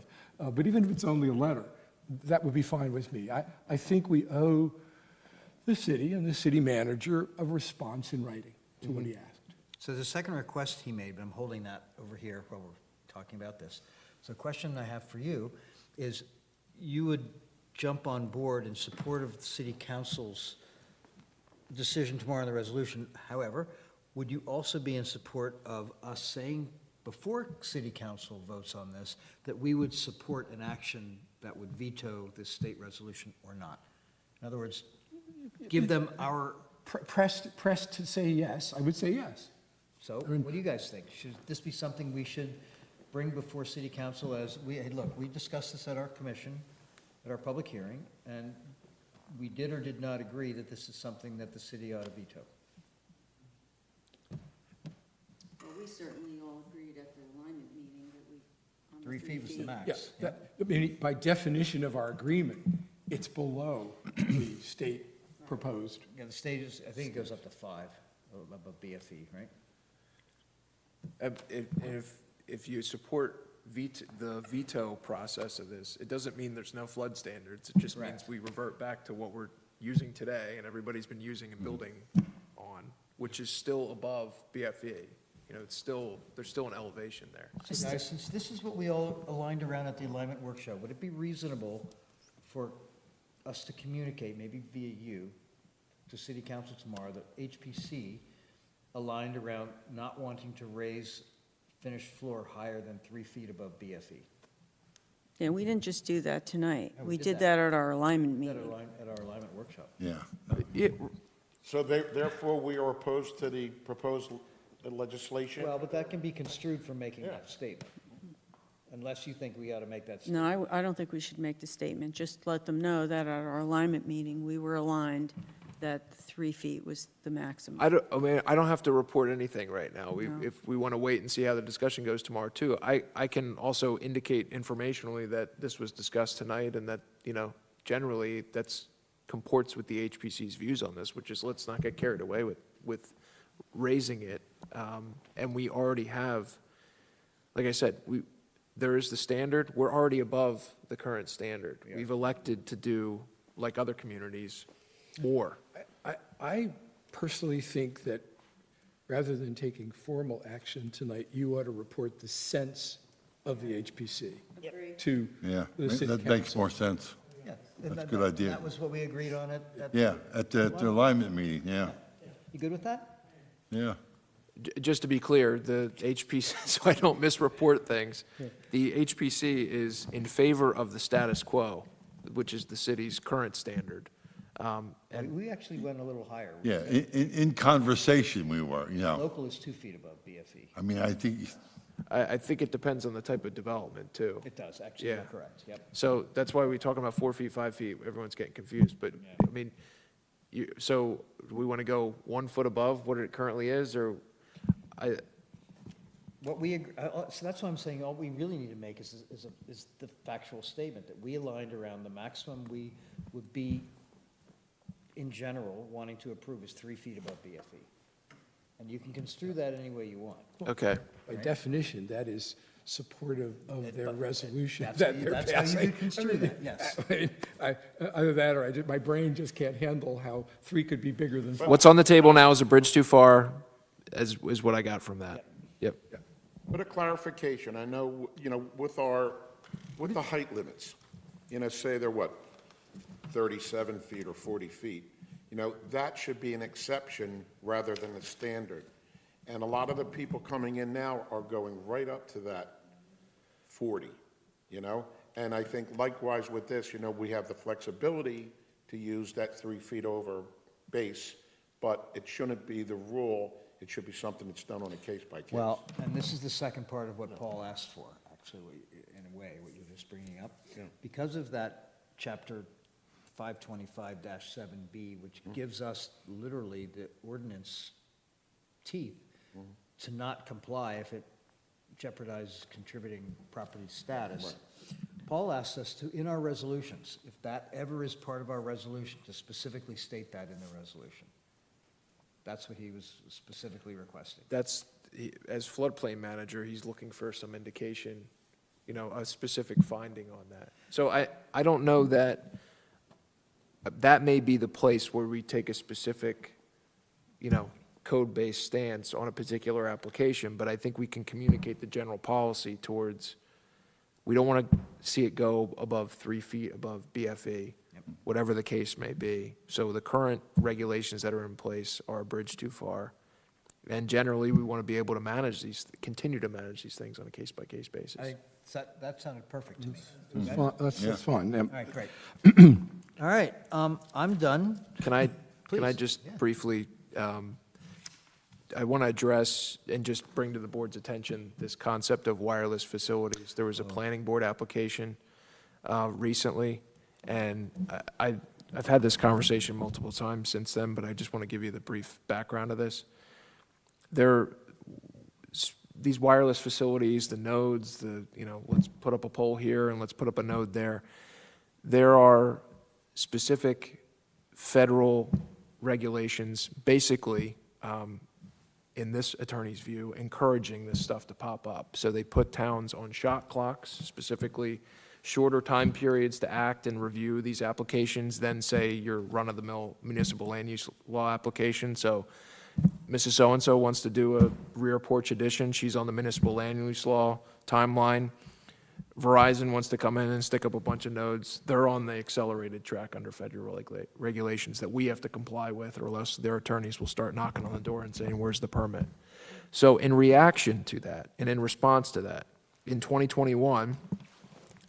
but even if it's only a letter, that would be fine with me. I think we owe the city and the city manager a response in writing to what he asked. So the second request he made, but I'm holding that over here while we're talking about this. So the question I have for you is, you would jump on board in support of the city council's decision tomorrow on the resolution. However, would you also be in support of us saying, before city council votes on this, that we would support an action that would veto this state resolution or not? In other words, give them our, Pressed to say yes, I would say yes. so what do you guys think? Should this be something we should bring before city council as, hey, look, we discussed this at our commission, at our public hearing, and we did or did not agree that this is something that the city ought to veto? Well, we certainly all agreed at the alignment meeting that we. 3 feet was the max. Yeah, by definition of our agreement, it's below the state proposed. Yeah, the state is, I think it goes up to 5 above BFE, right? If you support the veto process of this, it doesn't mean there's no flood standards. It just means we revert back to what we're using today and everybody's been using and building on, which is still above BFE. There's still an elevation there. So guys, since this is what we all aligned around at the alignment workshop, would it be reasonable for us to communicate, maybe via you, to city council tomorrow, that HPC aligned around not wanting to raise finished floor higher than 3 feet above BFE? Yeah, we didn't just do that tonight. No, We did that at our alignment At meeting. our alignment workshop. Yeah. So therefore, we are opposed to the proposed legislation? Well, but that can be construed from making that statement, unless you think we ought to make that statement. No, I don't think we should make the statement. Just let them know that at our alignment meeting, we were aligned that 3 feet was the maximum. I don't have to report anything right now. No. If we want to wait and see how the discussion goes tomorrow too, I can also indicate informationally that this was discussed tonight and that, generally that's comports with the HPC's views on this, which is let's not get carried away with raising it And we already have, like I said, there is the standard, we're already above the current standard. We've elected to do, like other communities, more. I personally think that rather than taking formal action tonight, you ought to report the sense of the HPC to Yeah, the city that makes council. more sense. Yeah. That's a good idea. That was what we agreed on at. Yeah, at the alignment meeting, yeah, You good with that? yeah. Just to be clear, the HPC, so I don't misreport things, the HPC is in favor of the status quo, which is the city's current standard. And we actually went a little higher. Yeah, in conversation we were, you know. Local is 2 feet above BFE. I mean, I think, I think it depends on the type of development, too. It does, actually, Yeah. you're correct, yep. So that's why we talk about 4 feet, 5 feet, everyone's getting confused, but, I mean, so do we want to go 1 foot above what it currently is, or, What we, so that's what I'm saying, all we really need to make is the factual statement that we aligned around the maximum we would be, in general, wanting to approve is 3 feet above BFE. And you can construe that any way you want. okay. By definition, that is supportive of their resolution That's that how you- they're that's how you passing. could construe that, yes. I mean, either that or my brain just can't handle how 3 could be bigger than 5. What's on the table now is a bridge too far, is what I got from that. Yep. But a clarification, I know, with the height limits, say they're what, 37 feet or 40 feet, that should be an exception rather than a standard. And a lot of the people coming in now are going right up to that 40, And I think likewise with this, we have the flexibility to use that 3 feet over base, but it shouldn't be the rule. It should be something that's done on a case-by-case. Well, and this is the second part of what Paul asked for, actually, in a way, what you're just bringing up. Because of that chapter 525-7B, which gives us literally the ordinance teeth to not comply if it jeopardizes contributing property status. Paul asked us to, in our resolutions, if that ever is part of our resolution, to specifically state that in the resolution. That's what he was specifically requesting. As floodplain manager, he's looking for some indication, a specific finding on that. So I don't know that may be the place where we take a specific, code-based stance on a particular application, but I think we can communicate the general policy towards, we don't want to see it go above 3 feet above BFE, whatever the case may be. So the current regulations that are in place are a bridge too far. And generally, we want to be able to continue to manage these things on a case-by-case basis. That sounded perfect to me. That's fine. All right, great. All right, I'm done. Can I Please, just yeah. briefly, I want to address and just bring to the board's attention this concept of wireless facilities. There was a planning board application recently, and I've had this conversation multiple times since then, but I just want to give you the brief background of this. These wireless facilities, the nodes, let's put up a pole here and let's put up a node there. There are specific federal regulations, basically, in this attorney's view, encouraging this stuff to pop up. So they put towns on shot clocks, specifically shorter time periods to act and review these applications than, say, your run-of-the-mill municipal land use law application. So Mrs. So-and-so wants to do a rear porch addition. She's on the municipal land use law timeline. Verizon wants to come in and stick up a bunch of nodes. They're on the accelerated track under federal regulations that we have to comply with, or else their attorneys will start knocking on the door and saying, where's the permit? So in reaction to that, and in response to that, in 2021,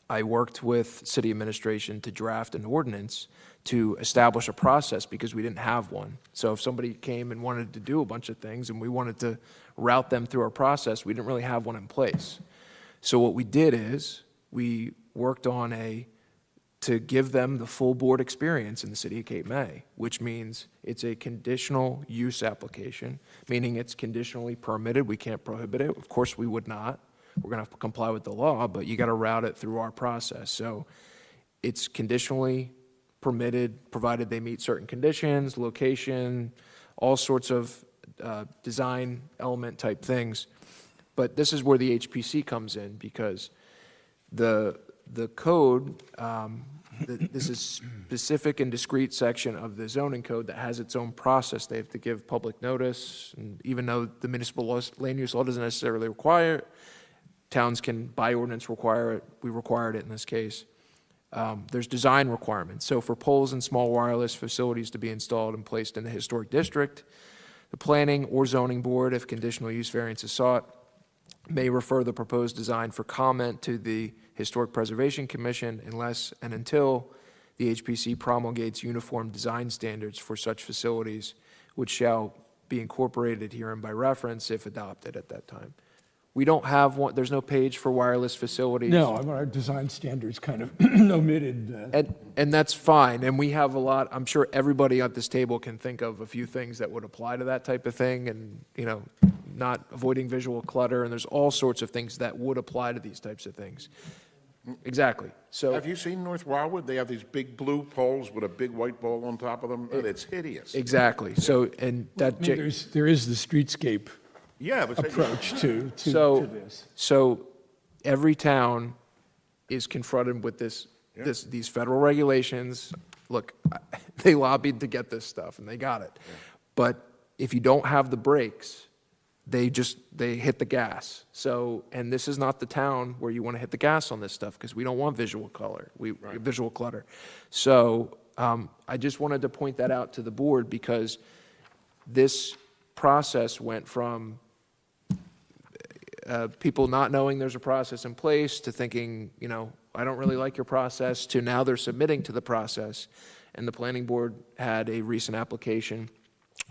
I worked with city administration to draft an ordinance to establish a process because we didn't have one. So if somebody came and wanted to do a bunch of things and we wanted to route them through our process, we didn't really have one in place. So what we did is we worked on to give them the full board experience in the city of Cape May, which means it's a conditional use application, meaning it's conditionally permitted. We can't prohibit it. Of course, we would not. We're going to have to comply with the law, but you got to route it through our process. So it's conditionally permitted, provided they meet certain conditions, location, all sorts of design element type things. But this is where the HPC comes in, because the code, this is specific and discrete section of the zoning code that has its own process. They have to give public notice, and even though the municipal land use law doesn't necessarily require it, towns can, by ordinance, require it. We required it in this case. There's design requirements. So for poles and small wireless facilities to be installed and placed in the historic district, the planning or zoning board, if conditional use variance is sought, may refer the proposed design for comment to the Historic Preservation Commission unless and until the HPC promulgates uniform design standards for such facilities, which shall be incorporated herein by reference if adopted at that time. We don't have one, there's no page for wireless facilities. No, our design standards kind of omitted. And that's fine, and we have a lot, I'm sure everybody at this table can think of a few things that would apply to that type of thing, and, you know, not avoiding visual clutter, and there's all sorts of things that would apply to these types of things. Exactly, so. Have you seen North Wildwood? They have these big blue poles with a big white ball on top of them, and it's hideous. Exactly, so, and that. I mean, there is the streetscape Yeah, but approach to So, this. so every town is confronted with these federal regulations. Look, they lobbied to get this stuff, and they got it. But if you don't have the brakes, they hit the gas. So, and this is not the town where you want to hit the gas on this stuff, because we don't want visual clutter. So, I just wanted to point that out to the board, because this process went from people not knowing there's a process in place to thinking, you know, I don't really like your process, to now they're submitting to the process. And the planning board had a recent application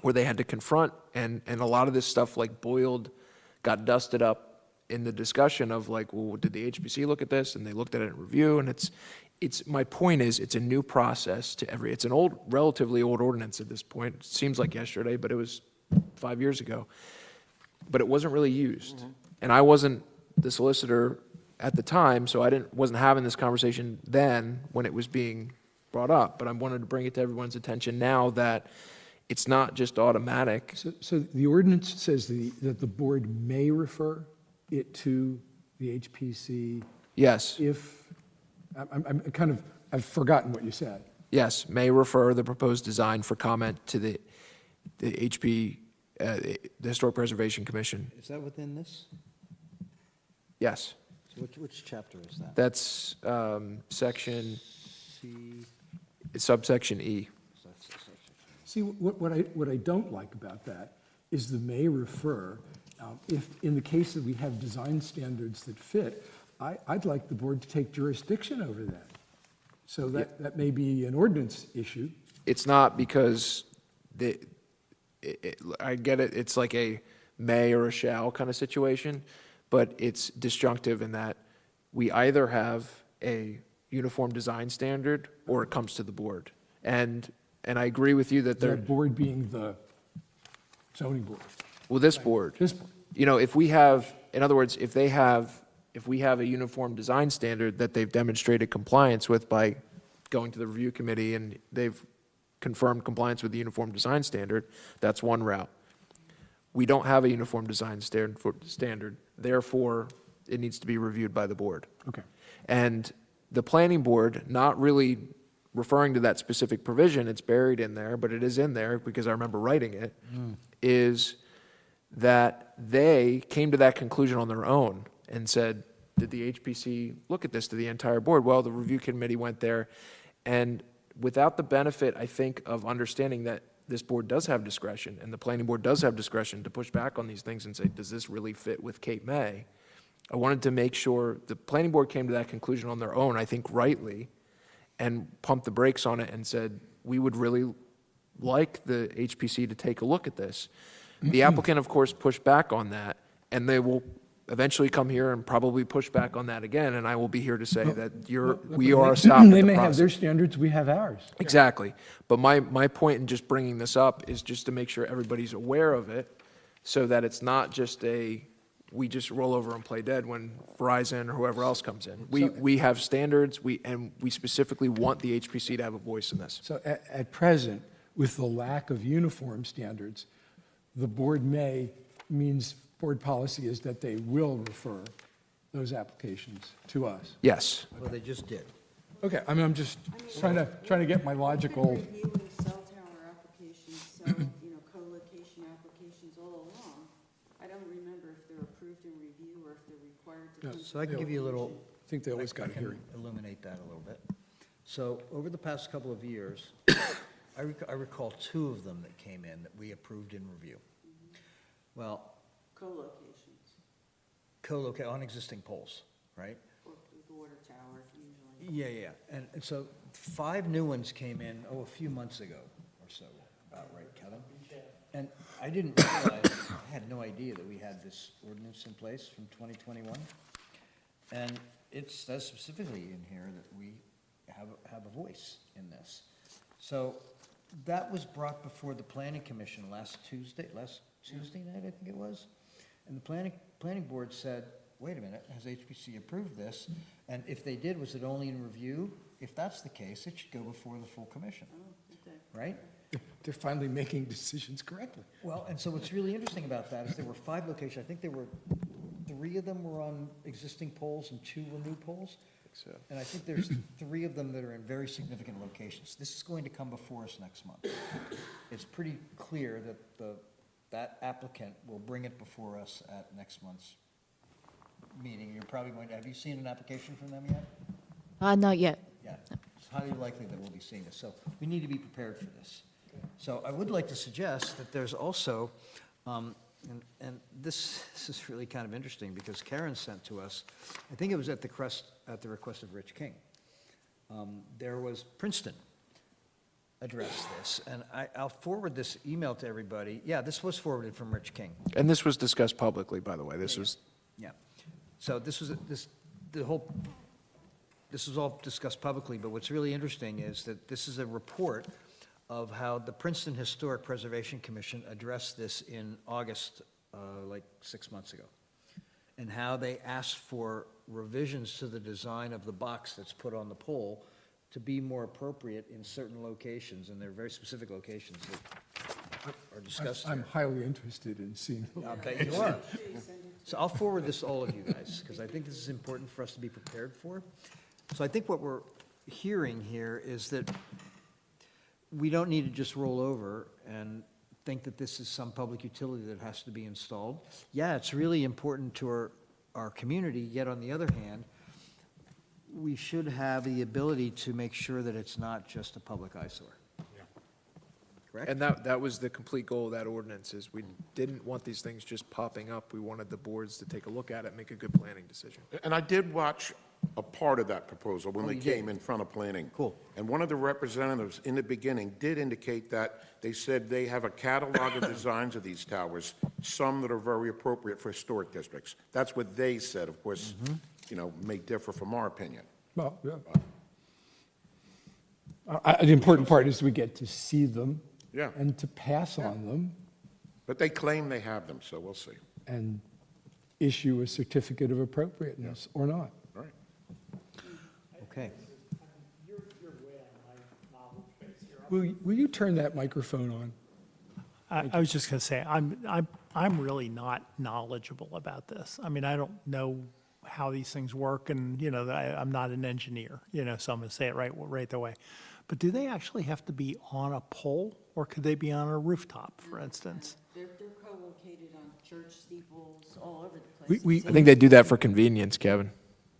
where they had to confront, and a lot of this stuff like boiled, got dusted up in the discussion of like, well, did the HPC look at this? And they looked at it in review, and my point is, it's a new process to it's an relatively old ordinance at this point. It seems like yesterday, but it was 5 years ago. But it wasn't really used. And I wasn't the solicitor at the time, so I wasn't having this conversation then when it was being brought up. But I wanted to bring it to everyone's attention now that it's not just automatic. So the ordinance says that the board may refer it to the HPC Yes. if, I've forgotten what you said. Yes, may refer the proposed design for comment to the the Historic Preservation Commission. Is that within this? Yes. So which chapter is that? That's section, C. subsection E. See, what I don't like about that is the may refer. If, in the case that we have design standards that fit, I'd like the board to take jurisdiction over that. So that may be an ordinance issue. It's not, because I get it, it's like a may or a shall kind of situation, but it's disjunctive in that we either have a uniform design standard or it comes to the board. And I agree with you that That board being the zoning board. well, this board. This board. You know, if we have, in other words, if we have a uniform design standard that they've demonstrated compliance with by going to the review committee and they've confirmed compliance with the uniform design standard, that's one route. We don't have a uniform design standard, therefore, it needs to be reviewed by the board. Okay. And the planning board, not really referring to that specific provision, it's buried in there, but it is in there because I remember writing it, is that they came to that conclusion on their own and said, did the HPC look at this to the entire board? Well, the review committee went there, and without the benefit, I think, of understanding that this board does have discretion, and the planning board does have discretion to push back on these things and say, does this really fit with Cape May? I wanted to make sure the planning board came to that conclusion on their own, I think rightly, and pumped the brakes on it and said, we would really like the HPC to take a look at this. The applicant, of course, pushed back on that, and they will eventually come here and probably push back on that again, and I will be here to say that we are stopping the process. They may have their standards, we have ours. Exactly. But my point in just bringing this up is just to make sure everybody's aware of it, so that it's not just we just roll over and play dead when Verizon or whoever else comes in. We have standards, and we specifically want the HPC to have a voice in this. So at present, with the lack of uniform standards, the board may means board policy is that they will refer those applications to us. Yes. Well, they just did. Okay, I mean, I'm just trying to get my logical. Reviewing cell tower applications, cell, co-location applications all along. I don't remember if they're approved in review or if they're required to. come So I can give you a little. I think they always got a I can hearing. illuminate that a little bit. So over the past couple of years, I recall 2 of them that came in that we approved in review. Well, Co-locations, on existing poles, right? or the water tower usually. Yeah. And so 5 new ones came in, a few months ago or so, about right, Kevin? And I didn't realize, I had no idea that we had this ordinance in place from 2021. And it says specifically in here that we have a voice in this. So that was brought before the planning commission last Tuesday night, I think it was. And the planning board said, wait a minute, has HPC approved this? And if they did, was it only in review? If that's the case, it should go before the full commission, right? They're finally making decisions correctly. Well, and so what's really interesting about that is there were 5 locations. I think there were 3 of them were on existing poles and 2 were new poles. And I think there's 3 of them that are in very significant locations. This is going to come before us next month. It's pretty clear that that applicant will bring it before us at next month's meeting. You're probably going to, have you seen an application from them yet? Not yet. Yeah, it's highly likely that we'll be seeing this, so we need to be prepared for this. So I would like to suggest that there's also, and this is really kind of interesting, because Karen sent to us, I think it was at the request of Rich King, there was Princeton addressed this, and I'll forward this email to everybody. Yeah, this was forwarded from Rich King. And this was discussed publicly, by the way. This was, Yeah. So this was, this was all discussed publicly, but what's really interesting is that this is a report of how the Princeton Historic Preservation Commission addressed this in August, like 6 months ago, and how they asked for revisions to the design of the box that's put on the pole to be more appropriate in certain locations, and there are very specific locations that are discussed here. I'm highly interested in seeing. I'll bet you are. So I'll forward this to all of you guys, because I think this is important for us to be prepared for. So I think what we're hearing here is that we don't need to just roll over and think that this is some public utility that has to be installed. Yeah, it's really important to our community, yet on the other hand, we should have the ability to make sure that it's not just a public eyesore. Correct? and that was the complete goal of that ordinance, is we didn't want these things just popping up. We wanted the boards to take a look at it, make a good planning decision. And I did watch a part of that proposal when Oh, they you did? came in front of planning. Cool. And one of the representatives in the beginning did indicate that they said they have a catalog of designs of these towers, some that are very appropriate for historic districts. That's what they said, of course, may differ from our opinion. Well, yeah. The important part is we get to see them. Yeah. And to pass on them But they claim they have them, so we'll see. and issue a certificate of appropriateness or not. All right. Okay. Will you turn that microphone on? I was just going to say, I'm really not knowledgeable about this. I mean, I don't know how these things work, and, I'm not an engineer, so I'm going to say it right the way. But do they actually have to be on a pole, or could they be on a rooftop, for instance? They're co-located on church steeples all over the place. We I think they do that for convenience, Kevin.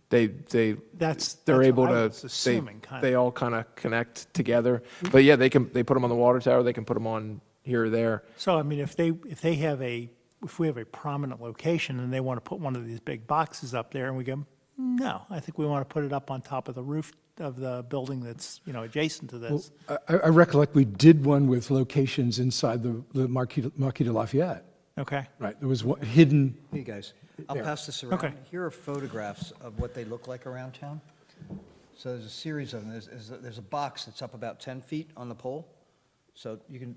They're That's able what I to, was assuming, kind they of. all kind of connect together. But yeah, they put them on the water tower, they can put them on here or there. So, I mean, if we have a prominent location and they want to put one of these big boxes up there, and we go, no, I think we want to put it up on top of the roof of the building that's, adjacent to this. I recollect we did one with locations inside the Marquis de Lafayette. Okay. Right, there was one hidden. Hey, guys, I'll There. pass this around. Okay. Here are photographs of what they look like around town. So there's a series of them. There's a box that's up about 10 feet on the pole. So you can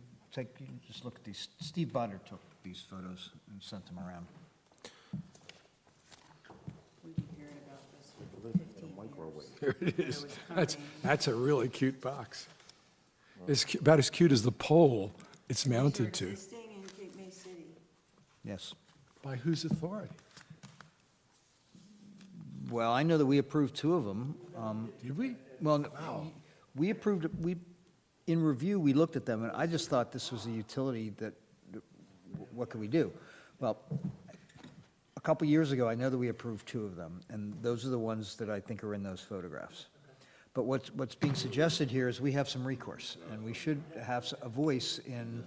just look at these. Steve Bonner took these photos and sent them around. We've been hearing about this for 15 years. There it It is. was That's a really cute box. It's about as cute as the pole it's mounted These are to. existing in Cape May City. Yes. By whose authority? Well, I know that we approved two of them. Did we? Well, we approved, in review, we looked at them, and I just thought this was a utility that, what could we do? Well, a couple years ago, I know that we approved two of them, and those are the ones that I think are in those photographs. But what's being suggested here is we have some recourse, and we should have a voice in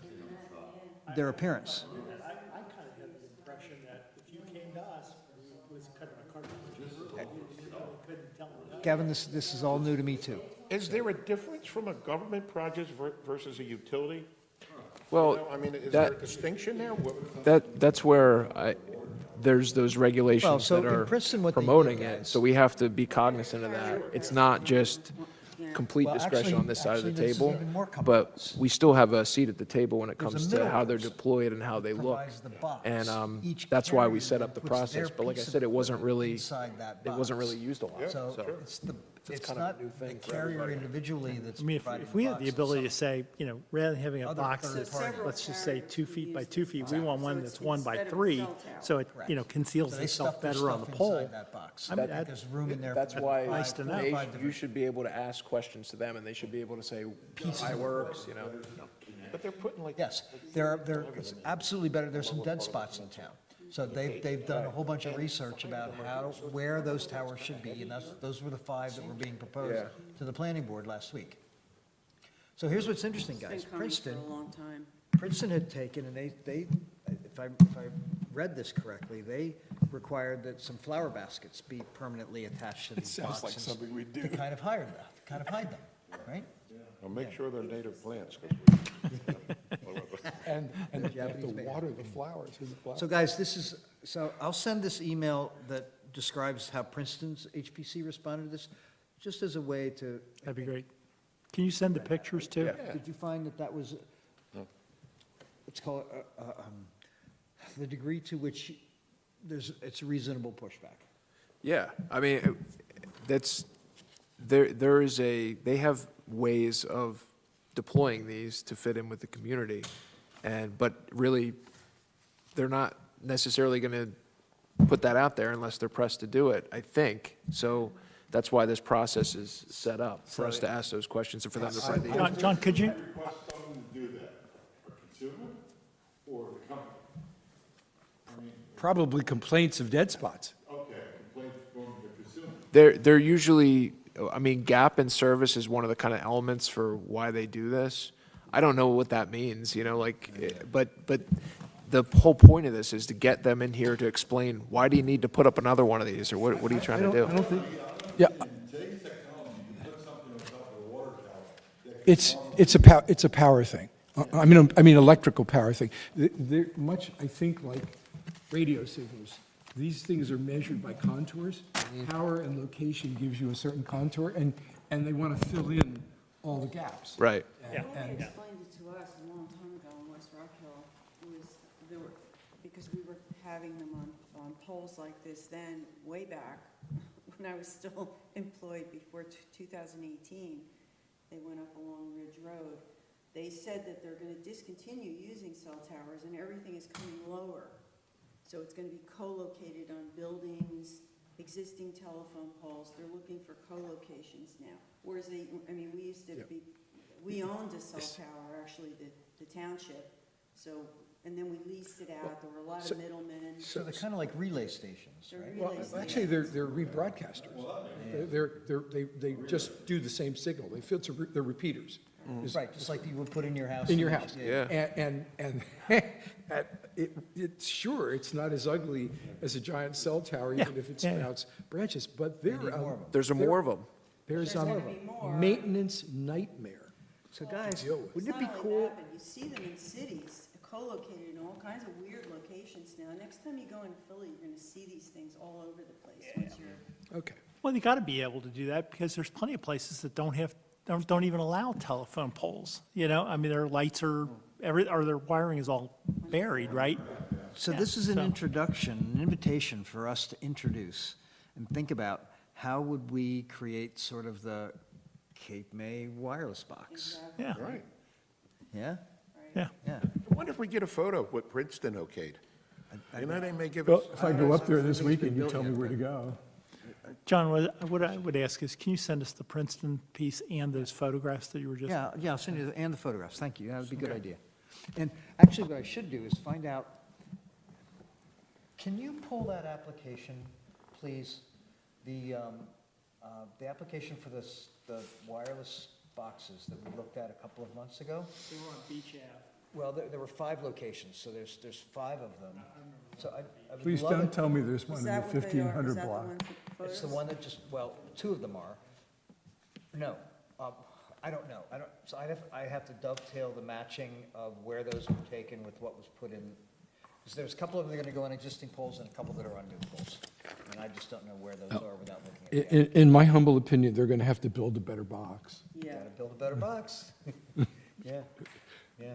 their appearance. I kind of had the impression that if you came to us, it was kind of a carte blanche. Kevin, this is all new to me, too. Is there a difference from a government project versus a utility? Well, You know, I mean, is there a distinction there? that's where there's those Well, regulations so that in are Princeton, what they did, promoting it, guys- so we have to be cognizant of that. It's not just complete Well, discretion actually- on this side of the actually, this is table, even more but complex. we still have a seat at the table when it There's a comes to middle how they're person deployed and how they look. provides the box. And Each that's why we carrier set up the puts their process, but like I piece of said, it wasn't really, inside that it wasn't box. really used a lot, So so. it's kind of a not new the thing for carrier everybody. individually that's I mean, providing if we had the box, ability to it's say, rather than having a Other box third that's, party. let's just say 2 feet by 2 feet, we want one that's So 1 by instead of a 3, cell tower. so it, Correct. conceals So they itself stuff their better on the stuff pole. inside that box. I mean, I think there's room in there. That's for why Nice to know. you should be able to ask questions to them, and they should be able to say why it works, But they're putting like. Yes, it's absolutely better. There's some dead spots in town. So they've done a whole bunch of research about where those towers should be, and those were the 5 that were being proposed Yeah. to the planning board last week. So here's what's interesting, It's been guys. coming for a long time. Princeton had taken, and they, if I read this correctly, they required that some flower baskets be permanently attached to these sounds like boxes something we do. to kind of hide them, right? Well, make sure they're native plants, 'cause And you have to Japanese band. water the flowers. So guys, so I'll send this email that describes how Princeton's HPC responded to this, just as a way to. That'd be great. Can you send the pictures too? Did you find that was, let's call it, the degree to which it's reasonable pushback? Yeah, I mean, they have ways of deploying these to fit in with the community, but really, they're not necessarily going to put that out there unless they're pressed to do it, I think. So that's why this process is set up, for us to ask those questions and for them to provide the answers. John, could you, Request someone to do that, a consumer or the company? Probably complaints of dead spots. Okay, complaints from the consumer. They're usually, I mean, gap in service is one of the kind of elements for why they do this. I don't know what that means, but the whole point of this is to get them in here to explain, why do you need to put up another one of these, or what are you trying to do? I don't think, yeah. It's a power thing. I mean, electrical power thing. They're much, I think, like radio signals. These things are measured by contours. Power and location gives you a certain contour, and they want to fill in all the gaps. Right. Yeah. Nobody explained it to us a long time ago in West Rock Hill. Because we were having them on poles like this then, way back, when I was still employed before 2018. They went up along Ridge Road. They said that they're going to discontinue using cell towers and everything is coming lower. So it's going to be co-located on buildings, existing telephone poles. They're looking for co-locations now. Whereas we used to be, we owned a cell tower, actually, the township. So, and then we leased it out. There were a lot of middlemen. So they're kind of like relay stations, They're right? Well, relay actually, stations. they're rebroadcasters. They just do the same signal. They're repeaters. Right, just like you would put in your house. In your house. Yeah. And it's sure, it's not as ugly as a giant cell tower, even if it sprouts branches, but There's more of them. there's gonna be more. maintenance nightmare. So guys, Deal with. wouldn't it It's be not only cool? that, but you see them in cities, co-located in all kinds of weird locations now. Next time you go in Philly, you're gonna see these things all over the place once you're. Okay. well, you got to be able to do that because there's plenty of places that don't even allow telephone poles, I mean, their lights or their wiring is all buried, right? So this is an introduction, an invitation for us to introduce and think about how would we create sort of the Cape May wireless box? Yeah, Right. Yeah? yeah. Yeah. I wonder if we get a photo of what Princeton okayed. You know, they may give Well, us, if I go up there this weekend, you tell me where to go. John, what I would ask is, can you send us the Princeton piece and those photographs that you were just? Yeah, I'll send you, and the photographs, thank you, that would be a good idea. And actually, what I should do is find out, can you pull that application, please? The application for the wireless boxes that we looked at a couple of months ago? They were on Beach Ave. Well, there were 5 locations, so there's 5 of them. So I would Please love don't it- tell me there's one Is in the that what they are? Is 1500 that the block. one for It's the photos? one that just, well, 2 of them are. No, I don't know. So I have to dovetail the matching of where those were taken with what was put in. Because there's a couple of them that are going to go on existing poles and a couple that are on new poles. And I just don't know where those are without looking at the In my humble opinion, they're going to have to build a better box. Yeah, Got to build a better box. Yeah, yeah.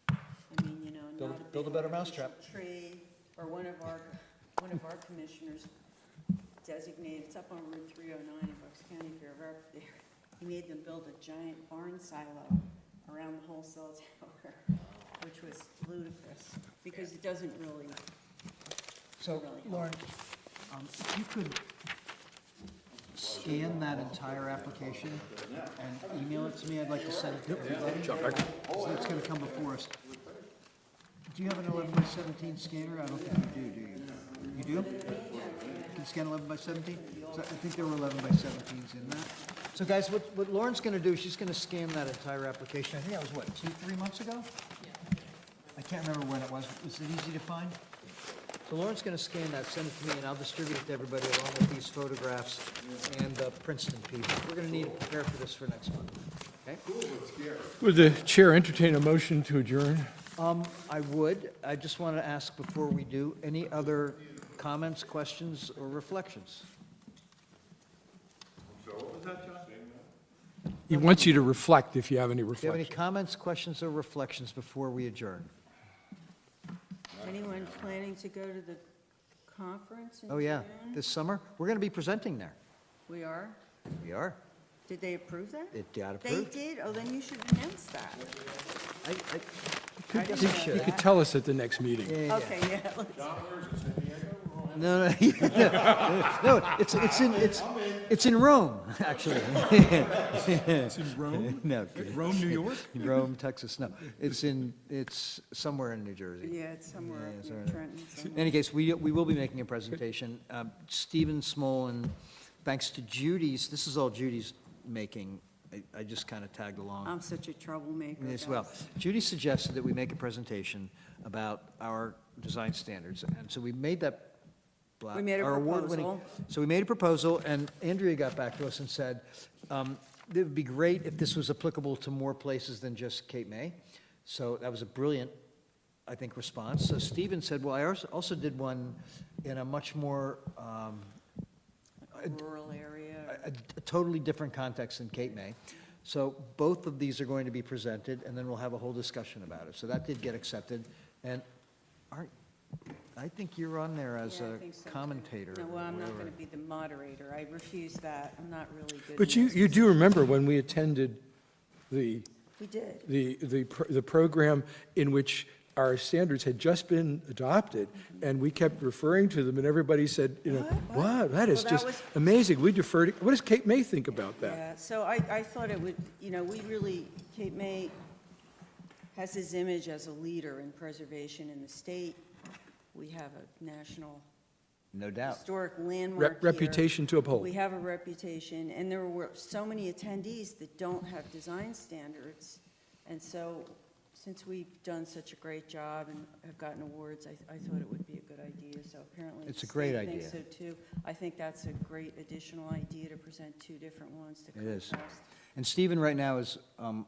I mean, you know, Build- not a build a big better artificial mousetrap. tree, or one of our commissioners designated, it's up on Route 309 in Bucks County, if you're ever up there. He made them build a giant barn silo around the whole cell tower, which was ludicrous, because it doesn't really, So, really help. Lauren, if you could scan that entire application and email it to me, I'd like to send it to everybody. So it's going to come before us. Do you have an 11 by 17 scanner? I don't think you do you? You do? You can scan 11 by 17? So I think there were 11 by 17s in that. So guys, what Lauren's going to do, she's going to scan that entire application. I think that was, what, 2-3 months ago? I can't remember when it was. Was it easy to find? So Lauren's going to scan that, send it to me, and I'll distribute it to everybody along with these photographs and the Princeton piece. We're going to need to prepare for this for next month. Okay? Would the chair entertain a motion to adjourn? I would. I just want to ask before we do, any other comments, questions, or reflections? He wants you to reflect if you have any Do you have any reflections. comments, questions, or reflections before we adjourn? anyone planning to go to the conference in Oh, yeah, June? this summer? We're going to be presenting there. We are? We are. Did they approve that? It got They approved. did? Oh, then you should announce that. I I didn't you know should. You could that. tell us at the next meeting. Yeah. Okay, yeah. let's- No, it's in Rome, actually. It's in Rome? No, kidding. Rome, New York? Rome, Texas, no. It's somewhere in New Jersey. Yeah, it's somewhere Yeah, up it's near all right. Trenton. In somewhere. any case, we will be making a presentation. Stephen Small, and thanks to Judy's, this is all Judy's making. I just kind of tagged along. I'm such a troublemaker. As well. guys. Judy suggested that we make a presentation about our design standards, and so we made that. We made a our award-winning- proposal. So we made a proposal, and Andrea got back to us and said, it would be great if this was applicable to more places than just Cape May. So that was a brilliant, I think, response. So Stephen said, well, I also did one in a much more, Rural area. a totally different context than Cape May. So both of these are going to be presented, and then we'll have a whole discussion about it. So that did get accepted, and I think you're on there as Yeah, I a think so, too. commentator. No, well, I'm not whatever. going to be the moderator. I refuse that. I'm not really good. But in you this. do remember when we attended the, We did. the program in which our standards had just been adopted, and we kept referring to them, and everybody said, you know, wow, that is Well, that just was- amazing. We deferred, what does Cape May think about that? Yeah, so I thought it would, you know, we really, Cape May has his image as a leader in preservation in the state. We have a national No doubt. historic landmark here. Reputation to uphold. We have a reputation, and there were so many attendees that don't have design standards. And so, since we've done such a great job and have gotten awards, I thought it would be a good idea. So apparently It's the a great state thinks idea. so too. I think that's a great additional idea to present two different ones to It is. contrast. And Stephen right now is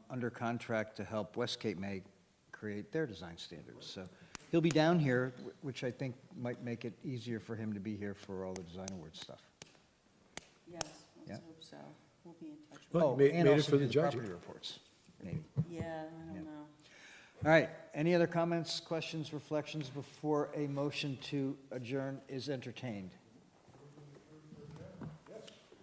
under contract to help West Cape May create their design standards. So he'll be down here, which I think might make it easier for him to be here for all the design awards stuff. Yes, Yeah. let's hope so. We'll be in touch. Well, Oh, made and it also for the his judging. property reports, maybe. Yeah, I don't know. All right, any other comments, questions, reflections before a motion to adjourn is entertained?